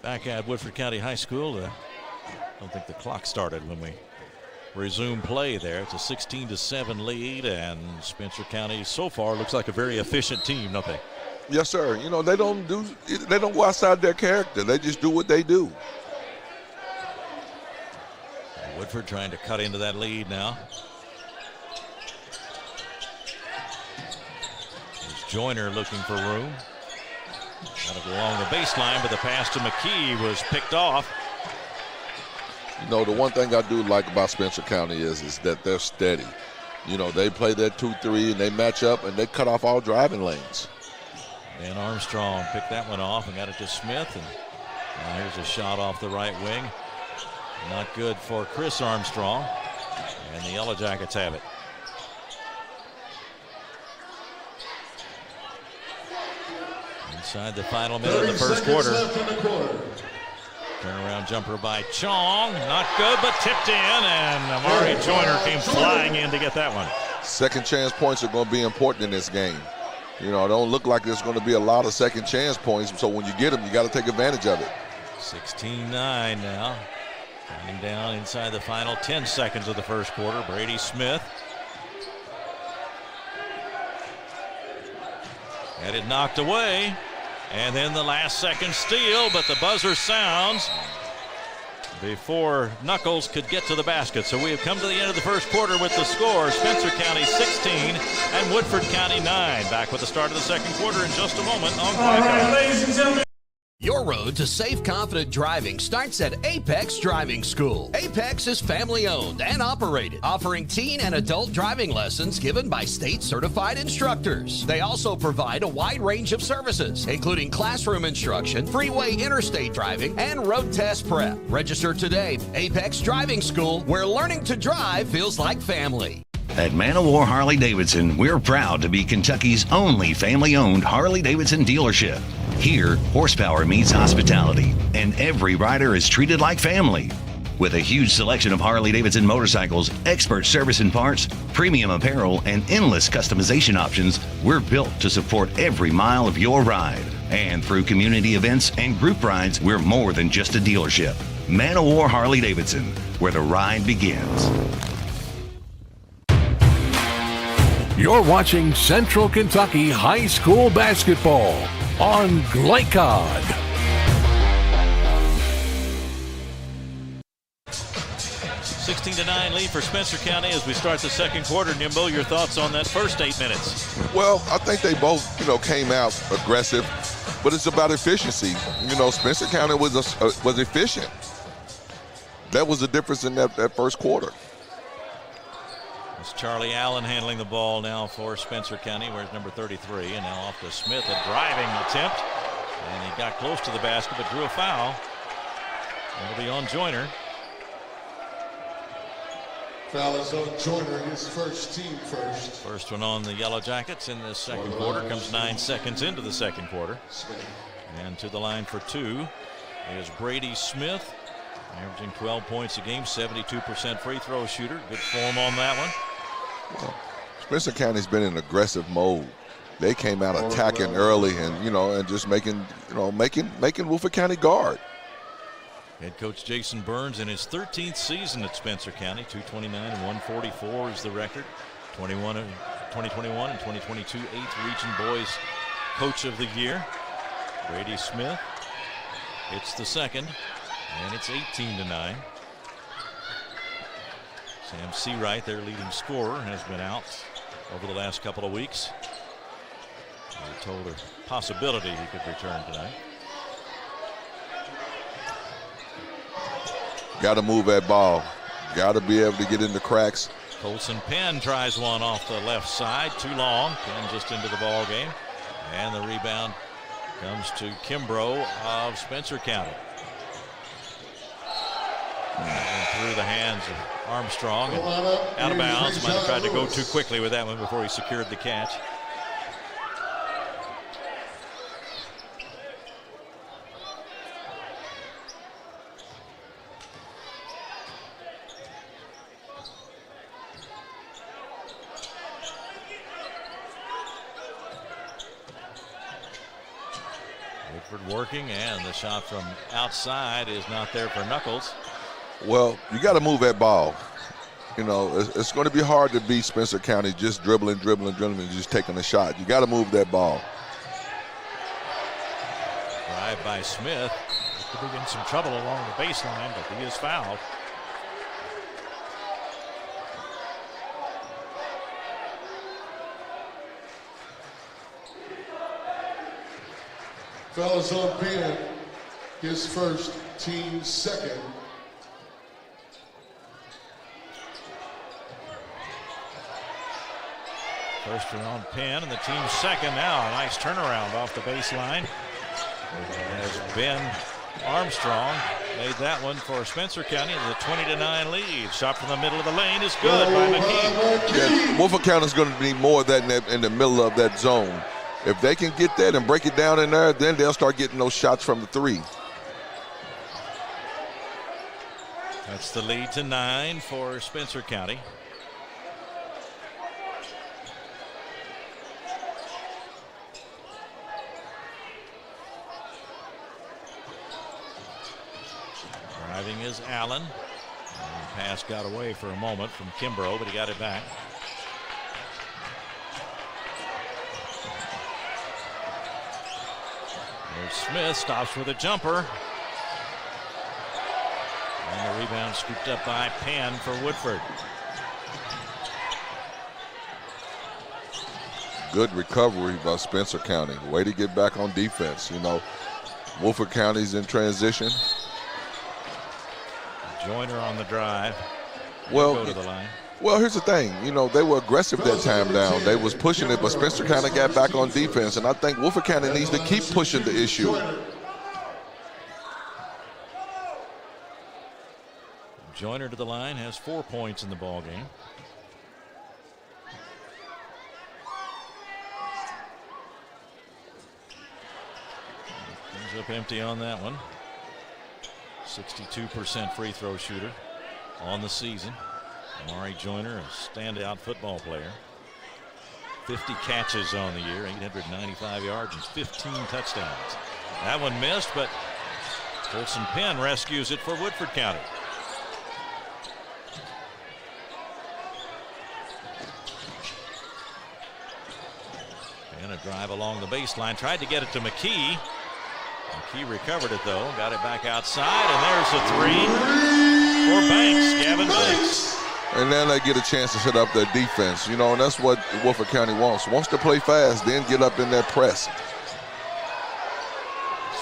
C: Back at Woodford County High School. I don't think the clock started when we resumed play there. It's a 16-7 lead, and Spencer County so far looks like a very efficient team, don't they?
D: Yes, sir. You know, they don't go outside their character. They just do what they do.
C: Woodford trying to cut into that lead now. There's Joyner looking for room. Got to go along the baseline, but the pass to McKee was picked off.
D: You know, the one thing I do like about Spencer County is that they're steady. You know, they play that 2-3 and they match up and they cut off all driving lanes.
C: And Armstrong picked that one off and got it to Smith. And now here's a shot off the right wing. Not good for Chris Armstrong. And the Yellow Jackets have it. Inside the final minute of the first quarter. Turnaround jumper by Chong. Not good, but tipped in. And Amari Joyner came flying in to get that one.
D: Second chance points are going to be important in this game. You know, it don't look like there's going to be a lot of second chance points. So when you get them, you got to take advantage of it.
C: 16-9 now. Counting down inside the final 10 seconds of the first quarter. Brady Smith. Had it knocked away. And then the last second steal, but the buzzer sounds before Knuckles could get to the basket. So we have come to the end of the first quarter with the score. Spencer County 16 and Woodford County 9. Back with the start of the second quarter in just a moment on Glycod.
A: Ladies and gentlemen. Your road to safe, confident driving starts at Apex Driving School. Apex is family-owned and operated, offering teen and adult driving lessons given by state-certified instructors. They also provide a wide range of services, including classroom instruction, freeway interstate driving, and road test prep. Register today. Apex Driving School, where learning to drive feels like family.
K: At Man of War Harley-Davidson, we're proud to be Kentucky's only family-owned Harley-Davidson dealership. Here, horsepower meets hospitality, and every rider is treated like family. With a huge selection of Harley-Davidson motorcycles, expert service and parts, premium apparel, and endless customization options, we're built to support every mile of your ride. And through community events and group rides, we're more than just a dealership. Man of War Harley-Davidson, where the ride begins.
V: You're watching Central Kentucky High School Basketball on Glycod.
C: – 16-9 lead for Spencer County as we start the second quarter. Nimbo, your thoughts on that first 8 minutes?
D: Well, I think they both, came out aggressive, but it's about efficiency. Spencer County was efficient. That was the difference in that first quarter.
C: It's Charlie Allen handling the ball now for Spencer County. Where's number 33? And now off to Smith, a driving attempt. And he got close to the basket, but drew a foul. It'll be on Joyner.
M: Foul is on Joyner, his first team first.
C: First one on the Yellow Jackets in the second quarter. Comes 9 seconds into the second quarter. And to the line for two is Brady Smith. Averaging 12 points a game, 72% free throw shooter. Good form on that one.
D: Well, Spencer County's been in aggressive mode. They came out attacking early and, and just making Woodford County guard.
C: Head coach Jason Burns in his 13th season at Spencer County. 229 and 144 is the record. 2021 and 2022 8th Region Boys Coach of the Year. Brady Smith hits the second, and it's 18-9. Sam Seawright, their leading scorer, has been out over the last couple of weeks. We're told a possibility he could return tonight.
D: Got to move that ball. Got to be able to get in the cracks.
C: Colson Penn tries one off the left side, too long. Penn just into the ball game, and the rebound comes to Kimbrough of Spencer County. And through the hands of Armstrong and out of bounds. Might have tried to go too quickly with that one before he secured the catch. Woodford working, and the shot from outside is not there for Knuckles.
D: Well, you got to move that ball. You know, it's going to be hard to beat Spencer County just dribbling, and just taking a shot. You got to move that ball.
C: Drive by Smith. Could be in some trouble along the baseline, but he is fouled.
M: Fellas on Penn, his first, team second.
C: First one on Penn, and the team's second now. A nice turnaround off the baseline. As Ben Armstrong made that one for Spencer County. The 20-9 lead. Shot from the middle of the lane is good by McKee.
D: Yeah, Woodford County is going to need more of that in the middle of that zone. If they can get that and break it down in there, then they'll start getting those shots from the three.
C: That's the lead to 9 for Spencer County. Driving is Allen. The pass got away for a moment from Kimbrough, but he got it back. There's Smith, stops with a jumper. And the rebound scooped up by Penn for Woodford.
D: Good recovery by Spencer County. Way to get back on defense. You know, Woodford County's in transition.
C: Joyner on the drive.
D: Well,
C: go to the line.
D: Well, here's the thing. You know, they were aggressive that time down. They was pushing it, but Spencer County got back on defense, and I think Woodford County needs to keep pushing the issue.
C: Joyner to the line, has 4 points in the ball game. Comes up empty on that one. 62% free throw shooter on the season. Amari Joyner, a standout football player. 50 catches on the year, 895 yards and 15 touchdowns. That one missed, but Colson Penn rescues it for Woodford County. And a drive along the baseline. Tried to get it to McKee. McKee recovered it, though. Got it back outside, and there's a three for Banks, Gavin Banks.
D: And then they get a chance to set up their defense, you know, and that's what Woodford County wants. Wants to play fast, then get up in that press.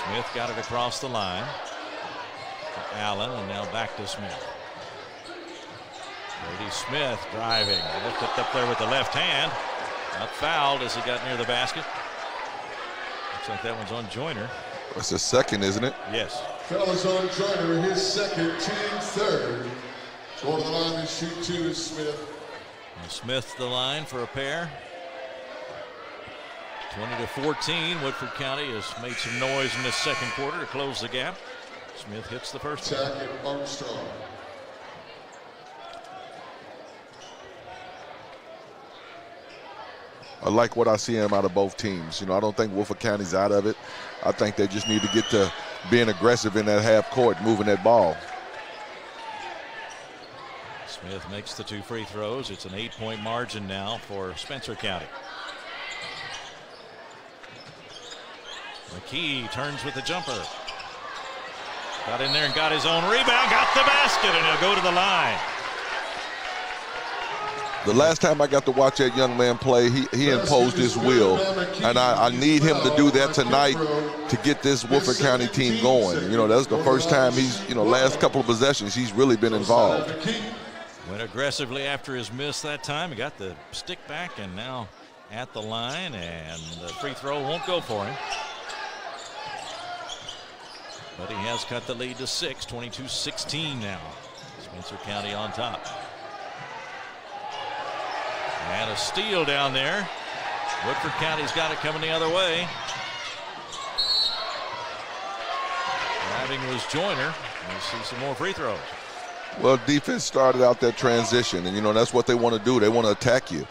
C: Smith got it across the line. Allen, and now back to Smith. Brady Smith driving. Lifted up there with the left hand. Not fouled as he got near the basket. Looks like that one's on Joyner.
D: It's the second, isn't it?
C: Yes.
M: Fellas on Joyner, his second, team third. Going to the line to shoot two is Smith.
C: And Smith the line for a pair. 20-14. Woodford County has made some noise in this second quarter to close the gap. Smith hits the first one.
M: Attack at Armstrong.
D: I like what I see him out of both teams. You know, I don't think Woodford County's out of it. I think they just need to being aggressive in that half court, moving that ball.
C: Smith makes the 2 free throws. It's an 8-point margin now for Spencer County. McKee turns with the jumper. Got in there and got his own rebound, got the basket, and he'll go to the line.
D: The last time I got to watch that young man play, he imposed his will, and I need him to do that tonight to get this Woodford County team going. You know, that's the first time he's, you know, last couple of possessions, he's really been involved.
C: Went aggressively after his miss that time. He got the stick back and now at the line, and the free throw won't go for him. But he has cut the lead to 6, 22-16 now. Spencer County on top. And a steal down there. Woodford County's got it coming the other way. Driving was Joyner. We'll see some more free throws.
D: Well, defense started out that transition, and, you know, that's what they want to do. They want to attack you.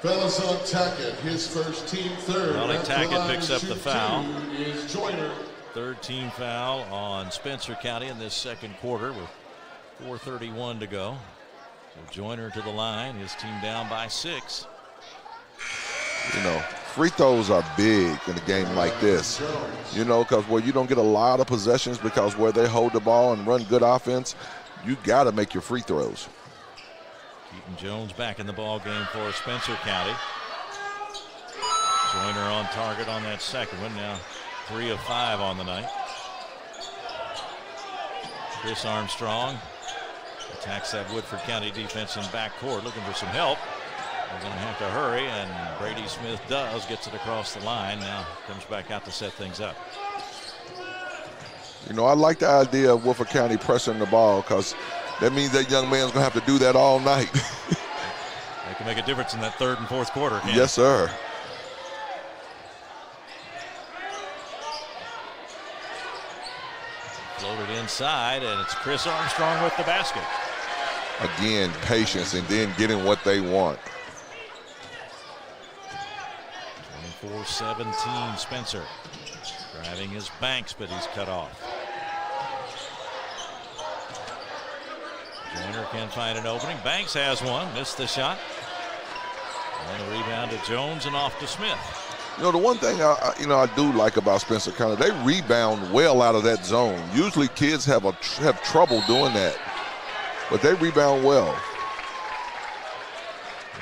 M: Fellas on Tackett, his first team third.
C: Molly Tackett picks up the foul.
M: Is Joyner.
C: Third team foul on Spencer County in this second quarter with 4:31 to go. So Joyner to the line, his team down by 6.
D: You know, free throws are big in a game like this, you know, because where you don't get a lot of possessions, because where they hold the ball and run good offense, you got to make your free throws.
C: Keaton Jones back in the ball game for Spencer County. Joyner on target on that second one, now 3 of 5 on the night. Chris Armstrong attacks that Woodford County defense in backcourt, looking for some help. They're going to have to hurry, and Brady Smith does, gets it across the line. Now comes back out to set things up.
D: You know, I like the idea of Woodford County pressing the ball, because that means that young man's going to have to do that all night.
C: They can make a difference in that third and fourth quarter.
D: Yes, sir.
C: Floated inside, and it's Chris Armstrong with the basket.
D: Again, patience and then getting what they want.
C: 24-17 Spencer. Driving his Banks, but he's cut off. Joyner can't find an opening. Banks has one, missed the shot. And a rebound to Jones and off to Smith.
D: You know, the one thing I do like about Spencer County, they rebound well out of that zone. Usually kids have trouble doing that, but they rebound well.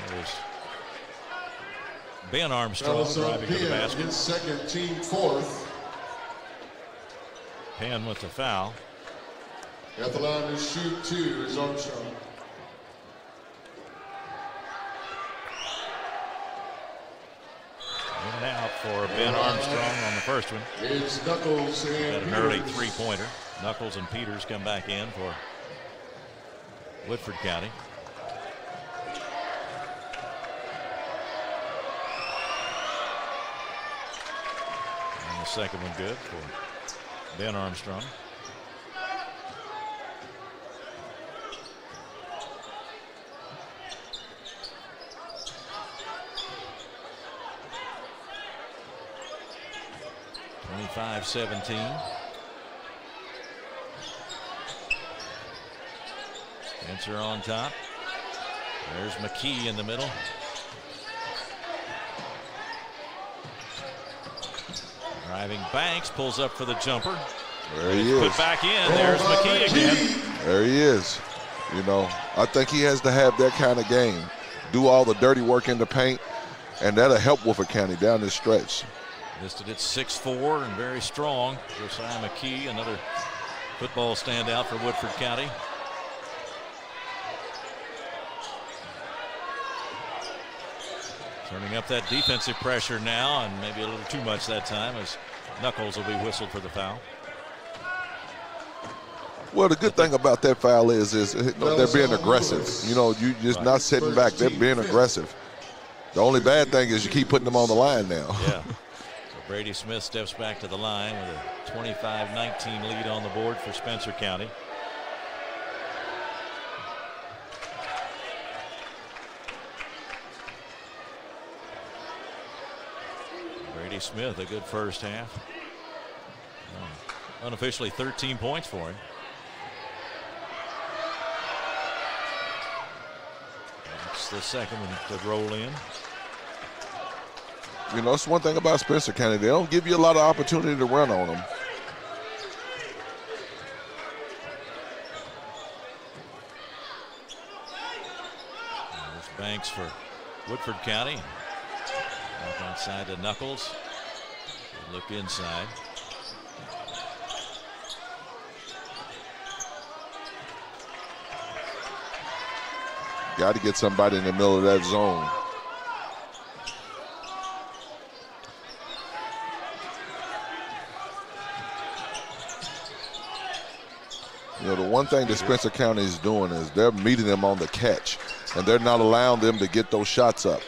C: There's Ben Armstrong driving to the basket.
M: His second, team fourth.
C: Penn with the foul.
M: At the line to shoot 2 is Armstrong.
C: In and out for Ben Armstrong on the first one.
M: It's Knuckles and
C: got an early three-pointer. Knuckles and Peters come back in for Woodford County. And the second one good for Ben Armstrong. 25-17. Spencer on top. There's McKee in the middle. Driving Banks, pulls up for the jumper.
D: There he is.
C: Put back in. There's McKee again.
D: There he is. You know, I think he has to have that kind of game. Do all the dirty work in the paint, and that'll help Woodford County down this stretch.
C: Listed at 6'4" and very strong. Josiah McKee, another football standout for Woodford County. Turning up that defensive pressure now, and maybe a little too much that time, as Knuckles will be whistled for the foul.
D: Well, the good thing about that foul is they're being aggressive. You know, you just not sitting back. They're being aggressive. The only bad thing is you keep putting them on the line now.
C: Yeah. Brady Smith steps back to the line with a 25-19 lead on the board for Spencer County. Brady Smith, a good first half. unofficially 13 points for him. That's the second one to roll in.
D: You know, it's one thing about Spencer County. They don't give you a lot of opportunity to run on them.
C: There's Banks for Woodford County. Back outside to Knuckles. They look inside.
D: Got to get somebody in the middle of that zone. You know, the one thing that Spencer County is doing is they're meeting them on the catch, and they're not allowing them to get those shots up.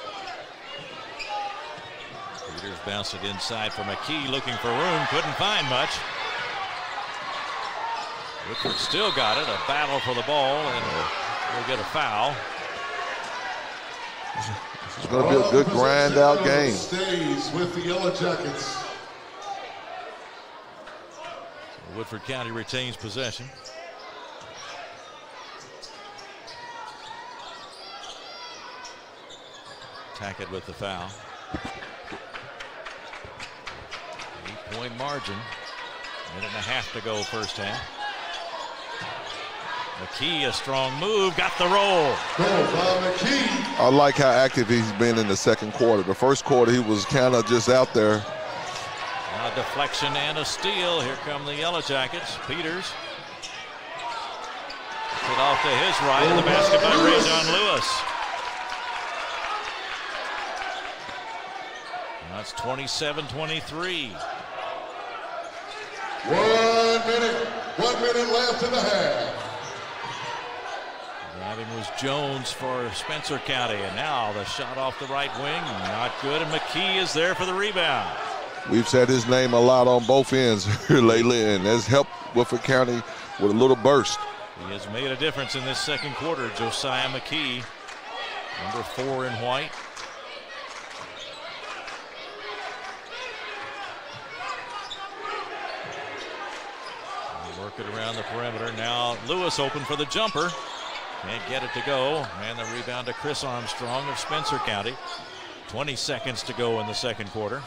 C: Peters bounced it inside for McKee, looking for room, couldn't find much. Woodford still got it, a battle for the ball, and we'll get a foul.
D: It's going to be a good grind out game.
M: Stays with the Yellow Jackets.
C: So Woodford County retains possession. Tackett with the foul. 8-point margin. Minute and a half to go first half. McKee, a strong move, got the roll.
D: I like how active he's been in the second quarter. The first quarter, he was kind of just out there.
C: A deflection and a steal. Here come the Yellow Jackets. Peters. Gets it off to his right, and the basket by Rajon Lewis. That's 27-23.
M: 1 minute left in the half.
C: Driving was Jones for Spencer County, and now the shot off the right wing, not good, and McKee is there for the rebound.
D: We've said his name a lot on both ends here lately, and has helped Woodford County with a little burst.
C: He has made a difference in this second quarter, Josiah McKee, number 4 in white. Work it around the perimeter. Now Lewis open for the jumper. Can't get it to go. And the rebound to Chris Armstrong of Spencer County. 20 seconds to go in the second quarter.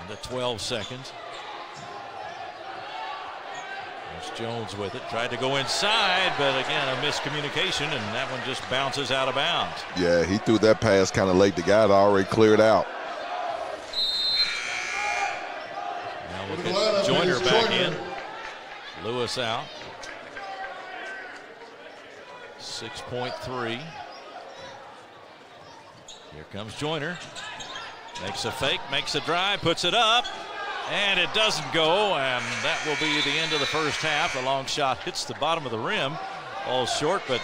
C: And the 12 seconds. There's Jones with it. Tried to go inside, but again, a miscommunication, and that one just bounces out of bounds.
D: Yeah, he threw that pass kind of late. The guy had already cleared out.
C: Now we'll get Joyner back in. Lewis out. 6.3. Here comes Joyner. Makes a fake, makes a drive, puts it up. And it doesn't go, and that will be the end of the first half. The long shot hits the bottom of the rim, falls short, but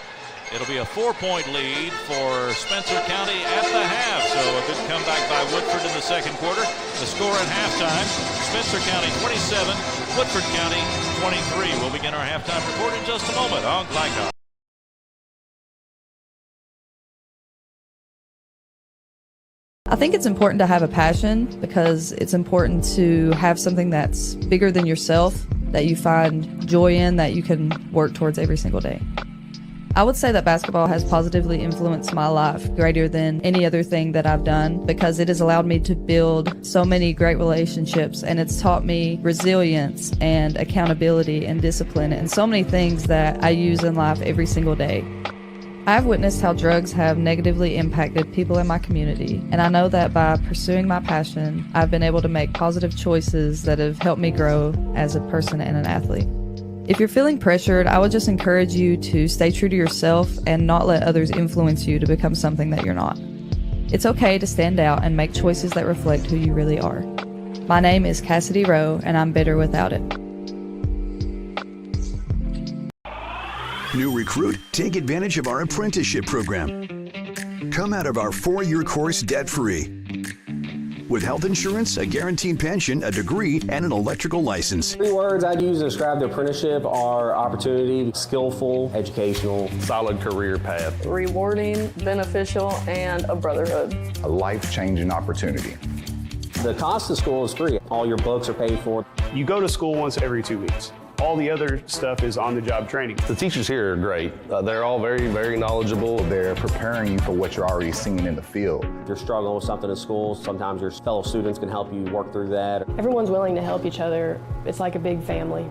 C: it'll be a 4-point lead for Spencer County at the half. So a good comeback by Woodford in the second quarter. The score at halftime, Spencer County 27, Woodford County 23. We'll begin our halftime report in just a moment on Glycon.
H: I think it's important to have a passion because it's important to have something that's bigger than yourself, that you find joy in, that you can work towards every single day. I would say that basketball has positively influenced my life greater than any other thing that I've done because it has allowed me to build so many great relationships, and it's taught me resilience and accountability and discipline and so many things that I use in life every single day. I've witnessed how drugs have negatively impacted people in my community, and I know that by pursuing my passion, I've been able to make positive choices that have helped me grow as a person and an athlete. If you're feeling pressured, I would just encourage you to stay true to yourself and not let others influence you to become something that you're not. It's okay to stand out and make choices that reflect who you really are. My name is Cassidy Rowe, and I'm better without it.
E: New recruit? Take advantage of our apprenticeship program. Come out of our 4-year course debt-free. With health insurance, a guaranteed pension, a degree, and an electrical license.
F: 3 words I'd use to describe the apprenticeship are opportunity, skillful, educational,
J: solid career path,
N: rewarding, beneficial, and a brotherhood.
I: A life-changing opportunity.
F: The cost of school is free. All your books are paid for.
G: You go to school once every 2 weeks. All the other stuff is on-the-job training.
J: The teachers here are great. They're all very, very knowledgeable.
I: They're preparing you for what you're already seeing in the field.
F: If you're struggling with something in school, sometimes your fellow students can help you work through that.
N: Everyone's willing to help each other. It's like a big family.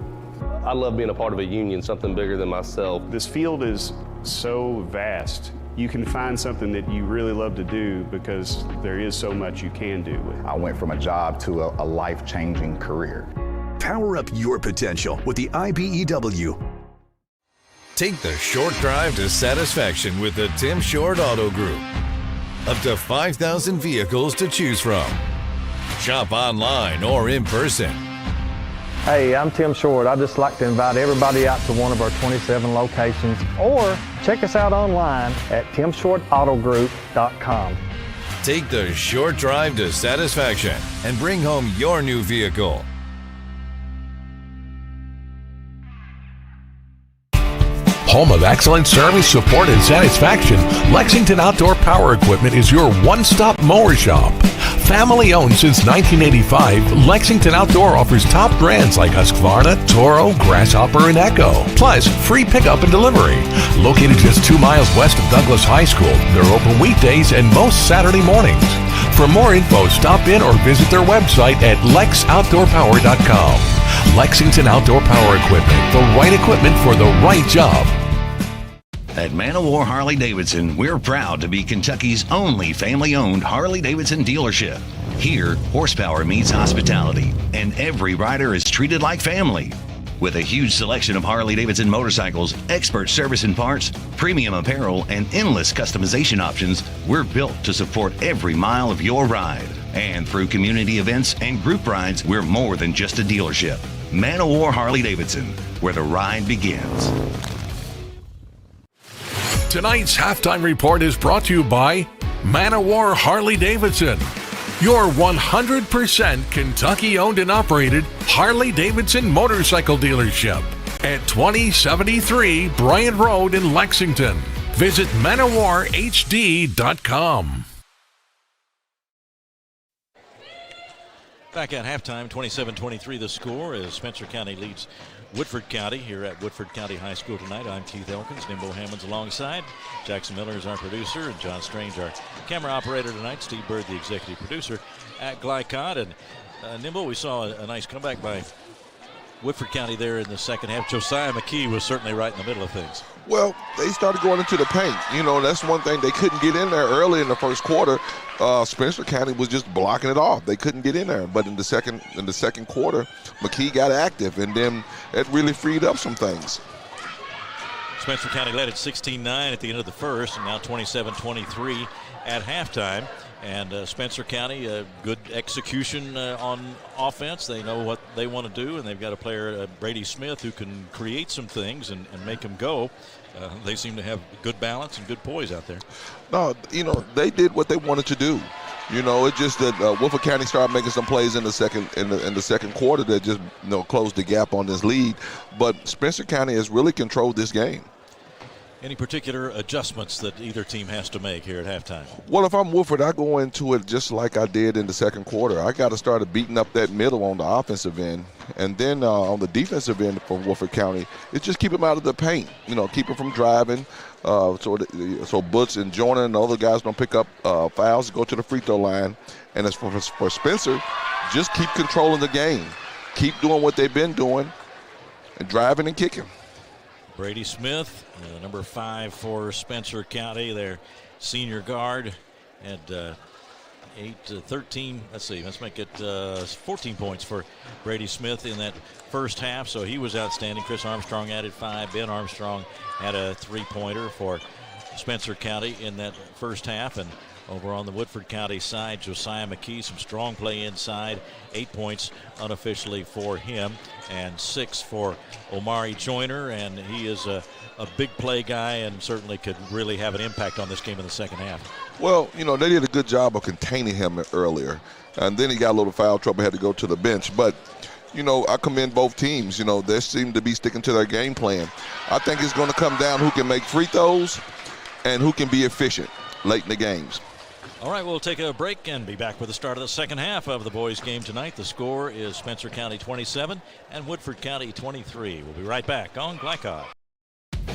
J: I love being a part of a union, something bigger than myself.
G: This field is so vast. You can find something that you really love to do because there is so much you can do with it.
I: I went from a job to a life-changing career.
E: Power up your potential with the IBEW.
O: Take the short drive to satisfaction with the Tim Short Auto Group. Up to 5,000 vehicles to choose from. Shop online or in person.
Q: Hey, I'm Tim Short. I'd just like to invite everybody out to one of our 27 locations, or check us out online at timshortautogroup.com.
O: Take the short drive to satisfaction and bring home your new vehicle.
V: Home of excellent service, support, and satisfaction, Lexington Outdoor Power Equipment is your one-stop mower shop. Family owned since 1985, Lexington Outdoor offers top brands like Husqvarna, Toro, Grasshopper, and Echo. Plus, free pickup and delivery. Located just 2 miles west of Douglas High School, they're open weekdays and most Saturday mornings. For more info, stop in or visit their website at lexoutdoorpower.com. Lexington Outdoor Power Equipment, the right equipment for the right job.
K: At Man of War Harley-Davidson, we're proud to be Kentucky's only family-owned Harley-Davidson dealership. Here, horsepower meets hospitality, and every rider is treated like family. With a huge selection of Harley-Davidson motorcycles, expert service and parts, premium apparel, and endless customization options, we're built to support every mile of your ride. And through community events and group rides, we're more than just a dealership. Man of War Harley-Davidson, where the ride begins.
V: Tonight's halftime report is brought to you by Man of War Harley-Davidson, your 100% Kentucky-owned and operated Harley-Davidson motorcycle dealership at 2073 Bryant Road in Lexington. Visit manofwarhd.com.
C: Back at halftime, 27-23 the score as Spencer County leads Woodford County here at Woodford County High School tonight. I'm Keith Elkins, Nimbo Hammonds alongside. Jackson Miller is our producer, and John Strange, our camera operator tonight. Steve Bird, the executive producer at Glycod. And Nimbo, we saw a nice comeback by Woodford County there in the second half. Josiah McKee was certainly right in the middle of things.
D: Well, they started going into the paint. You know, that's one thing. They couldn't get in there early in the first quarter. Spencer County was just blocking it off. They couldn't get in there. But in the second quarter, McKee got active, and then it really freed up some things.
C: Spencer County led at 16-9 at the end of the first, and now 27-23 at halftime. And Spencer County, good execution on offense. They know what they want to do, and they've got a player, Brady Smith, who can create some things and make them go. They seem to have good balance and good poise out there.
D: No, you know, they did what they wanted to do. You know, it's just that Woodford County started making some plays in the second quarter that just, you know, closed the gap on this lead. But Spencer County has really controlled this game.
C: Any particular adjustments that either team has to make here at halftime?
D: Well, if I'm Woodford, I go into it just like I did in the second quarter. I got to start beating up that middle on the offensive end. And then on the defensive end for Woodford County, it's just keep them out of the paint. You know, keep them from driving. So Butch and Jordan and the other guys don't pick up fouls, go to the free throw line. And as for Spencer, just keep controlling the game. Keep doing what they've been doing and driving and kicking.
C: Brady Smith, number 5 for Spencer County, their senior guard, had 13. Let's make it 14 points for Brady Smith in that first half, so he was outstanding. Chris Armstrong added 5. Ben Armstrong had a 3-pointer for Spencer County in that first half, and Over on the Woodford County side, Josiah McKee, some strong play inside. 8 points unofficially for him, and 6 for Omari Joyner, and he is a big play guy and certainly could really have an impact on this game in the second half.
D: Well, you know, they did a good job of containing him earlier, and then he got a little foul trouble, had to go to the bench. But, you know, I commend both teams. You know, they seem to be sticking to their game plan. I think it's going to come down who can make free throws and who can be efficient late in the games.
C: All right, we'll take a break and be back with the start of the second half of the boys' game tonight. The score is Spencer County 27 and Woodford County 23. We'll be right back on Glycod.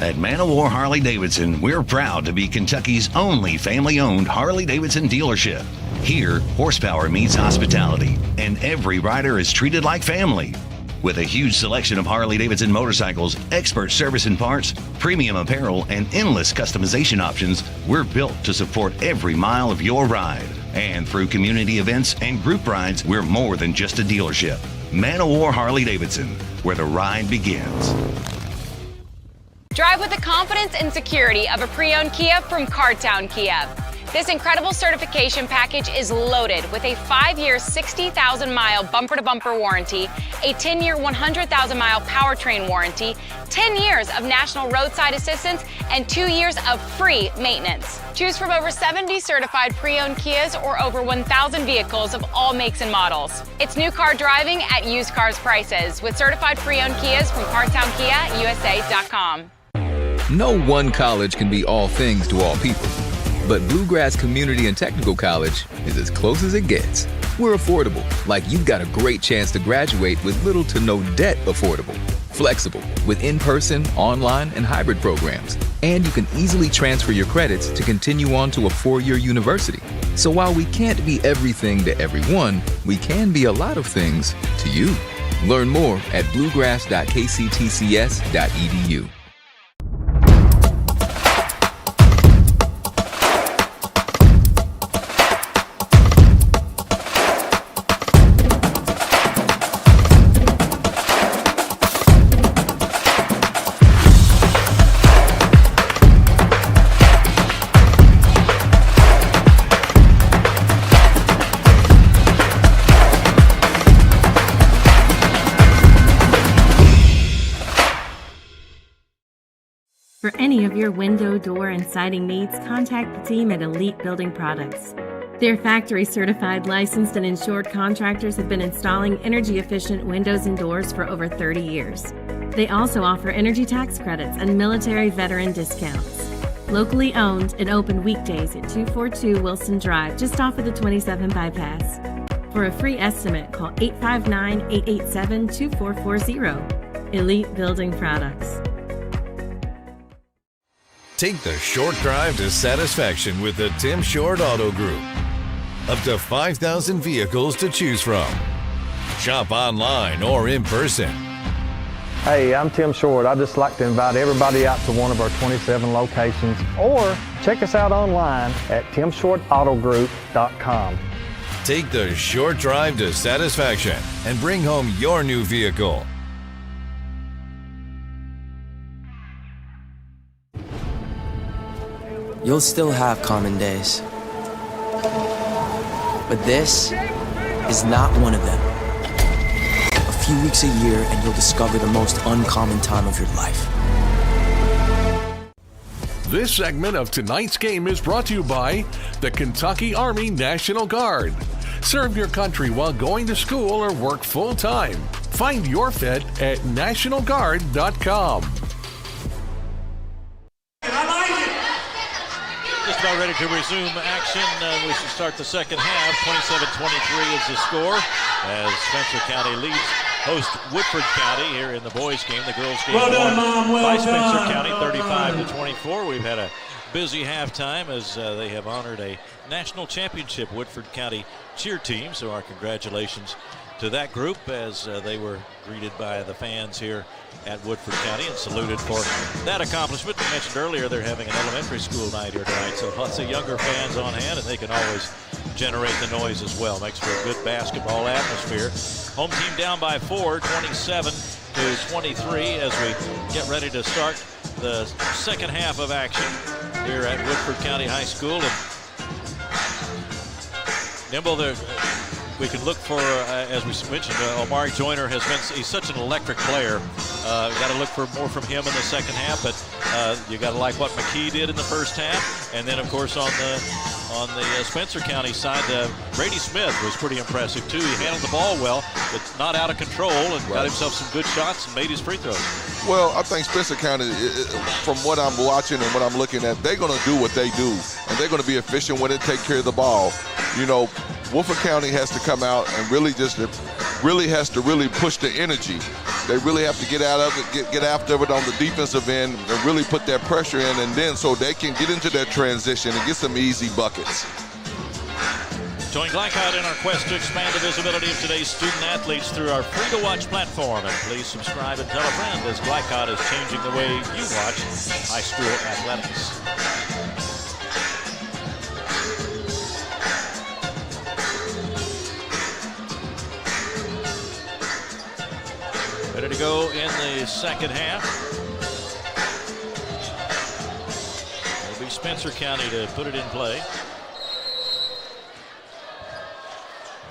K: At Man of War Harley-Davidson, we're proud to be Kentucky's only family-owned Harley-Davidson dealership. Here, horsepower meets hospitality, and every rider is treated like family. With a huge selection of Harley-Davidson motorcycles, expert service and parts, premium apparel, and endless customization options, we're built to support every mile of your ride. And through community events and group rides, we're more than just a dealership. Man of War Harley-Davidson, where the ride begins.
P: Drive with the confidence and security of a pre-owned Kia from Cardtown Kia. This incredible certification package is loaded with a 5-year, 60,000-mile bumper-to-bumper warranty, a 10-year, 100,000-mile powertrain warranty, 10 years of national roadside assistance, and 2 years of free maintenance. Choose from over 70 certified pre-owned Kias or over 1,000 vehicles of all makes and models. It's new car driving at used cars prices with certified pre-owned Kias from CardtownKiaUSA.com.
B: No one college can be all things to all people, but Bluegrass Community and Technical College is as close as it gets. We're affordable, like you've got a great chance to graduate with little to no debt. Affordable, flexible, with in-person, online, and hybrid programs. And you can easily transfer your credits to continue on to a 4-year university. So while we can't be everything to everyone, we can be a lot of things to you. Learn more at bluegrass.kctcs.edu.
S: For any of your window, door, and siding needs, contact the team at Elite Building Products. Their factory-certified, licensed, and insured contractors have been installing energy-efficient windows and doors for over 30 years. They also offer energy tax credits and military veteran discounts. Locally owned and open weekdays at 242 Wilson Drive, just off of the 27 bypass. For a free estimate, call 859-887-2440. Elite Building Products.
O: Take the short drive to satisfaction with the Tim Short Auto Group. Up to 5,000 vehicles to choose from. Shop online or in person.
Q: Hey, I'm Tim Short. I'd just like to invite everybody out to one of our 27 locations, or check us out online at timshortautogroup.com.
O: Take the short drive to satisfaction and bring home your new vehicle.
T: You'll still have common days, but this is not one of them. A few weeks a year and you'll discover the most uncommon time of your life.
V: This segment of tonight's game is brought to you by the Kentucky Army National Guard. Serve your country while going to school or work full-time. Find your fit at nationalguard.com.
C: Just about ready to resume action. We should start the second half. 27-23 is the score as Spencer County leads host Woodford County here in the boys' game. The girls' game won by Spencer County 35-24. We've had a busy halftime as they have honored a national championship Woodford County cheer team. So our congratulations to that group as they were greeted by the fans here at Woodford County and saluted for that accomplishment. We mentioned earlier they're having an elementary school night here tonight, so lots of younger fans on hand, and they can always generate the noise as well. Makes for a good basketball atmosphere. Home team down by 4, 27-23 as we get ready to start the second half of action here at Woodford County High School. And Nimble, we can look for, as we mentioned, Omari Joyner he's such an electric player. Got to look for more from him in the second half, but you got to like what McKee did in the first half. And then, of course, on the Spencer County side, Brady Smith was pretty impressive, too. He handled the ball well, but not out of control, and got himself some good shots and made his free throws.
D: Well, I think Spencer County, from what I'm watching and what I'm looking at, they're going to do what they do, and they're going to be efficient when they take care of the ball. You know, Woodford County has to come out and really push the energy. They really have to get out of it, get after it on the defensive end, and really put that pressure in, and then so they can get into that transition and get some easy buckets.
C: Join Glycod in our quest to expand the visibility of today's student athletes through our free-to-watch platform. And please subscribe and tell a friend, as Glycod is changing the way you watch high school athletics. Ready to go in the second half. It'll be Spencer County to put it in play.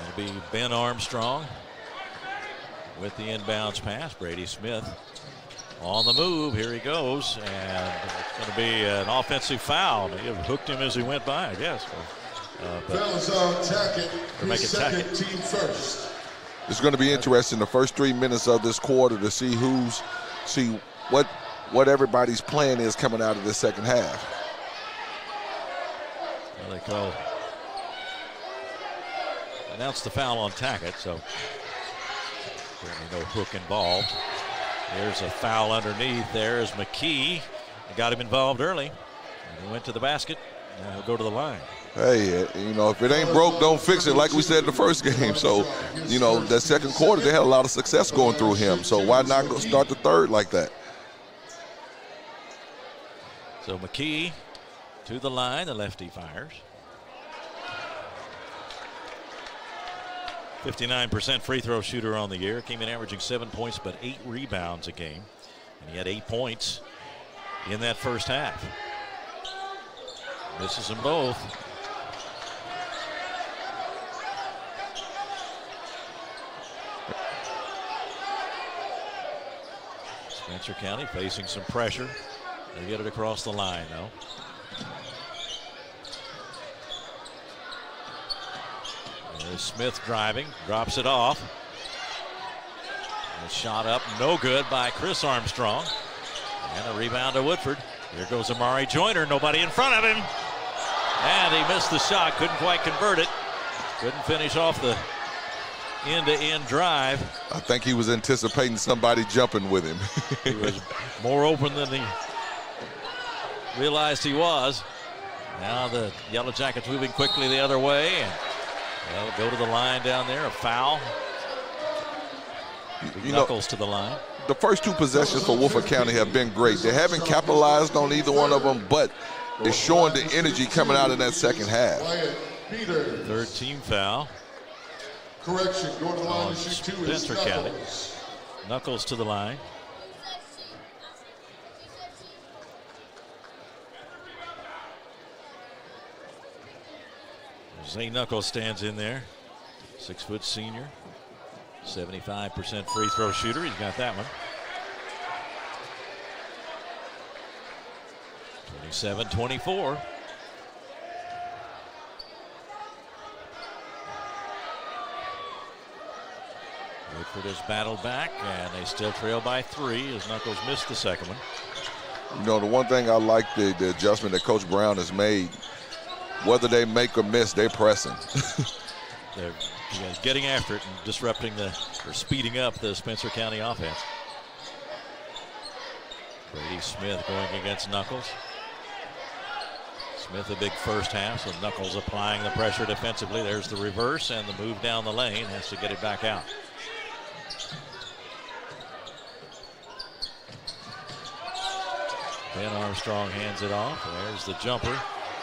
C: It'll be Ben Armstrong with the inbounds pass. Brady Smith on the move. Here he goes. And it's going to be an offensive foul. He hooked him as he went by, I guess.
M: Fellas on Tackett. His second team first.
D: It's going to be interesting the first 3 minutes of this quarter to see what everybody's plan is coming out of this second half.
C: Well, they announced the foul on Tackett, so certainly no hook involved. There's a foul underneath. There's McKee. Got him involved early. And he went to the basket. Now he'll go to the line.
D: Hey, you know, if it ain't broke, don't fix it, like we said in the first game. So, you know, that second quarter, they had a lot of success going through him. So why not go start the third like that?
C: So McKee to the line. The lefty fires. 59% free throw shooter on the year. Came in averaging 7 points, but 8 rebounds a game. And he had 8 points in that first half. Misses them both. Spencer County facing some pressure. They get it across the line, though. There's Smith driving, drops it off. And shot up, no good by Chris Armstrong. And a rebound to Woodford. Here goes Amari Joyner, nobody in front of him. And he missed the shot, couldn't quite convert it. Couldn't finish off the end-to-end drive.
D: I think he was anticipating somebody jumping with him.
C: He was more open than he realized he was. Now the Yellow Jackets moving quickly the other way. And they'll go to the line down there, a foul. Knuckles to the line.
D: The first 2 possessions for Woodford County have been great. They haven't capitalized on either one of them, but it's showing the energy coming out in that second half.
C: Third team foul.
M: Correction, go to the line to shoot 2 is
C: Spencer County.
M: Knuckles.
C: Knuckles to the line. Zay Knuckles stands in there. 6-foot senior. 75% free throw shooter. He's got that one. 27-24. Woodford has battled back, and they still trail by 3 as Knuckles missed the second one.
D: You know, the one thing I like the adjustment that Coach Brown has made, whether they make or miss, they're pressing.
C: They're getting after it and disrupting or speeding up the Spencer County offense. Brady Smith going against Knuckles. Smith a big first half, so Knuckles applying the pressure defensively. There's the reverse and the move down the lane. Has to get it back out. Ben Armstrong hands it off. There's the jumper.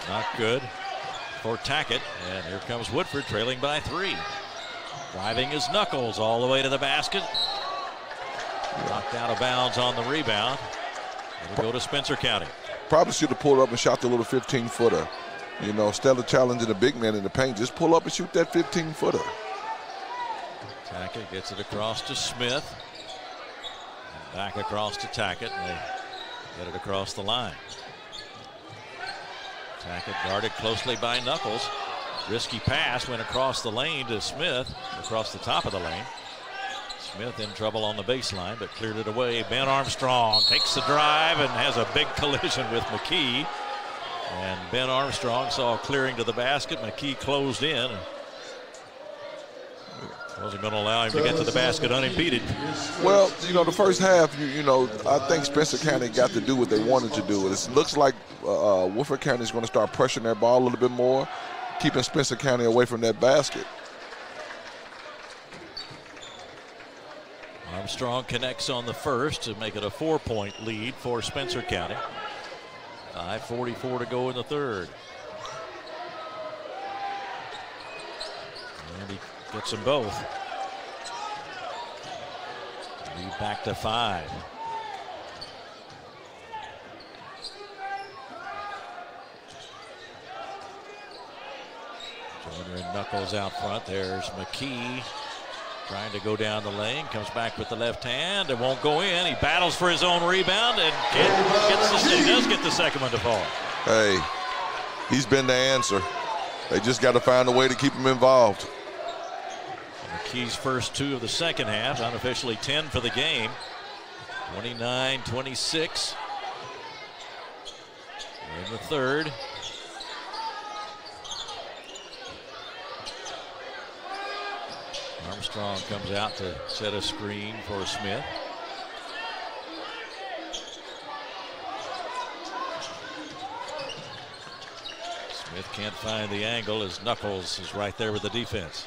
C: Not good for Tackett. And here comes Woodford trailing by 3. Driving is Knuckles all the way to the basket. Knocked out of bounds on the rebound. It'll go to Spencer County.
D: Probably should have pulled up and shot the little 15-footer. You know, instead of challenging the big man in the paint, just pull up and shoot that 15-footer.
C: Tackett gets it across to Smith. And back across to Tackett, and they get it across the line. Tackett guarded closely by Knuckles. Risky pass went across the lane to Smith, across the top of the lane. Smith in trouble on the baseline, but cleared it away. Ben Armstrong takes the drive and has a big collision with McKee. And Ben Armstrong saw clearing to the basket. McKee closed in. Wasn't going to allow him to get to the basket unimpeded.
D: Well, you know, the first half, you know, I think Spencer County got to do what they wanted to do. It looks like Woodford County is going to start pressuring their ball a little bit more, keeping Spencer County away from that basket.
C: Armstrong connects on the first to make it a 4-point lead for Spencer County. 5:44 to go in the third. And he gets them both. Lead back to 5. Joyner and Knuckles out front. There's McKee trying to go down the lane. Comes back with the left hand and won't go in. He battles for his own rebound and he does get the second one to fall.
D: Hey, he's been the answer. They just got to find a way to keep him involved.
C: McKee's first 2 of the second half, unofficially 10 for the game. 29-26. In the third. Armstrong comes out to set a screen for Smith. Smith can't find the angle as Knuckles is right there with the defense.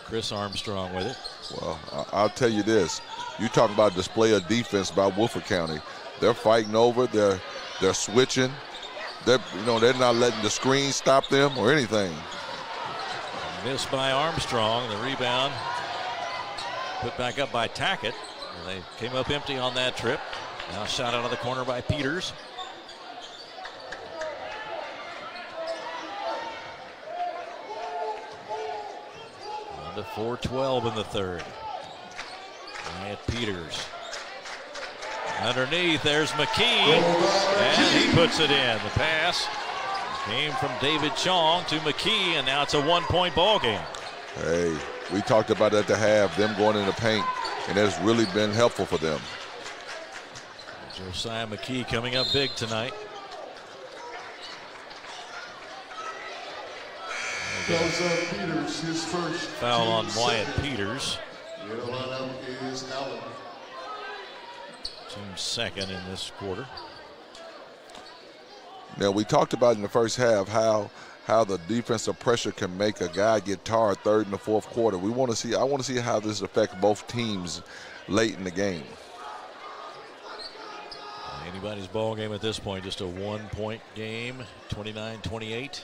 C: Chris Armstrong with it.
D: Well, I'll tell you this. You talk about display of defense by Woodford County. They're fighting over. They're switching. They're not letting the screen stop them or anything.
C: Missed by Armstrong. The rebound put back up by Tackett. They came up empty on that trip. Now shot out of the corner by Peters. On to 4:12 in the third. Wyatt Peters. Underneath, there's McKee, and he puts it in. The pass came from David Chong to McKee, and now it's a 1-point ball game.
D: Hey, we talked about at the half, them going in the paint, and it's really been helpful for them.
C: Josiah McKee coming up big tonight.
M: Peters, his first
C: foul on Wyatt Peters.
M: The lineup is Allen.
C: Team's second in this quarter.
D: Now, we talked about in the first half how the defensive pressure can make a guy get tired third and the fourth quarter. I want to see how this affects both teams late in the game.
C: Anybody's ball game at this point, just a 1-point game, 29-28.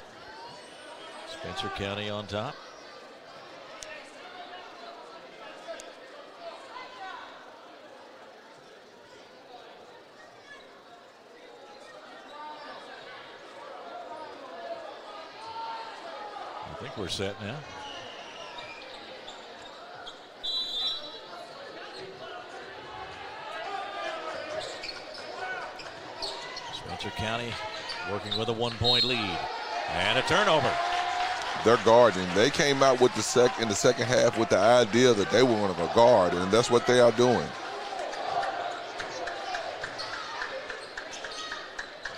C: Spencer County on top. I think we're set now. Spencer County working with a 1-point lead. And a turnover.
D: They're guarding. They came out with in the second half with the idea that they were going to guard, and that's what they are doing.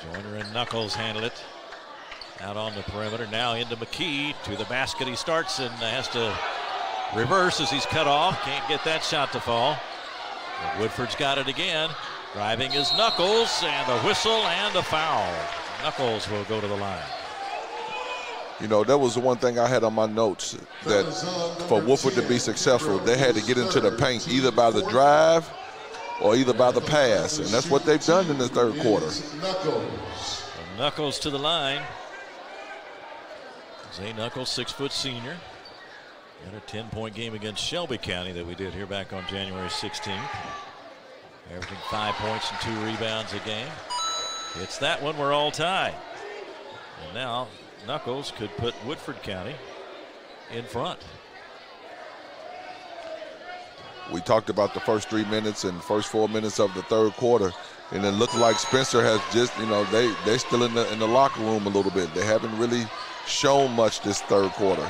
C: Joyner and Knuckles handle it. Out on the perimeter, now into McKee. To the basket he starts and has to reverse as he's cut off. Can't get that shot to fall. But Woodford's got it again. Driving is Knuckles, and a whistle and a foul. Knuckles will go to the line.
D: You know, that was the one thing I had on my notes, that for Woodford to be successful, they had to get into the paint either by the drive or either by the pass, and that's what they've done in the third quarter.
C: Knuckles to the line. Zay Knuckles, 6-foot senior. Had a 10-point game against Shelby County that we did here back on January 16th. Averaging 5 points and 2 rebounds a game. It's that one. We're all tied. And now Knuckles could put Woodford County in front.
D: We talked about the first 3 minutes and first 4 minutes of the third quarter, and it looked like Spencer has just, they're still in the locker room a little bit. They haven't really shown much this third quarter.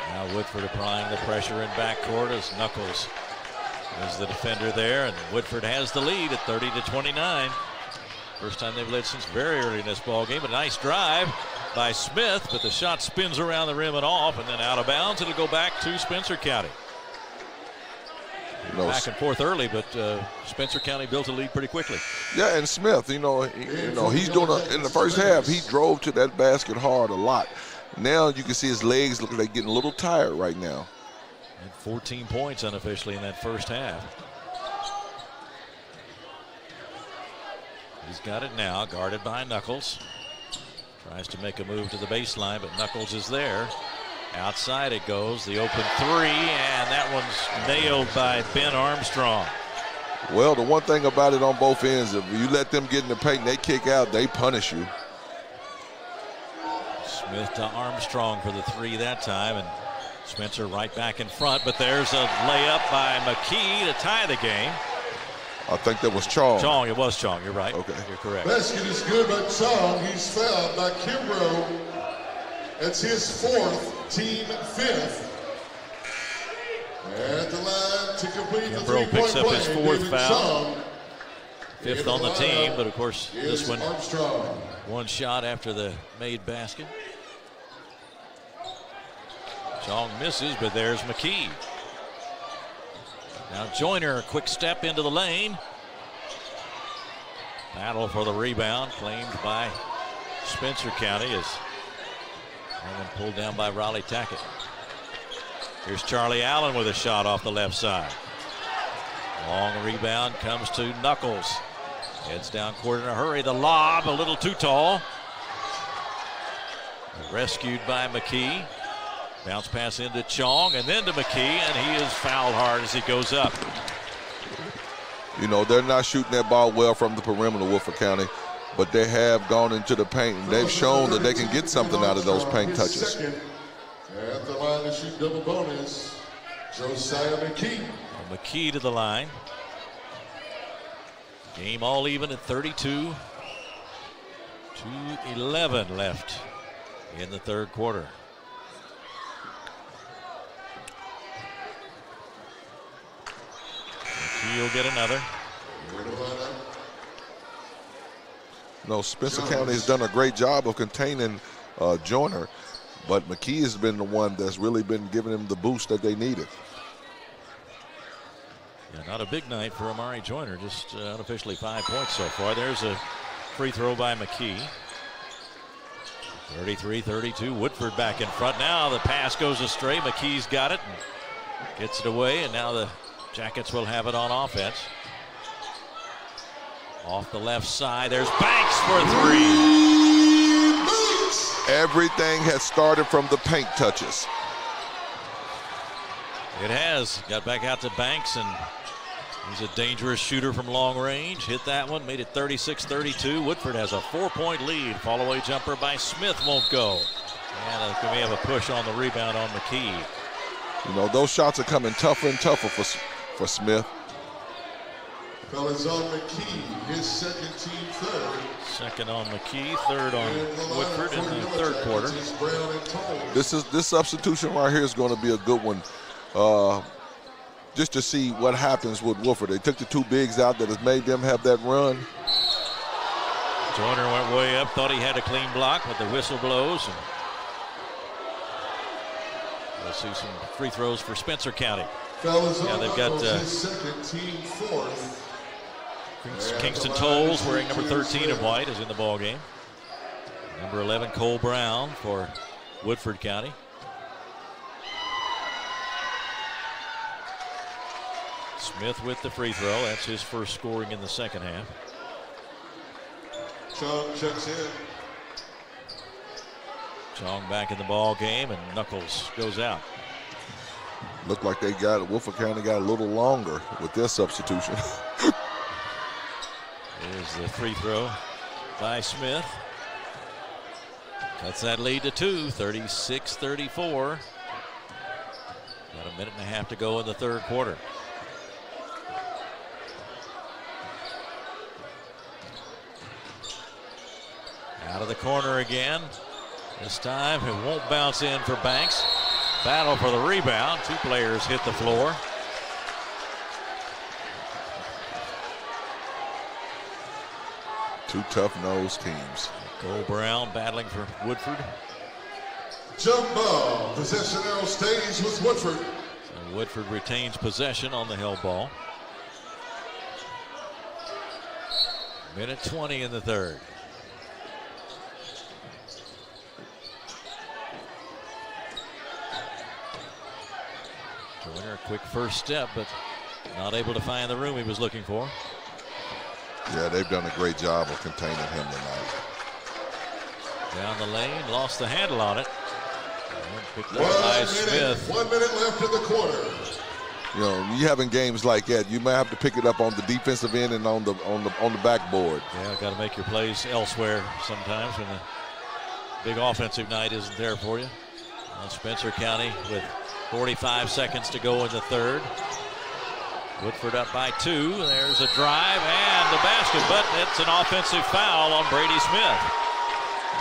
C: Now Woodford applying the pressure in backcourt as Knuckles is the defender there, and Woodford has the lead at 30-29. First time they've led since very early in this ball game. A nice drive by Smith, but the shot spins around the rim and off, and then out of bounds. It'll go back to Spencer County. Back and forth early, but Spencer County built a lead pretty quickly.
D: Yeah, and Smith, he's doing in the first half, he drove to that basket hard a lot. Now you can see his legs look like they're getting a little tired right now.
C: And 14 points unofficially in that first half. He's got it now, guarded by Knuckles. Tries to make a move to the baseline, but Knuckles is there. Outside it goes, the open three, and that one's nailed by Ben Armstrong.
D: Well, the one thing about it on both ends, if you let them get in the paint and they kick out, they punish you.
C: Smith to Armstrong for the three that time, and Spencer right back in front, but there's a layup by McKee to tie the game.
D: I think that was Chong.
C: Chong, it was Chong, you're right.
D: Okay.
C: You're correct.
M: Basket is good by Chong. He's fouled by Kimbrough. It's his fourth, team fifth. At the line to complete the three-point
C: picks up
M: play,
C: his fourth
M: David
C: foul.
M: Chong.
C: Fifth on the team, but of course this one,
M: Armstrong.
C: one shot after the made basket. Chong misses, but there's McKee. Now Joyner, a quick step into the lane. Battle for the rebound, claimed by Spencer County as and pulled down by Raleigh Tackett. Here's Charlie Allen with a shot off the left side. Long rebound comes to Knuckles. Heads down court in a hurry. The lob a little too tall. Rescued by McKee. Bounce pass into Chong and then to McKee, and he is fouled hard as he goes up.
D: They're not shooting that ball well from the perimeter, Woodford County, but they have gone into the paint, and they've shown that they can get something out of those paint touches.
M: At the line to shoot double bonus, Josiah McKee.
C: McKee to the line. Game all even at 32. 2:11 left in the third quarter. McKee will get another.
D: Spencer County has done a great job of containing Joyner, but McKee has been the one that's really been giving them the boost that they needed.
C: Yeah, not a big night for Amari Joyner, just unofficially 5 points so far. There's a free throw by McKee. 33-32, Woodford back in front. Now the pass goes astray. McKee's got it and gets it away, and now the Jackets will have it on offense. Off the left side, there's Banks for three.
D: Everything has started from the paint touches.
C: It has. Got back out to Banks, and he's a dangerous shooter from long range. Hit that one, made it 36-32. Woodford has a 4-point lead. Fall-away jumper by Smith won't go. And we have a push on the rebound on McKee.
D: Those shots are coming tougher and tougher for Smith.
M: Fellas on McKee, his second team third.
C: Second on McKee, third on Woodford in the third quarter.
D: This substitution right here is going to be a good one. Just to see what happens with Woodford. They took the two bigs out that has made them have that run.
C: Joyner went way up, thought he had a clean block, but the whistle blows. And we'll see some free throws for Spencer County.
M: Yeah,
C: they've got
M: his second team fourth.
C: Kingston Tolles wearing number 13 in white is in the ball game. Number 11 Cole Brown for Woodford County. Smith with the free throw. That's his first scoring in the second half.
M: Chong checks in.
C: Chong back in the ball game, and Knuckles goes out.
D: Looked like Woodford County got a little longer with their substitution.
C: There's the free throw by Smith. Cuts that lead to 2, 36-34. Got a minute and a half to go in the third quarter. Out of the corner again. This time it won't bounce in for Banks. Battle for the rebound. 2 players hit the floor.
D: Two tough-nosed teams.
C: Cole Brown battling for Woodford.
M: Jump ball. Possession arrow stays with Woodford.
C: So Woodford retains possession on the held ball. Minute 20 in the third. Joyner, a quick first step, but not able to find the room he was looking for.
D: Yeah, they've done a great job of containing him tonight.
C: Down the lane, lost the handle on it. And picked up by Smith.
M: 1 minute left in the quarter.
D: You know, you having games like that, you might have to pick it up on the defensive end and on the backboard.
C: Yeah, got to make your plays elsewhere sometimes when the big offensive night isn't there for you. Spencer County with 45 seconds to go in the third. Woodford up by 2. There's a drive and the basket, but it's an offensive foul on Brady Smith.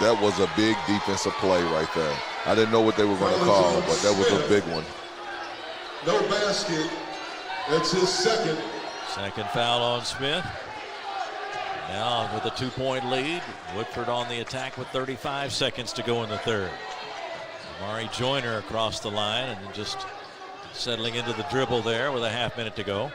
D: That was a big defensive play right there. I didn't know what they were going to call, but that was a big one.
M: No basket. That's his second.
C: Second foul on Smith. Now with a 2-point lead, Woodford on the attack with 35 seconds to go in the third. Amari Joyner across the line and just settling into the dribble there with a half minute to go.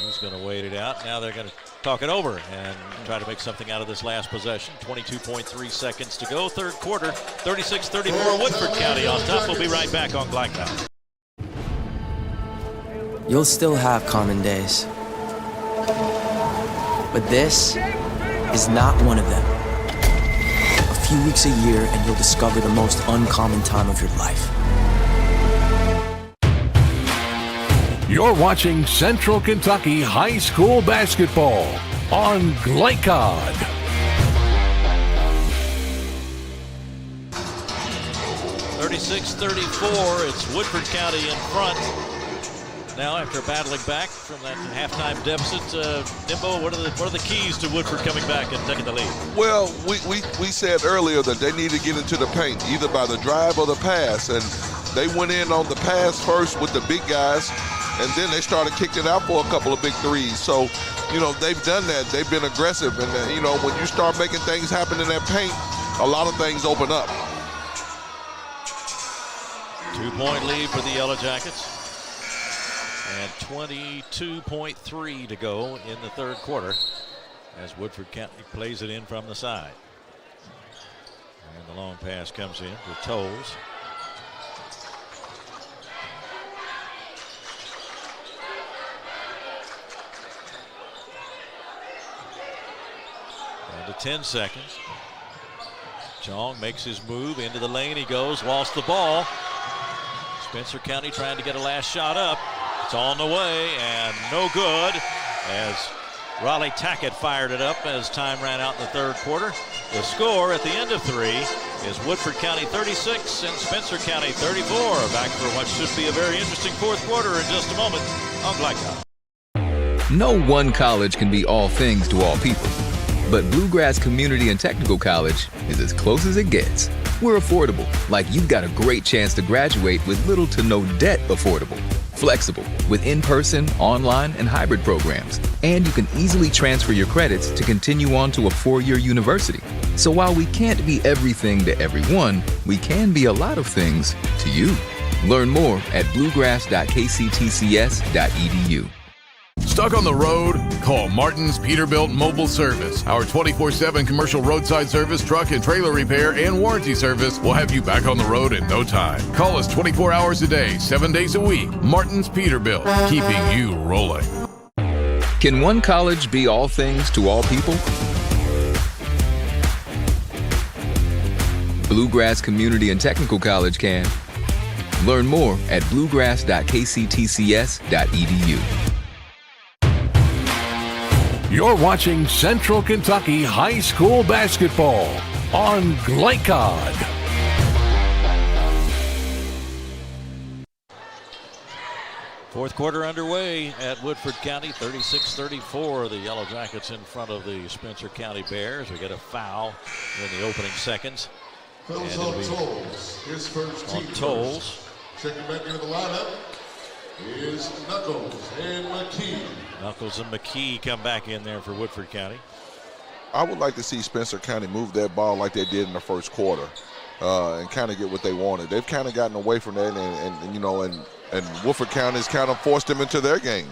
C: He's going to wait it out. Now they're going to talk it over and try to make something out of this last possession. 22.3 seconds to go. Third quarter, 36-34, Woodford County on top. We'll be right back on Glycon.
T: You'll still have common days, but this is not one of them. A few weeks a year and you'll discover the most uncommon time of your life.
V: You're watching Central Kentucky High School Basketball on Glycod.
C: (36-34). It's Woodford County in front. Now, after battling back from that halftime deficit, Nimbo, what are the keys to Woodford coming back and taking the lead?
D: Well, we said earlier that they need to get into the paint, either by the drive or the pass, and they went in on the pass first with the big guys, and then they started kicking out for a couple of big threes. So, you know, they've done that. They've been aggressive, and, you know, when you start making things happen in that paint, a lot of things open up.
C: 2-point lead for the Yellow Jackets. And 22.3 to go in the third quarter as Woodford County plays it in from the side. And the long pass comes in to Tolles. Down to 10 seconds. Chong makes his move into the lane. He goes, lost the ball. Spencer County trying to get a last shot up. It's on the way and no good as Raleigh Tackett fired it up as time ran out in the third quarter. The score at the end of 3 is Woodford County 36 and Spencer County 34. Back for what should be a very interesting fourth quarter in just a moment on Glycon.
B: No one college can be all things to all people, but Bluegrass Community and Technical College is as close as it gets. We're affordable, like you've got a great chance to graduate with little to no debt. Affordable, flexible, with in-person, online, and hybrid programs. And you can easily transfer your credits to continue on to a 4-year university. So while we can't be everything to everyone, we can be a lot of things to you. Learn more at bluegrass.kctcs.edu.
V: Stuck on the road? Call Martin's Peterbilt Mobile Service. Our 24/7 commercial roadside service, truck and trailer repair, and warranty service will have you back on the road in no time. Call us 24 hours a day, 7 days a week. Martin's Peterbilt, keeping you rolling.
B: Can one college be all things to all people? Bluegrass Community and Technical College can. Learn more at bluegrass.kctcs.edu.
V: You're watching Central Kentucky High School Basketball on Glycod.
C: Fourth quarter underway at Woodford County, 36-34. The Yellow Jackets in front of the Spencer County Bears. We get a foul in the opening seconds.
M: Fouls on Tolles. His first
C: on
M: team.
C: Tolles.
M: Checking back into the lineup is Knuckles and McKee.
C: Knuckles and McKee come back in there for Woodford County.
D: I would like to see Spencer County move that ball like they did in the first quarter and kind of get what they wanted. They've kind of gotten away from that, and Woodford County's kind of forced them into their game.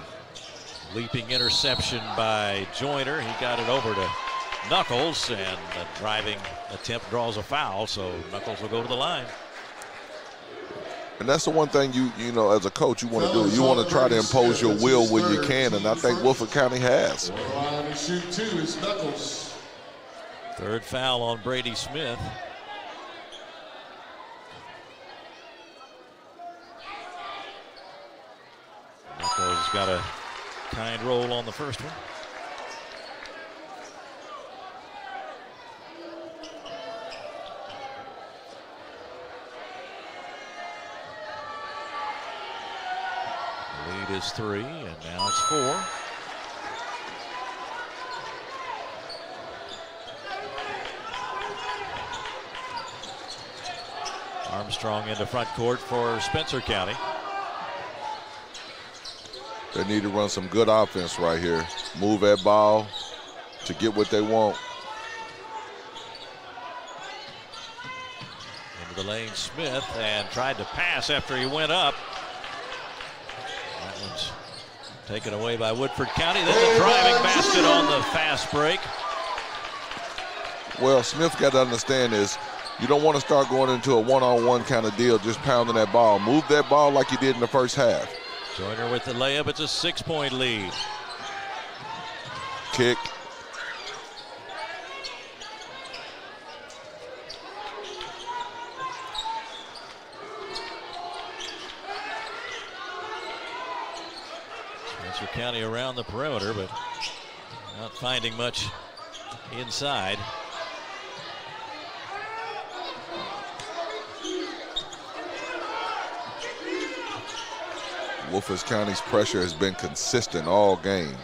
C: Leaping interception by Joyner. He got it over to Knuckles, and the driving attempt draws a foul, so Knuckles will go to the line.
D: And that's the one thing you know as a coach you want to do. You want to try to impose your will when you can, and I think Woodford County has.
M: Line to shoot two is Knuckles.
C: Third foul on Brady Smith. Knuckles got a kind roll on the first one. Lead is 3, and now it's 4. Armstrong into front court for Spencer County.
D: They need to run some good offense right here. Move that ball to get what they want.
C: Into the lane, Smith, and tried to pass after he went up. That one's taken away by Woodford County. Then the driving basket on the fast break.
D: Well, Smith got to understand this. You don't want to start going into a one-on-one kind of deal, just pounding that ball. Move that ball like you did in the first half.
C: Joyner with the layup. It's a 6-point lead.
D: Kick.
C: Spencer County around the perimeter, but not finding much inside.
D: Woodford County's pressure has been consistent all game.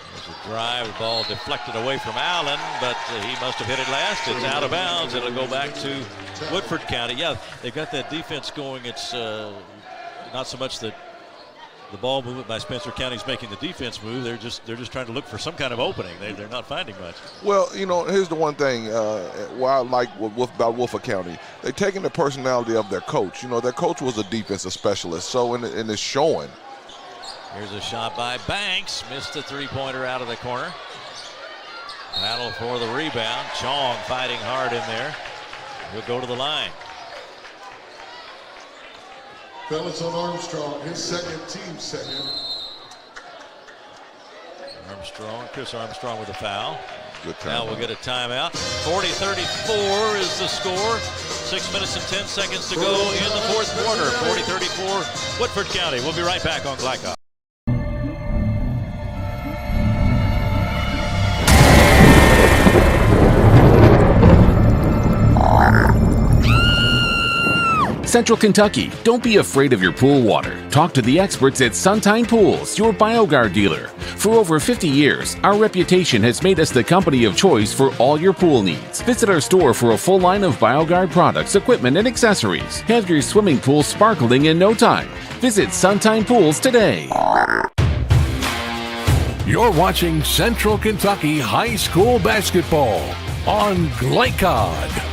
C: There's a drive, the ball deflected away from Allen, but he must have hit it last. It's out of bounds. It'll go back to Woodford County. Yeah, they've got that defense going. It's not so much that the ball movement by Spencer County is making the defense move. They're just trying to look for some kind of opening. They're not finding much.
D: Well, you know, here's the one thing what I like about Woodford County. They're taking the personality of their coach. You know, their coach was a defensive specialist, so and it's showing.
C: Here's a shot by Banks. Missed a three-pointer out of the corner. Battle for the rebound. Chong fighting hard in there. He'll go to the line.
M: Fellas on Armstrong, his second, team second.
C: Chris Armstrong with a foul.
D: Good timeout.
C: Now we'll get a timeout. 40-34 is the score. 6 minutes and 10 seconds to go in the fourth quarter. 40-34, Woodford County. We'll be right back on Glycod.
L: Central Kentucky, don't be afraid of your pool water. Talk to the experts at Suntine Pools, your BioGuard dealer. For over 50 years, our reputation has made us the company of choice for all your pool needs. Visit our store for a full line of BioGuard products, equipment, and accessories. Have your swimming pool sparkling in no time. Visit Suntine Pools today.
V: You're watching Central Kentucky High School Basketball on Glycod.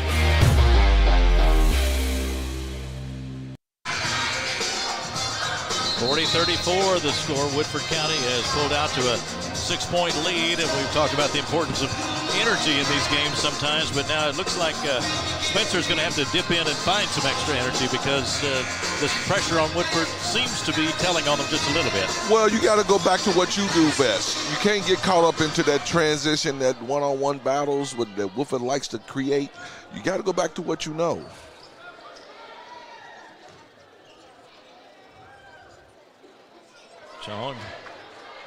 C: 40-34 the score. Woodford County has pulled out to a 6-point lead, and we've talked about the importance of energy in these games sometimes, but now it looks like Spencer's going to have to dip in and find some extra energy because this pressure on Woodford seems to be telling on them just a little bit.
D: Well, you got to go back to what you do best. You can't get caught up into that transition, that one-on-one battles that Woodford likes to create. You got to go back to what you know.
C: Sean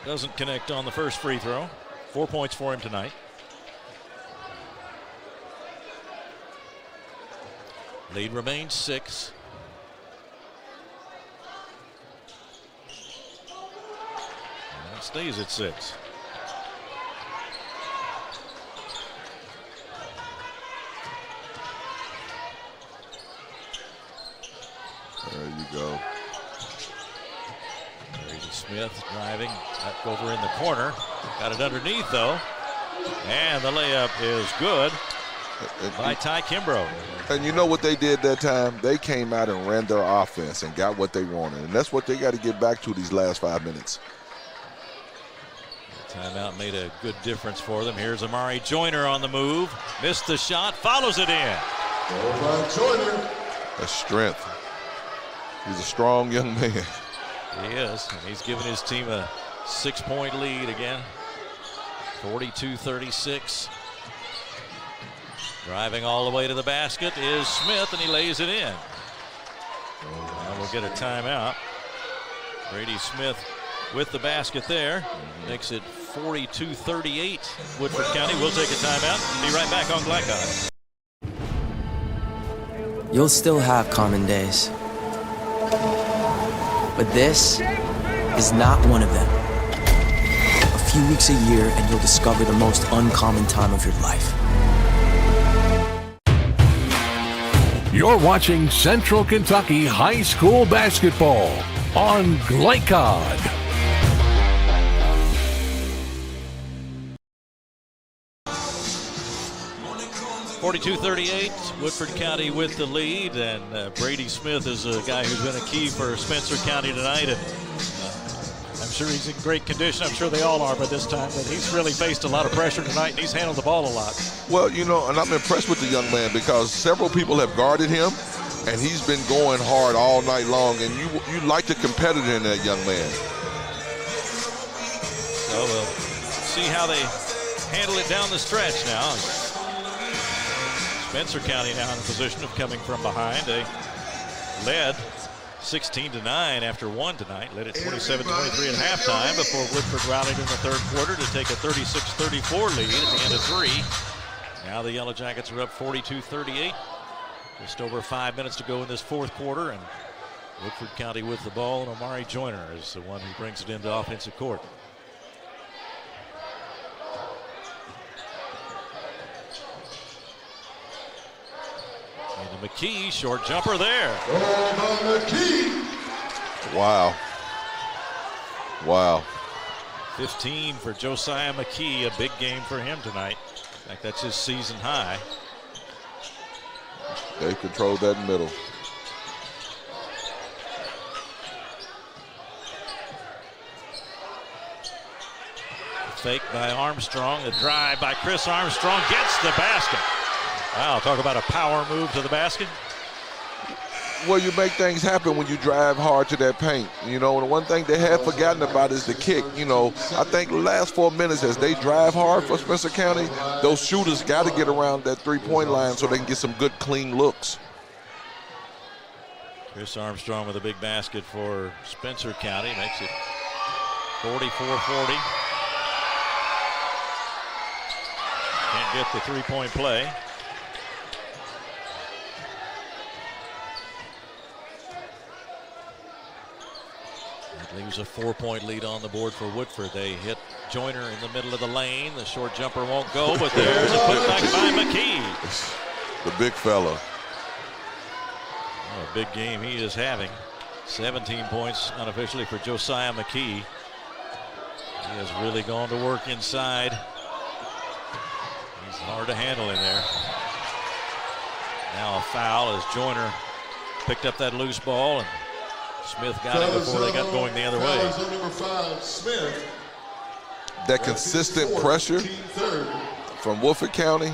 C: doesn't connect on the first free throw. 4 points for him tonight. Lead remains 6. And it stays at 6.
D: There you go.
C: Brady Smith driving back over in the corner. Got it underneath though. And the layup is good by Ty Kimbrough.
D: And you know what they did that time? They came out and ran their offense and got what they wanted. And that's what they got to get back to these last 5 minutes.
C: Timeout made a good difference for them. Here's Amari Joyner on the move. Missed the shot, follows it in.
D: That's strength. He's a strong young man.
C: He is, and he's given his team a 6-point lead again. 42-36. Driving all the way to the basket is Smith, and he lays it in. Now we'll get a timeout. Brady Smith with the basket there. Makes it 42-38. Woodford County will take a timeout. Be right back on Glycod.
T: You'll still have common days. But this is not one of them. A few weeks a year and you'll discover the most uncommon time of your life.
V: You're watching Central Kentucky High School Basketball on Glycod.
C: (42-38). Woodford County with the lead, and Brady Smith is a guy who's been a key for Spencer County tonight, and I'm sure he's in great condition. I'm sure they all are by this time, but he's really faced a lot of pressure tonight, and he's handled the ball a lot.
D: Well, you know, and I'm impressed with the young man because several people have guarded him, and he's been going hard all night long, and you like the competitor in that young man.
C: So we'll see how they handle it down the stretch now. Spencer County now in a position of coming from behind. They led 16-9 after one tonight. Led at 27-23 at halftime before Woodford rallied in the third quarter to take a 36-34 lead at the end of 3. Now the Yellow Jackets are up 42-38. Just over 5 minutes to go in this fourth quarter, and Woodford County with the ball, and Amari Joyner is the one who brings it into offensive court. And McKee, short jumper there.
D: Wow. Wow.
C: 15 for Josiah McKee, a big game for him tonight. In fact, that's his season high.
D: They controlled that middle.
C: Fake by Armstrong, the drive by Chris Armstrong gets the basket. Wow, talk about a power move to the basket.
D: Well, you make things happen when you drive hard to that paint. You know, and the one thing they have forgotten about is the kick. You know, I think the last 4 minutes as they drive hard for Spencer County, those shooters got to get around that three-point line so they can get some good, clean looks.
C: Chris Armstrong with a big basket for Spencer County. Makes it 44-40. Can't get the three-point play. That leaves a 4-point lead on the board for Woodford. They hit Joyner in the middle of the lane. The short jumper won't go, but there's a putback by McKee.
D: The big fella.
C: Oh, a big game he is having. 17 points unofficially for Josiah McKee. He has really gone to work inside. He's hard to handle in there. Now a foul as Joyner picked up that loose ball, and Smith got it before they got going the other way.
M: Number 5, Smith.
D: That consistent pressure from Woodford County,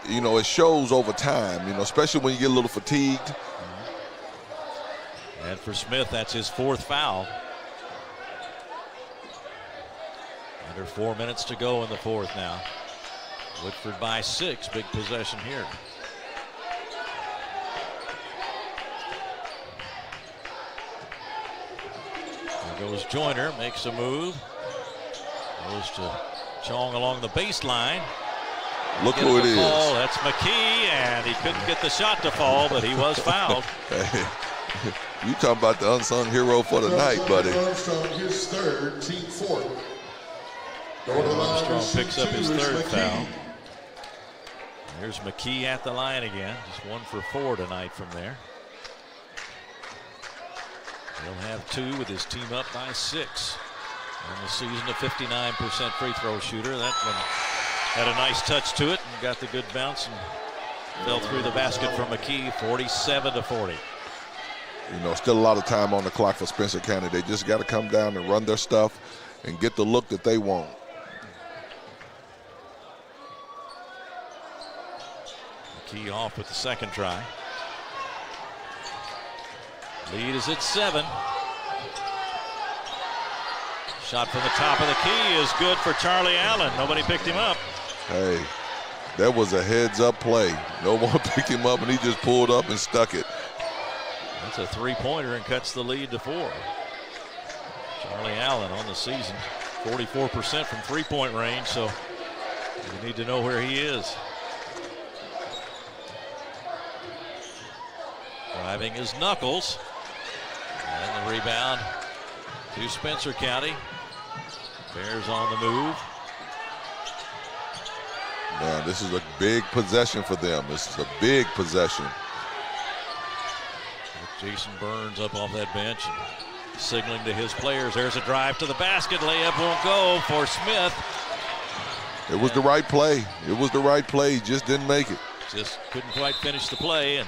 D: you know, it shows over time, you know, especially when you get a little fatigued.
C: And for Smith, that's his 4th foul. Under 4 minutes to go in the fourth now. Woodford by 6, big possession here. goes Joyner, makes a move. Goes to Chong along the baseline.
D: Look who it is.
C: That's McKee, and he couldn't get the shot to fall, but he was fouled.
D: Hey, you talking about the unsung hero for the night, buddy.
M: Armstrong, his third, team fourth.
C: Armstrong picks up his third foul. Here's McKee at the line again. Just 1 for 4 tonight from there. He'll have 2 with his team up by 6. On the season, a 59% free throw shooter. That one had a nice touch to it and got the good bounce and fell through the basket from McKee, 47-40.
D: You know, still a lot of time on the clock for Spencer County. They just got to come down and run their stuff and get the look that they want.
C: McKee off with the second try. Lead is at 7. Shot from the top of the key is good for Charlie Allen. Nobody picked him up.
D: Hey, that was a heads-up play. No one picked him up, and he just pulled up and stuck it.
C: That's a three-pointer and cuts the lead to 4. Charlie Allen on the season, 44% from three-point range, so you need to know where he is. Driving his Knuckles. And the rebound to Spencer County. Bears on the move.
D: Man, this is a big possession for them. This is a big possession.
C: Jason Burns up off that bench and signaling to his players. There's a drive to the basket. Layup won't go for Smith.
D: It was the right play. It was the right play. He just didn't make it.
C: Just couldn't quite finish the play, and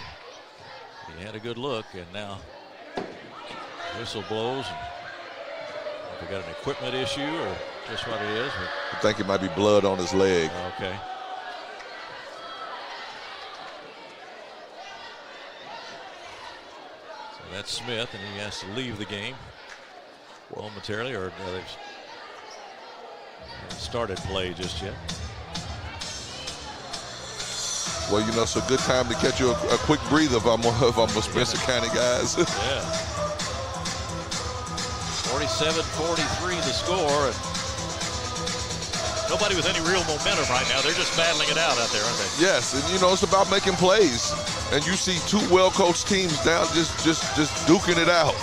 C: he had a good look, and now whistle blows. And if we got an equipment issue or just what it is.
D: I think it might be blood on his leg.
C: Okay. So that's Smith, and he has to leave the game momentarily, or they've haven't started play just yet.
D: Well, you know, it's a good time to catch you a quick breather if I'm a Spencer County guys.
C: Yeah. 47-43 the score. And nobody with any real momentum right now. They're just battling it out there, aren't they?
D: Yes, and you know, it's about making plays. And you see two well-coached teams down just duking it out.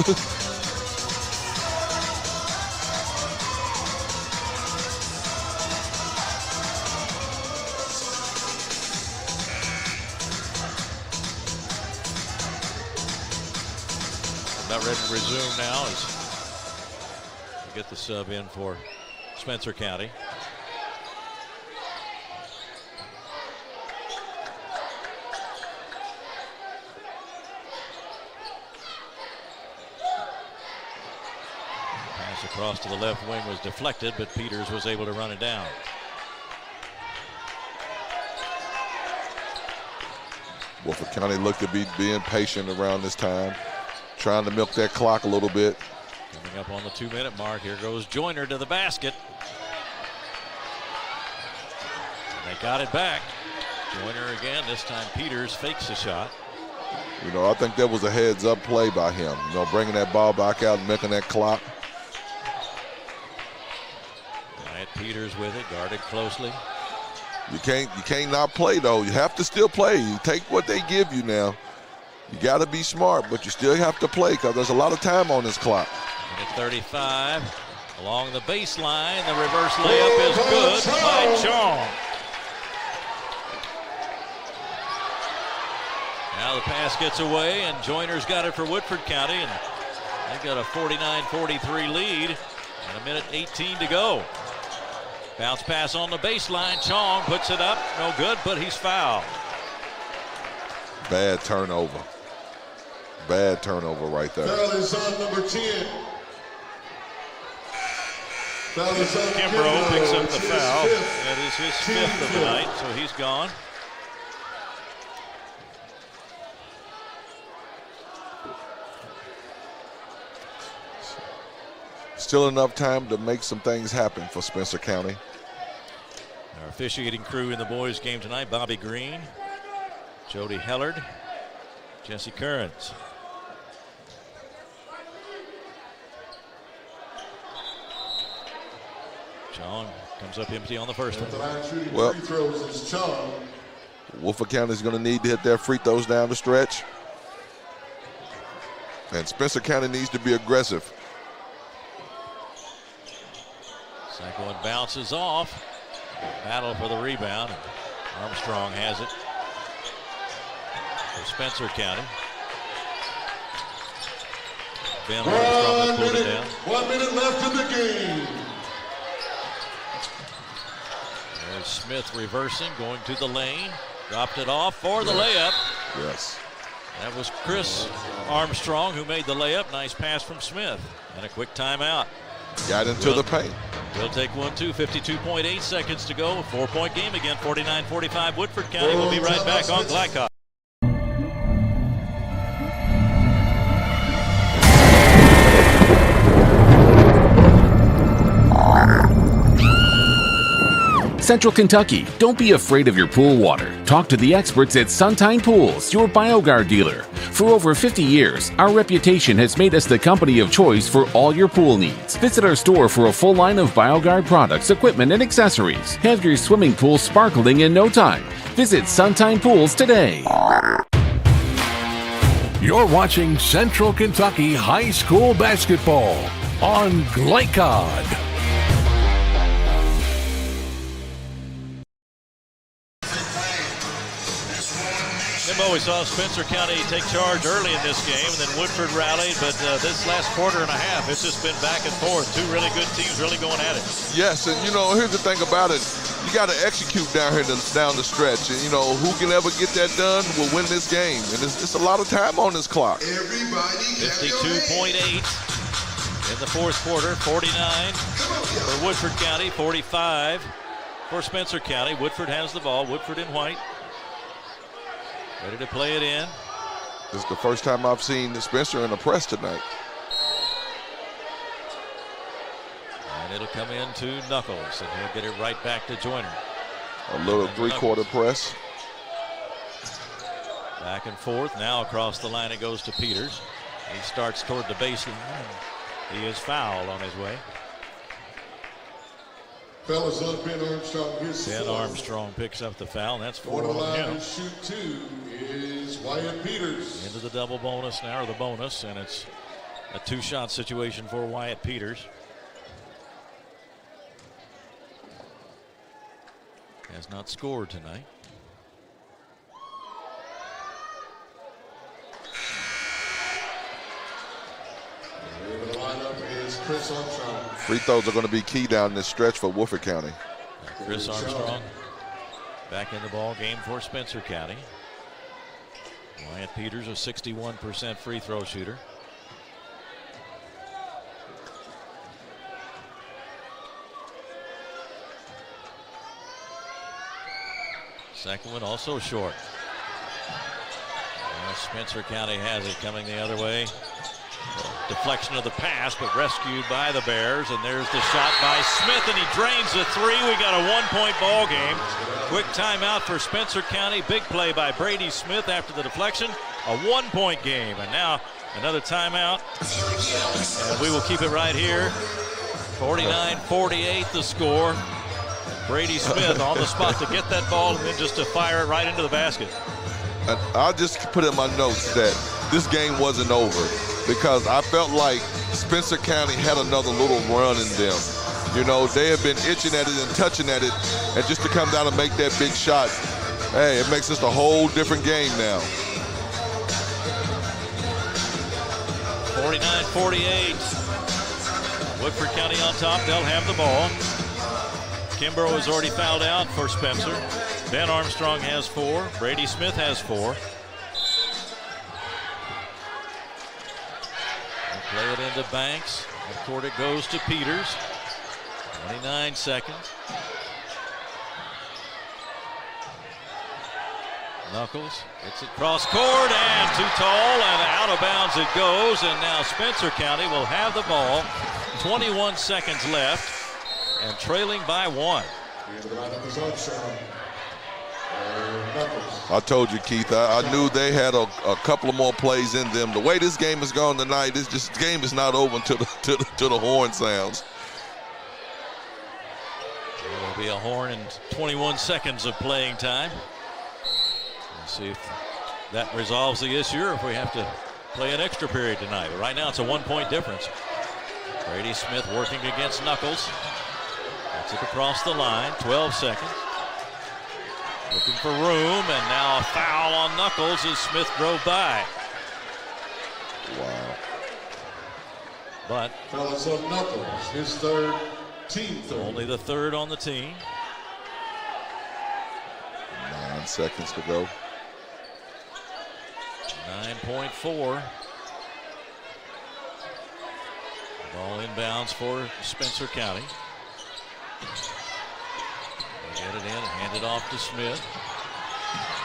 C: About ready to resume now as we get the sub in for Spencer County. Pass across to the left wing was deflected, but Peters was able to run it down.
D: Woodford County looked to be being patient around this time, trying to milk that clock a little bit.
C: Coming up on the 2-minute mark, here goes Joyner to the basket. And they got it back. Joyner again, this time Peters fakes a shot.
D: You know, I think that was a heads-up play by him. You know, bringing that ball back out and milking that clock.
C: Wyatt Peters with it, guarded closely.
D: You can't not play though. You have to still play. You take what they give you now. You got to be smart, but you still have to play because there's a lot of time on this clock.
C: And at 35, along the baseline, the reverse layup is good by Chong. Now the pass gets away, and Joyner's got it for Woodford County, and they've got a 49-43 lead, and a minute 18 to go. Bounce pass on the baseline. Chong puts it up. No good, but he's fouled.
D: Bad turnover. Bad turnover right there.
M: Foul is on number 10. Foul is on
C: Kimbrough picks up the foul. That is his fifth of the night, so he's gone.
D: Still enough time to make some things happen for Spencer County.
C: Our officiating crew in the boys' game tonight: Bobby Green, Jody Hellard, Jesse Kearns. Chong comes up empty on the first one.
D: Well,
M: free throws is Chong.
D: Woodford County is going to need to hit their free throws down the stretch. And Spencer County needs to be aggressive.
C: Second one bounces off. Battle for the rebound. Armstrong has it for Spencer County. Ben Armstrong pulled it down.
M: 1 minute left in the game.
C: There's Smith reversing, going to the lane. Dropped it off for the layup.
D: Yes.
C: That was Chris Armstrong who made the layup. Nice pass from Smith. And a quick timeout.
D: Got into the paint.
C: We'll take 1-2, 52.8 seconds to go. 4-point game again, 49-45 Woodford County. We'll be right back on Glycod.
L: Central Kentucky, don't be afraid of your pool water. Talk to the experts at Suntine Pools, your BioGuard dealer. For over 50 years, our reputation has made us the company of choice for all your pool needs. Visit our store for a full line of BioGuard products, equipment, and accessories. Have your swimming pool sparkling in no time. Visit Suntine Pools today.
V: You're watching Central Kentucky High School Basketball on Glycod.
C: We saw Spencer County take charge early in this game, and then Woodford rallied, but this last quarter and a half, it's just been back and forth. Two really good teams really going at it.
D: Yes, and here's the thing about it. You got to execute down the stretch. And, who can ever get that done will win this game. And it's a lot of time on this clock.
C: 52.8 in the fourth quarter, 49 for Woodford County, 45 for Spencer County. Woodford has the ball, Woodford in white. Ready to play it in.
D: This is the first time I've seen Spencer in a press tonight.
C: And it'll come into Knuckles, and he'll get it right back to Joyner.
D: A little three-quarter press.
C: Back and forth. Now across the line it goes to Peters. He starts toward the baseline. He is fouled on his way.
M: Fellas up, Ben Armstrong.
C: Ben Armstrong picks up the foul, and that's 4
M: on
C: on him.
M: To shoot two is Wyatt Peters.
C: Into the double bonus now, or the bonus, and it's a two-shot situation for Wyatt Peters. Has not scored tonight.
M: The lineup is Chris Armstrong.
D: Free throws are going to be key down this stretch for Woodford County.
C: Chris Armstrong back in the ball game for Spencer County. Wyatt Peters, a 61% free throw shooter. Second one also short. Well, Spencer County has it coming the other way. Deflection of the pass, but rescued by the Bears. And there's the shot by Smith, and he drains the three. We got a 1-point ball game. Quick timeout for Spencer County. Big play by Brady Smith after the deflection. A 1-point game. And now another timeout. And we will keep it right here. 49-48 the score. Brady Smith on the spot to get that ball and then just to fire it right into the basket.
D: And I'll just put in my notes that this game wasn't over, because I felt like Spencer County had another little run in them. They have been itching at it and touching at it, and just to come down and make that big shot, hey, it makes this a whole different game now.
C: 49-48. Woodford County on top. They'll have the ball. Kimbrough has already fouled out for Spencer. Ben Armstrong has 4. Brady Smith has 4. Play it into Banks. Up court it goes to Peters. 29 seconds. Knuckles gets it cross court and too tall, and out of bounds it goes. And now Spencer County will have the ball. 21 seconds left and trailing by 1.
D: I told you, Keith, I knew they had a couple of more plays in them. The way this game has gone tonight, this game is not over until the horn sounds.
C: be a horn in 21 seconds of playing time. Let's see if that resolves the issue or if we have to play an extra period tonight. But right now it's a 1-point difference. Brady Smith working against Knuckles. Gets it across the line, 12 seconds. Looking for room, and now a foul on Knuckles as Smith drove by.
D: Wow.
C: But
M: Fellas on Knuckles, his third, team third.
C: Only the third on the team.
D: 9 seconds to go.
C: 9.4. Ball inbounds for Spencer County. They get it in, hand it off to Smith.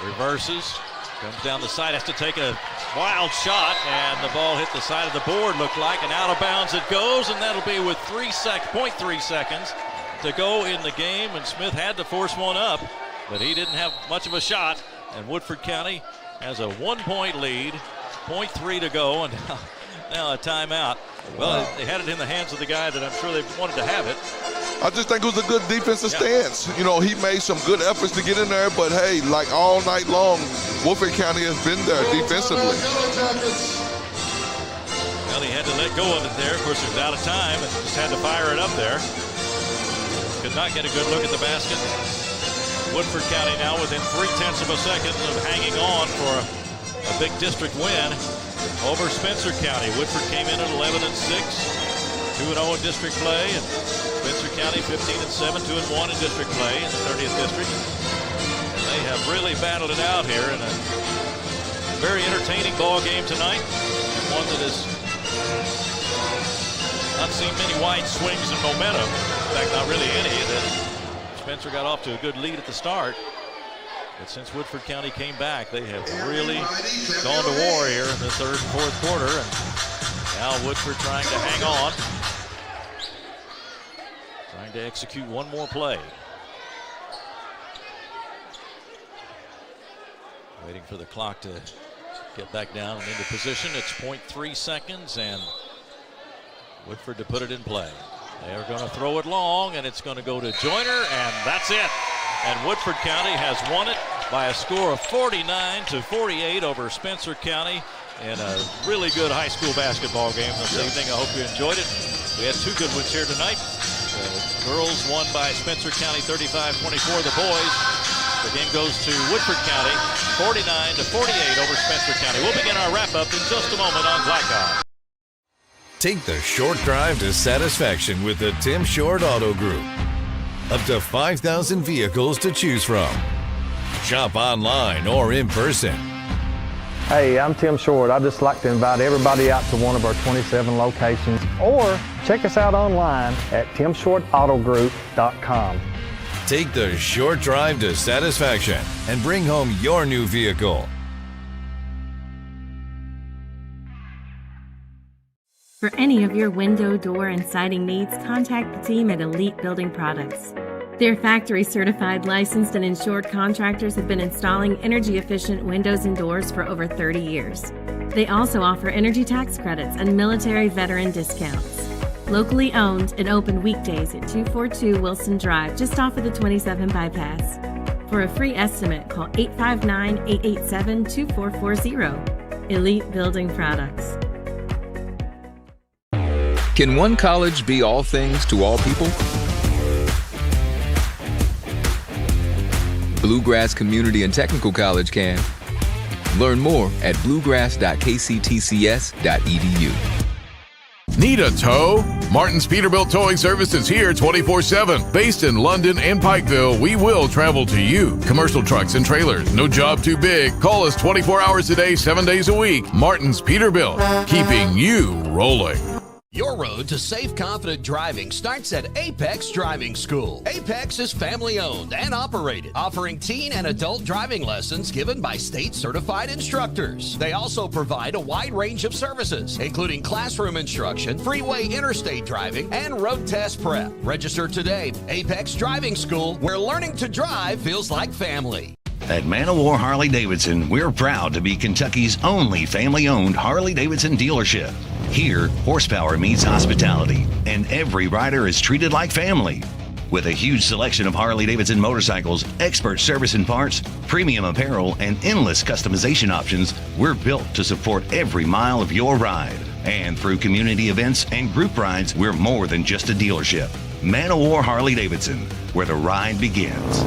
C: Reverses, comes down the side, has to take a wild shot, and the ball hit the side of the board, looked like, and out of bounds it goes, and that'll be with 0.3 seconds to go in the game, and Smith had to force one up, but he didn't have much of a shot, and Woodford County has a 1-point lead, 0.3 to go, and now a timeout. Well, they had it in the hands of the guy that I'm sure they wanted to have it.
D: I just think it was a good defensive stance. You know, he made some good efforts to get in there, but hey, like all night long, Woodford County has been there defensively.
C: Well, he had to let go of it there. Of course, he was out of time and just had to fire it up there. Could not get a good look at the basket. Woodford County now within 0.3 seconds of hanging on for a big district win over Spencer County. Woodford came in at 11-6, 2-0 in district play, and Spencer County 15-7, 2-1 in district play in the 30th district. And they have really battled it out here in a very entertaining ball game tonight. One that has not seen many wide swings and momentum. In fact, not really any. Spencer got off to a good lead at the start. But since Woodford County came back, they have really gone to war here in the third and fourth quarter. And now Woodford trying to hang on. Trying to execute one more play. Waiting for the clock to get back down and into position. It's 0.3 seconds and Woodford to put it in play. They're going to throw it long and it's going to go to Joyner, and that's it. And Woodford County has won it by a score of 49-48 over Spencer County in a really good high school basketball game this evening. I hope you enjoyed it. We had two good ones here tonight. The girls won by Spencer County 35-24. The boys, the game goes to Woodford County 49-48 over Spencer County. We'll begin our wrap-up in just a moment on Blackout.
O: Take the short drive to satisfaction with the Tim Short Auto Group. Up to 5,000 vehicles to choose from. Shop online or in person.
Q: Hey, I'm Tim Short. I'd just like to invite everybody out to one of our 27 locations, or check us out online at timshortautogroup.com.
O: Take the short drive to satisfaction and bring home your new vehicle.
S: For any of your window, door, and siding needs, contact the team at Elite Building Products. Their factory-certified, licensed, and insured contractors have been installing energy-efficient windows and doors for over 30 years. They also offer energy tax credits and military veteran discounts. Locally owned and open weekdays at 242 Wilson Drive, just off of the 27 bypass. For a free estimate, call 859-887-2440. Elite Building Products.
B: Can one college be all things to all people? Bluegrass Community and Technical College can. Learn more at bluegrass.kctcs.edu.
V: Need a tow? Martin's Peterbilt Towing Service is here 24/7. Based in London and Pikeville, we will travel to you. Commercial trucks and trailers, no job too big. Call us 24 hours a day, 7 days a week. Martin's Peterbilt, keeping you rolling.
A: Your road to safe, confident driving starts at Apex Driving School. Apex is family-owned and operated, offering teen and adult driving lessons given by state-certified instructors. They also provide a wide range of services, including classroom instruction, freeway interstate driving, and road test prep. Register today. Apex Driving School, where learning to drive feels like family.
K: At Man of War Harley-Davidson, we're proud to be Kentucky's only family-owned Harley-Davidson dealership. Here, horsepower meets hospitality, and every rider is treated like family. With a huge selection of Harley-Davidson motorcycles, expert service and parts, premium apparel, and endless customization options, we're built to support every mile of your ride. And through community events and group rides, we're more than just a dealership. Man o' War Harley-Davidson, where the ride begins.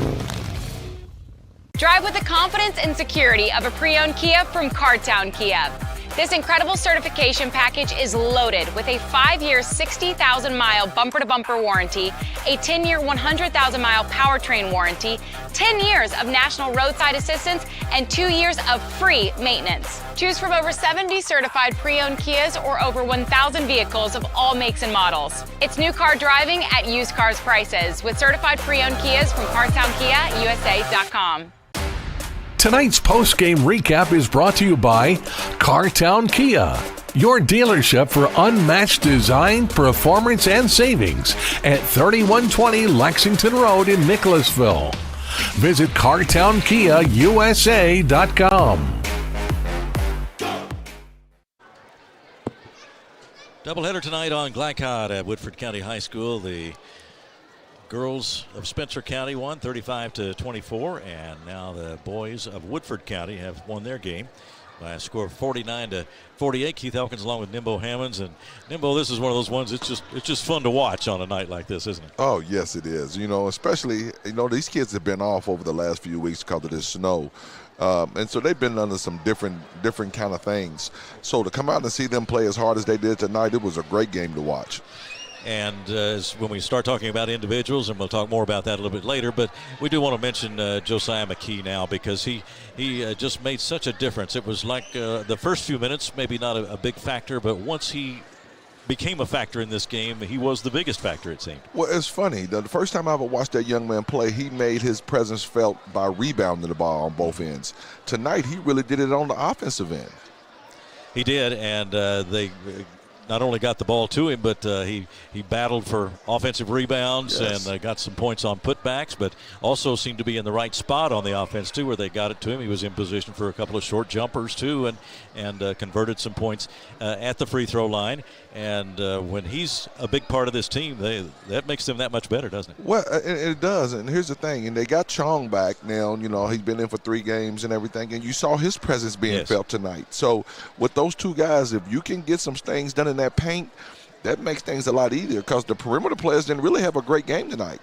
P: Drive with the confidence and security of a pre-owned Kia from Cartown Kia. This incredible certification package is loaded with a 5-year, 60,000-mile bumper-to-bumper warranty, a 10-year, 100,000-mile powertrain warranty, 10 years of national roadside assistance, and 2 years of free maintenance. Choose from over 70 certified pre-owned Kias or over 1,000 vehicles of all makes and models. It's new car driving at used cars prices with certified pre-owned Kias from CartownKiaUSA.com.
V: Tonight's post-game recap is brought to you by Cartown Kia, your dealership for unmatched design, performance, and savings at 3120 Lexington Road in Nicholasville. Visit CartownKiaUSA.com.
C: Doubleheader tonight on Glycod at Woodford County High School. The girls of Spencer County won 35-24, and now the boys of Woodford County have won their game by a score of 49-48. Keith Elkins along with Nimbo Hammonds. And Nimbo, this is one of those ones, it's just fun to watch on a night like this, isn't it?
D: Oh, yes, it is. Especially, these kids have been off over the last few weeks because of this snow. And so they've been under some different kind of things. So to come out and see them play as hard as they did tonight, it was a great game to watch.
C: And when we start talking about individuals, and we'll talk more about that a little bit later, but we do want to mention Josiah McKee now, because he just made such a difference. It was like the first few minutes, maybe not a big factor, but once he became a factor in this game, he was the biggest factor, it seemed.
D: Well, it's funny. The first time I ever watched that young man play, he made his presence felt by rebounding the ball on both ends. Tonight, he really did it on the offensive end.
C: He did, and they not only got the ball to him, but he battled for offensive rebounds, yes, and got some points on putbacks, but also seemed to be in the right spot on the offense, too, where they got it to him. He was in position for a couple of short jumpers, too, and converted some points at the free throw line. And when he's a big part of this team, that makes them that much better, doesn't it?
D: Well, it does. And here's the thing. And they got Chong back now. He's been in for 3 games and everything. And you saw his presence being felt tonight. So with those two guys, if you can get some things done in that paint, that makes things a lot easier, because the perimeter players didn't really have a great game tonight.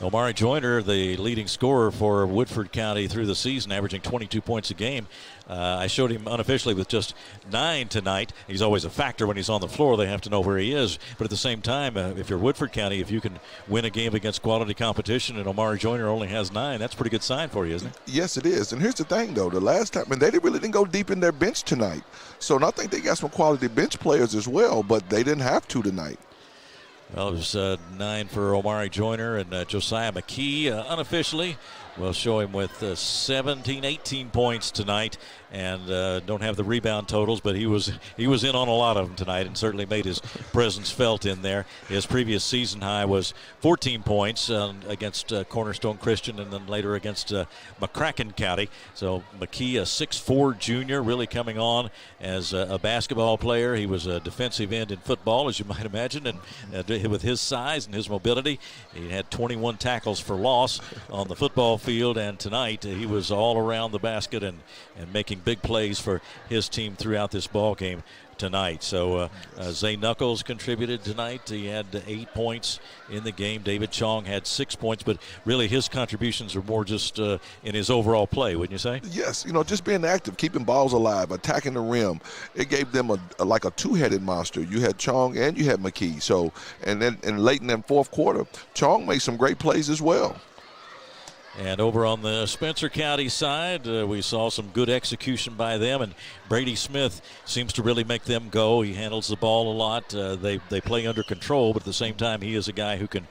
C: Omari Joyner, the leading scorer for Woodford County through the season, averaging 22 points a game. I showed him unofficially with just 9 tonight. He's always a factor when he's on the floor. They have to know where he is. But at the same time, if you're Woodford County, if you can win a game against quality competition and Omari Joyner only has 9, that's a pretty good sign for you, isn't it?
D: Yes, it is. And here's the thing, though. The last time, they really didn't go deep in their bench tonight. So I think they got some quality bench players as well, but they didn't have to tonight.
C: Well, it was 9 for Omari Joyner, and Josiah McKee unofficially. We'll show him with 17, 18 points tonight, and don't have the rebound totals, but he was in on a lot of them tonight, and certainly made his presence felt in there. His previous season high was 14 points against Cornerstone Christian, and then later against McCracken County. So McKee, a 6'4" junior, really coming on as a basketball player. He was a defensive end in football, as you might imagine, and with his size and his mobility, he had 21 tackles for loss on the football field, and tonight he was all around the basket and making big plays for his team throughout this ball game tonight. So Zay Knuckles contributed tonight. He had 8 points in the game. David Chong had 6 points, but really his contributions are more just in his overall play, wouldn't you say?
D: Yes, just being active, keeping balls alive, attacking the rim. It gave them like a two-headed monster. You had Chong and you had McKee. So, and then late in that fourth quarter, Chong made some great plays as well.
C: And over on the Spencer County side, we saw some good execution by them, and Brady Smith seems to really make them go. He handles the ball a lot. They play under control, but at the same time, he is a guy who can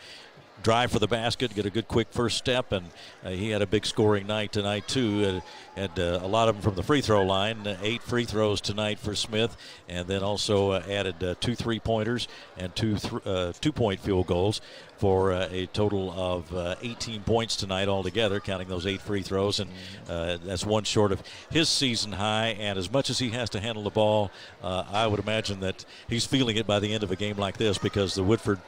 C: drive for the basket, get a good quick first step, and he had a big scoring night tonight too. Had a lot of them from the free throw line, 8 free throws tonight for Smith, and then also added 2 3-pointers and 2 2-point field goals for a total of 18 points tonight altogether, counting those 8 free throws, and that's one short of his season high. And as much as he has to handle the ball, I would imagine that he's feeling it by the end of a game like this, because the Woodford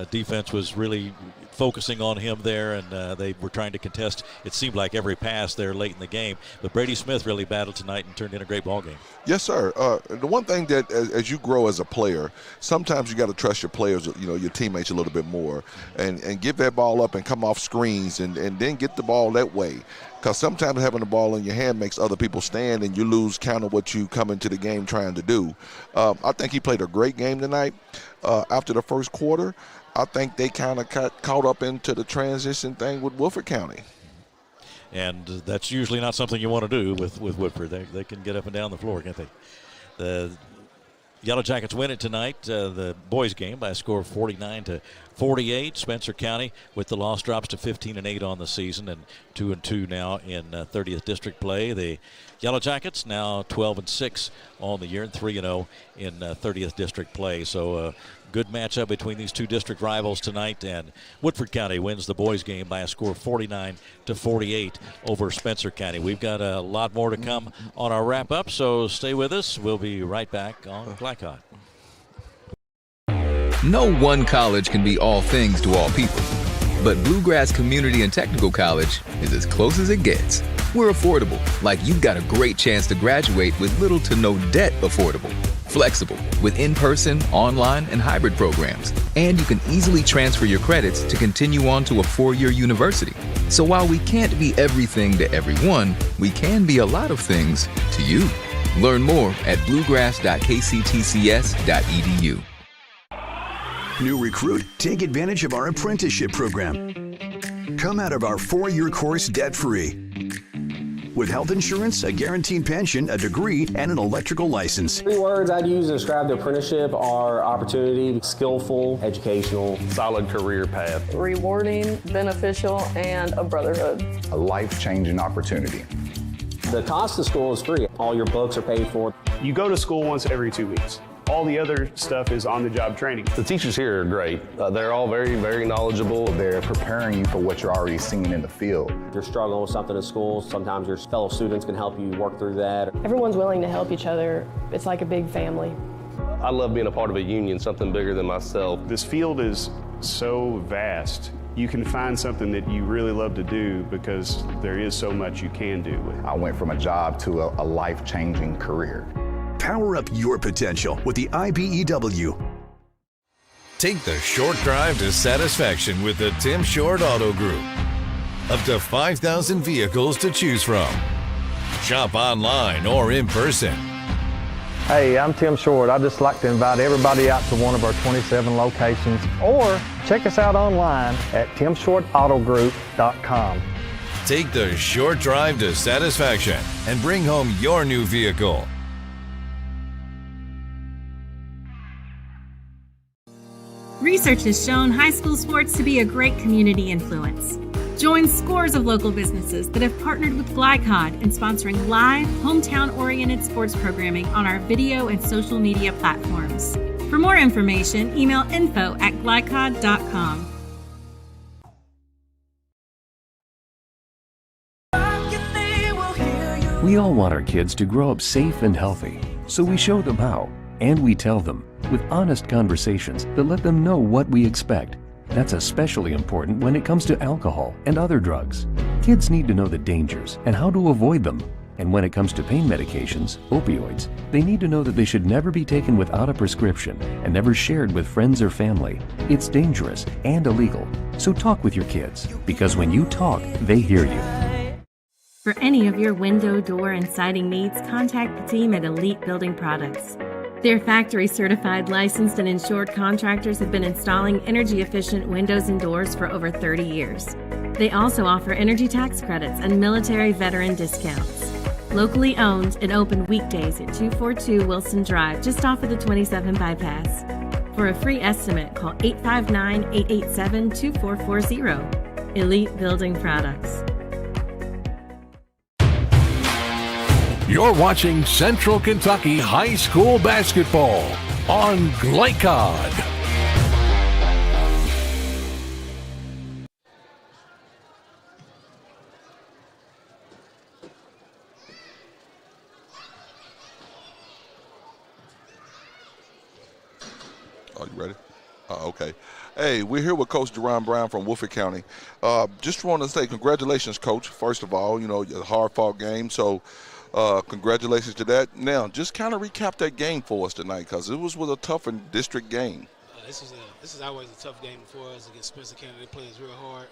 C: defense was really focusing on him there, and they were trying to contest, it seemed like, every pass there late in the game. But Brady Smith really battled tonight and turned in a great ball game.
D: Yes, sir. The one thing that as you grow as a player, sometimes you got to trust your players, your teammates a little bit more, and give that ball up and come off screens and then get the ball that way. Because sometimes having the ball in your hand makes other people stand, and you lose count of what you come into the game trying to do. I think he played a great game tonight. After the first quarter, I think they kind of caught up into the transition thing with Woodford County.
C: And that's usually not something you want to do with Woodford. They can get up and down the floor, can't they? The Yellow Jackets win it tonight, the boys game, by a score of 49-48. Spencer County, with the loss, drops to 15-8 on the season and 2-2 now in 30th District play. The Yellow Jackets now 12-6 on the year and 3-0 in 30th District play. So good matchup between these two district rivals tonight, and Woodford County wins the boys game by a score of 49-48 over Spencer County. We've got a lot more to come on our wrap-up, so stay with us. We'll be right back on Glycod.
B: No one college can be all things to all people, but Bluegrass Community and Technical College is as close as it gets. We're affordable, like you've got a great chance to graduate with little to no debt. Affordable, flexible, with in-person, online, and hybrid programs. And you can easily transfer your credits to continue on to a 4-year university. So while we can't be everything to everyone, we can be a lot of things to you. Learn more at bluegrass.kctcs.edu.
E: New recruit, take advantage of our apprenticeship program. Come out of our 4-year course debt-free. With health insurance, a guaranteed pension, a degree, and an electrical license.
F: 3 words I'd use to describe the apprenticeship are opportunity, skillful, educational,
J: solid career path,
N: rewarding, beneficial, and a brotherhood.
I: A life-changing opportunity.
F: The cost of school is free. All your books are paid for.
G: You go to school once every 2 weeks. All the other stuff is on-the-job training.
J: The teachers here are great. They're all very, very knowledgeable.
I: They're preparing you for what you're already seeing in the field.
F: If you're struggling with something at school, sometimes your fellow students can help you work through that.
N: Everyone's willing to help each other. It's like a big family.
J: I love being a part of a union, something bigger than myself.
G: This field is so vast. You can find something that you really love to do because there is so much you can do with it.
I: I went from a job to a life-changing career.
E: Power up your potential with the IBEW.
O: Take the short drive to satisfaction with the Tim Short Auto Group. Up to 5,000 vehicles to choose from. Shop online or in person.
Q: Hey, I'm Tim Short. I'd just like to invite everybody out to one of our 27 locations, or check us out online at timshortautogroup.com.
O: Take the short drive to satisfaction and bring home your new vehicle.
S: Research has shown high school sports to be a great community influence. Join scores of local businesses that have partnered with Glycod in sponsoring live, hometown-oriented sports programming on our video and social media platforms. For more information, email info@glycod.com.
R: We all want our kids to grow up safe and healthy, so we show them how, and we tell them with honest conversations that let them know what we expect. That's especially important when it comes to alcohol and other drugs. Kids need to know the dangers and how to avoid them. And when it comes to pain medications, opioids, they need to know that they should never be taken without a prescription and never shared with friends or family. It's dangerous and illegal. So talk with your kids, because when you talk, they hear you.
S: For any of your window, door, and siding needs, contact the team at Elite Building Products. Their factory-certified, licensed, and insured contractors have been installing energy-efficient windows and doors for over 30 years. They also offer energy tax credits and military veteran discounts. Locally owned and open weekdays at 242 Wilson Drive, just off of the 27 bypass. For a free estimate, call 859-887-2440. Elite Building Products.
V: You're watching Central Kentucky High School Basketball on Glycod.
D: Are you ready? Okay. Hey, we're here with Coach Deron Brown from Woodford County. Just want to say congratulations, Coach, first of all. You know, a hard-fought game, so congratulations to that. Now, just kind of recap that game for us tonight, because it was a tough district game.
H: This is always a tough game for us against Spencer County. They play us real hard.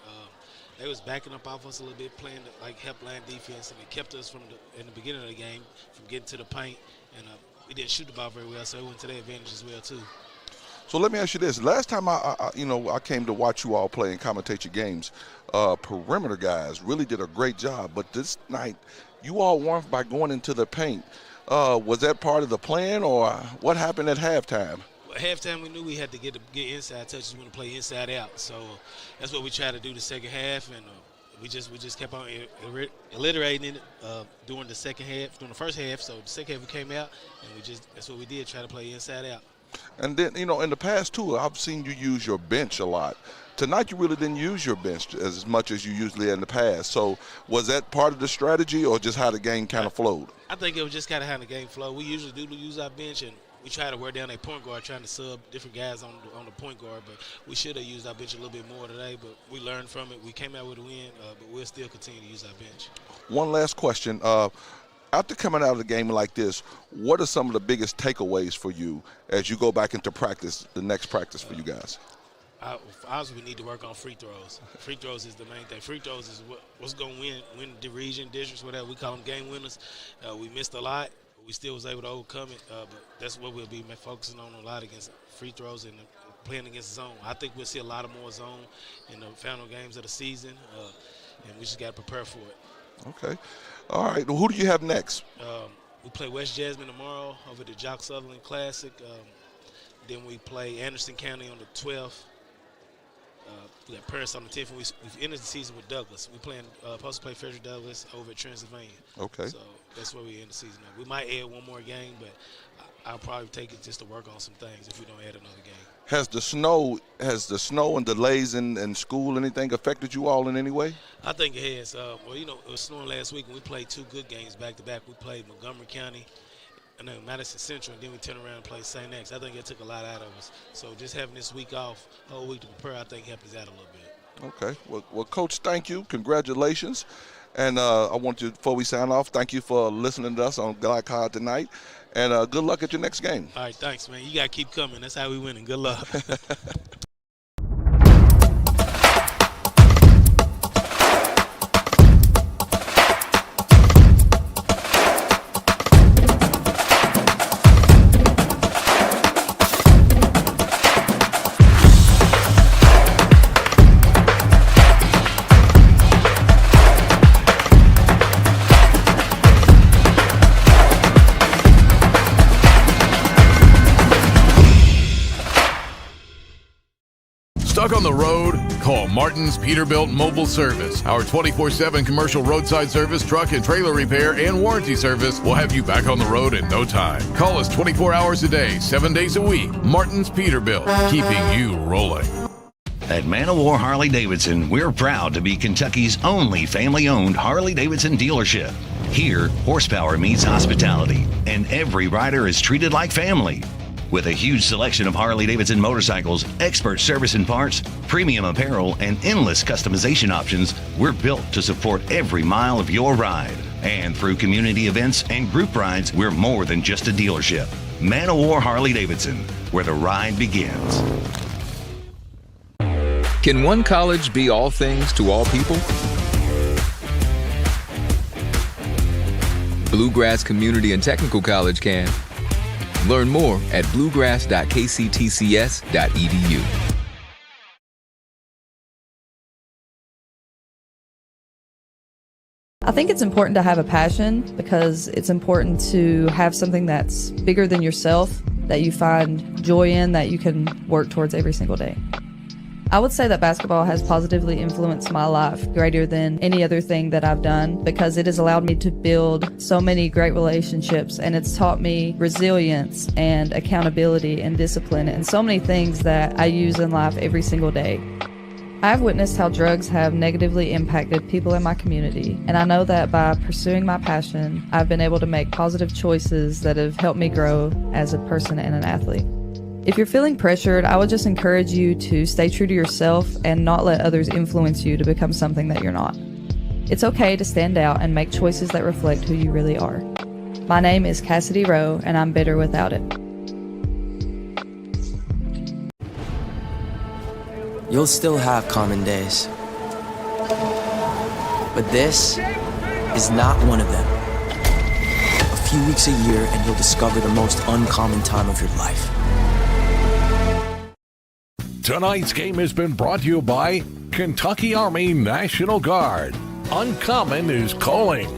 H: They was backing up off us a little bit, playing like help line defense, and it kept us in the beginning of the game from getting to the paint. And we didn't shoot the ball very well, so it went to their advantage as well too.
D: So let me ask you this: last time I came to watch you all play and commentate your games, perimeter guys really did a great job. But this night, you all won by going into the paint. Was that part of the plan, or what happened at halftime?
H: At halftime, we knew we had to get inside touches. We want to play inside out, so that's what we tried to do the second half, and we just kept on alliterating it during the second half, during the first half. So the second half we came out, and that's what we did, try to play inside out.
D: And then, you know, in the past too, I've seen you use your bench a lot. Tonight, you really didn't use your bench as much as you usually in the past. So was that part of the strategy, or just how the game kind of flowed? I
H: think it was just kind of how the game flowed. We usually do use our bench, and we try to wear down a point guard, trying to sub different guys on the point guard. But we should have used our bench a little bit more today. But we learned from it. We came out with a win, but we'll still continue to use our bench.
D: One last question. After coming out of the game like this, what are some of the biggest takeaways for you as you go back into practice, the next practice for you guys?
H: Obviously, we need to work on free throws. Free throws is the main thing. Free throws is what's going to win the region, districts, whatever. We call them game winners. We missed a lot. We still was able to overcome it, but that's what we'll be focusing on a lot against free throws and playing against zone. I think we'll see a lot of more zone in the final games of the season, and we just got to prepare for it.
D: Okay. All right. Well, who do you have next?
H: We play West Jasmine tomorrow over the Jock Sutherland Classic. Then we play Anderson County on the 12th. We got Paris on the 10th, and we've ended the season with Douglas. We're supposed to play Frederick Douglas over at Transylvania.
D: Okay.
H: So that's where we end the season. We might add one more game, but I'll probably take it just to work on some things if we don't add another game.
D: Has the snow and delays in school, anything affected you all in any way?
H: I think it has. Well, you know, it was snowing last week, and we played two good games back-to-back. We played Montgomery County and then Madison Central, and then we turned around and played St. X. I think it took a lot out of us. So just having this week off, whole week to prepare, I think helped us out a little bit.
D: Okay. Well, Coach, thank you. Congratulations. And I want you, before we sign off, thank you for listening to us on Glide Card tonight. And good luck at your next game.
H: All right, thanks, man. You got to keep coming. That's how we win, and good luck.
V: Stuck on the road? Call Martin's Peterbilt Mobile Service. Our 24/7 commercial roadside service, truck and trailer repair, and warranty service will have you back on the road in no time. Call us 24 hours a day, 7 days a week. Martin's Peterbilt, keeping you rolling.
K: At Man of War Harley-Davidson, we're proud to be Kentucky's only family-owned Harley-Davidson dealership. Here, horsepower meets hospitality, and every rider is treated like family. With a huge selection of Harley-Davidson motorcycles, expert service and parts, premium apparel, and endless customization options, we're built to support every mile of your ride. And through community events and group rides, we're more than just a dealership. Man of War Harley-Davidson, where the ride begins.
B: Can one college be all things to all people? Bluegrass Community and Technical College can. Learn more at bluegrass.kctcs.edu.
U: I think it's important to have a passion because it's important to have something that's bigger than yourself, that you find joy in, that you can work towards every single day. I would say that basketball has positively influenced my life greater than any other thing that I've done because it has allowed me to build so many great relationships, and it's taught me resilience and accountability and discipline and so many things that I use in life every single day. I've witnessed how drugs have negatively impacted people in my community, and I know that by pursuing my passion, I've been able to make positive choices that have helped me grow as a person and an athlete. If you're feeling pressured, I would just encourage you to stay true to yourself and not let others influence you to become something that you're not. It's okay to stand out and make choices that reflect who you really are. My name is Cassidy Rowe, and I'm better without it.
L: You'll still have common days, but this is not one of them. A few weeks a year and you'll discover the most uncommon time of your life.
V: Tonight's game has been brought to you by Kentucky Army National Guard. Uncommon is calling.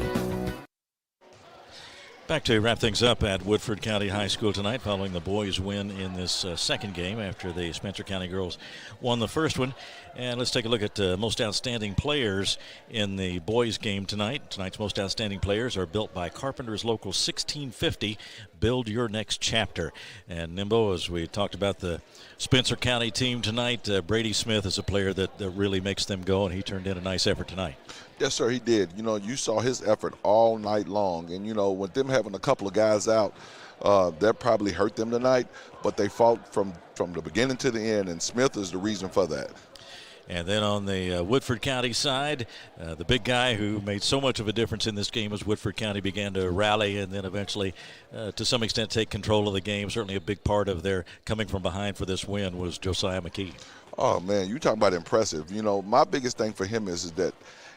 C: Back to wrap things up at Woodford County High School tonight following the boys' win in this second game after the Spencer County girls won the first one. And let's take a look at most outstanding players in the boys' game tonight. Tonight's most outstanding players are built by Carpenter's Local 1650. Build your next chapter. And Nimbo, as we talked about the Spencer County team tonight, Brady Smith is a player that really makes them go, and he turned in a nice effort tonight.
D: Yes, sir, he did. You know, you saw his effort all night long. And, you know, with them having a couple of guys out, that probably hurt them tonight. But they fought from the beginning to the end, and Smith is the reason for that.
C: And then on the Woodford County side, the big guy who made so much of a difference in this game as Woodford County began to rally and then eventually, to some extent, take control of the game. Certainly a big part of their coming from behind for this win was Josiah McKee.
D: Oh, man, you talking about impressive. You know, my biggest thing for him is that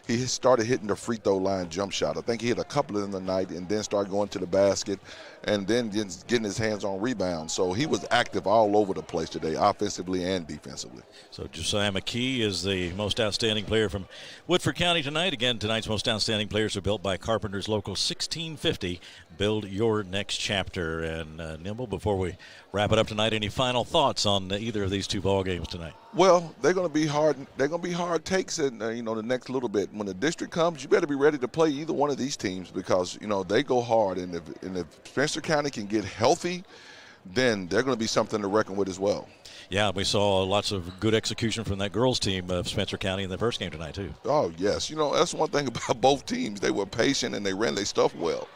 D: he started hitting the free throw line jump shot. I think he hit a couple in the night and then started going to the basket and then getting his hands on rebounds. So he was active all over the place today, offensively and defensively.
C: So Josiah McKee is the most outstanding player from Woodford County tonight. Again, tonight's most outstanding players are built by Carpenter's Local 1650. Build your next chapter. And Nimble, before we wrap it up tonight, any final thoughts on either of these two ball games tonight?
D: Well, they're going to be hard. They're going to be hard takes in the next little bit. When the district comes, you better be ready to play either one of these teams because they go hard. And if Spencer County can get healthy, then they're going to be something to reckon with as well.
C: Yeah, we saw lots of good execution from that girls team of Spencer County in the first game tonight too.
D: Oh yes, that's one thing about both teams. They were patient and they ran their stuff well.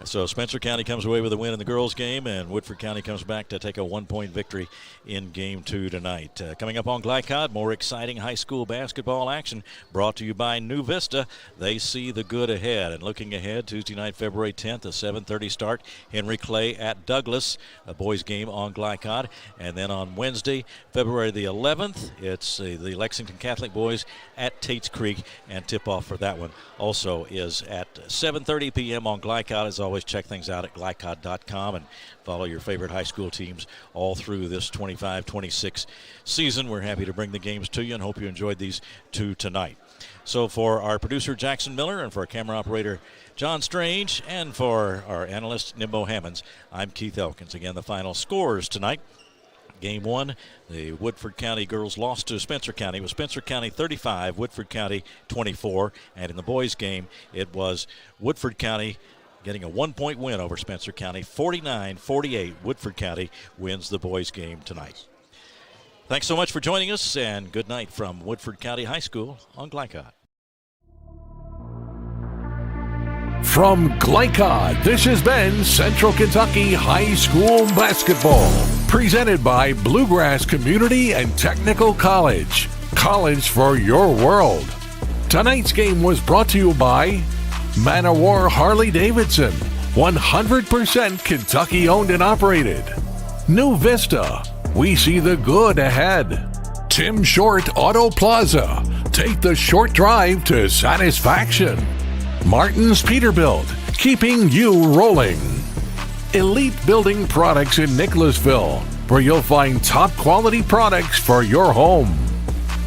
C: So Spencer County comes away with a win in the girls' game, and Woodford County comes back to take a 1-point victory in Game 2 tonight. Coming up on Glycod, more exciting high school basketball action brought to you by New Vista. They see the good ahead. And looking ahead, Tuesday night, February 10th, a 7:30 start. Henry Clay at Douglas, a boys' game on Glycod. And then on Wednesday, February the 11th, it's the Lexington Catholic boys at Tates Creek, and tip-off for that one also is at 7:30 p.m. on Glycod. As always, check things out at glycod.com and follow your favorite high school teams all through this 25-26 season. We're happy to bring the games to you and hope you enjoyed these two tonight. So for our producer, Jackson Miller, and for our camera operator, John Strange, and for our analyst, Nimbo Hammonds, I'm Keith Elkins. Again, the final scores tonight. Game 1, the Woodford County girls lost to Spencer County. It was Spencer County 35, Woodford County 24. And in the boys' game, it was Woodford County getting a 1-point win over Spencer County. 49-48, Woodford County wins the boys' game tonight. Thanks so much for joining us, and good night from Woodford County High School on Glycod.
V: From Glycod, this has been Central Kentucky High School Basketball, presented by Bluegrass Community and Technical College. College for your world. Tonight's game was brought to you by Man of War Harley-Davidson, 100% Kentucky owned and operated. New Vista, we see the good ahead. Tim Short Auto Plaza, take the short drive to satisfaction. Martin's Peterbilt, keeping you rolling. Elite Building Products in Nicholasville, where you'll find top quality products for your home.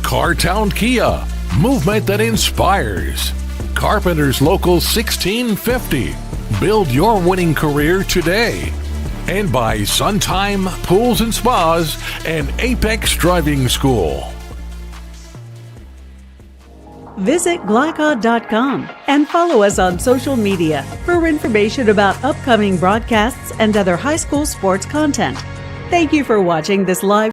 V: Cartown Kia, movement that inspires. Carpenter's Local 1650, build your winning career today. And by Suntime Pools and Spas and Apex Driving School.
T: Visit glycod.com and follow us on social media for information about upcoming broadcasts and other high school sports content. Thank you for watching this live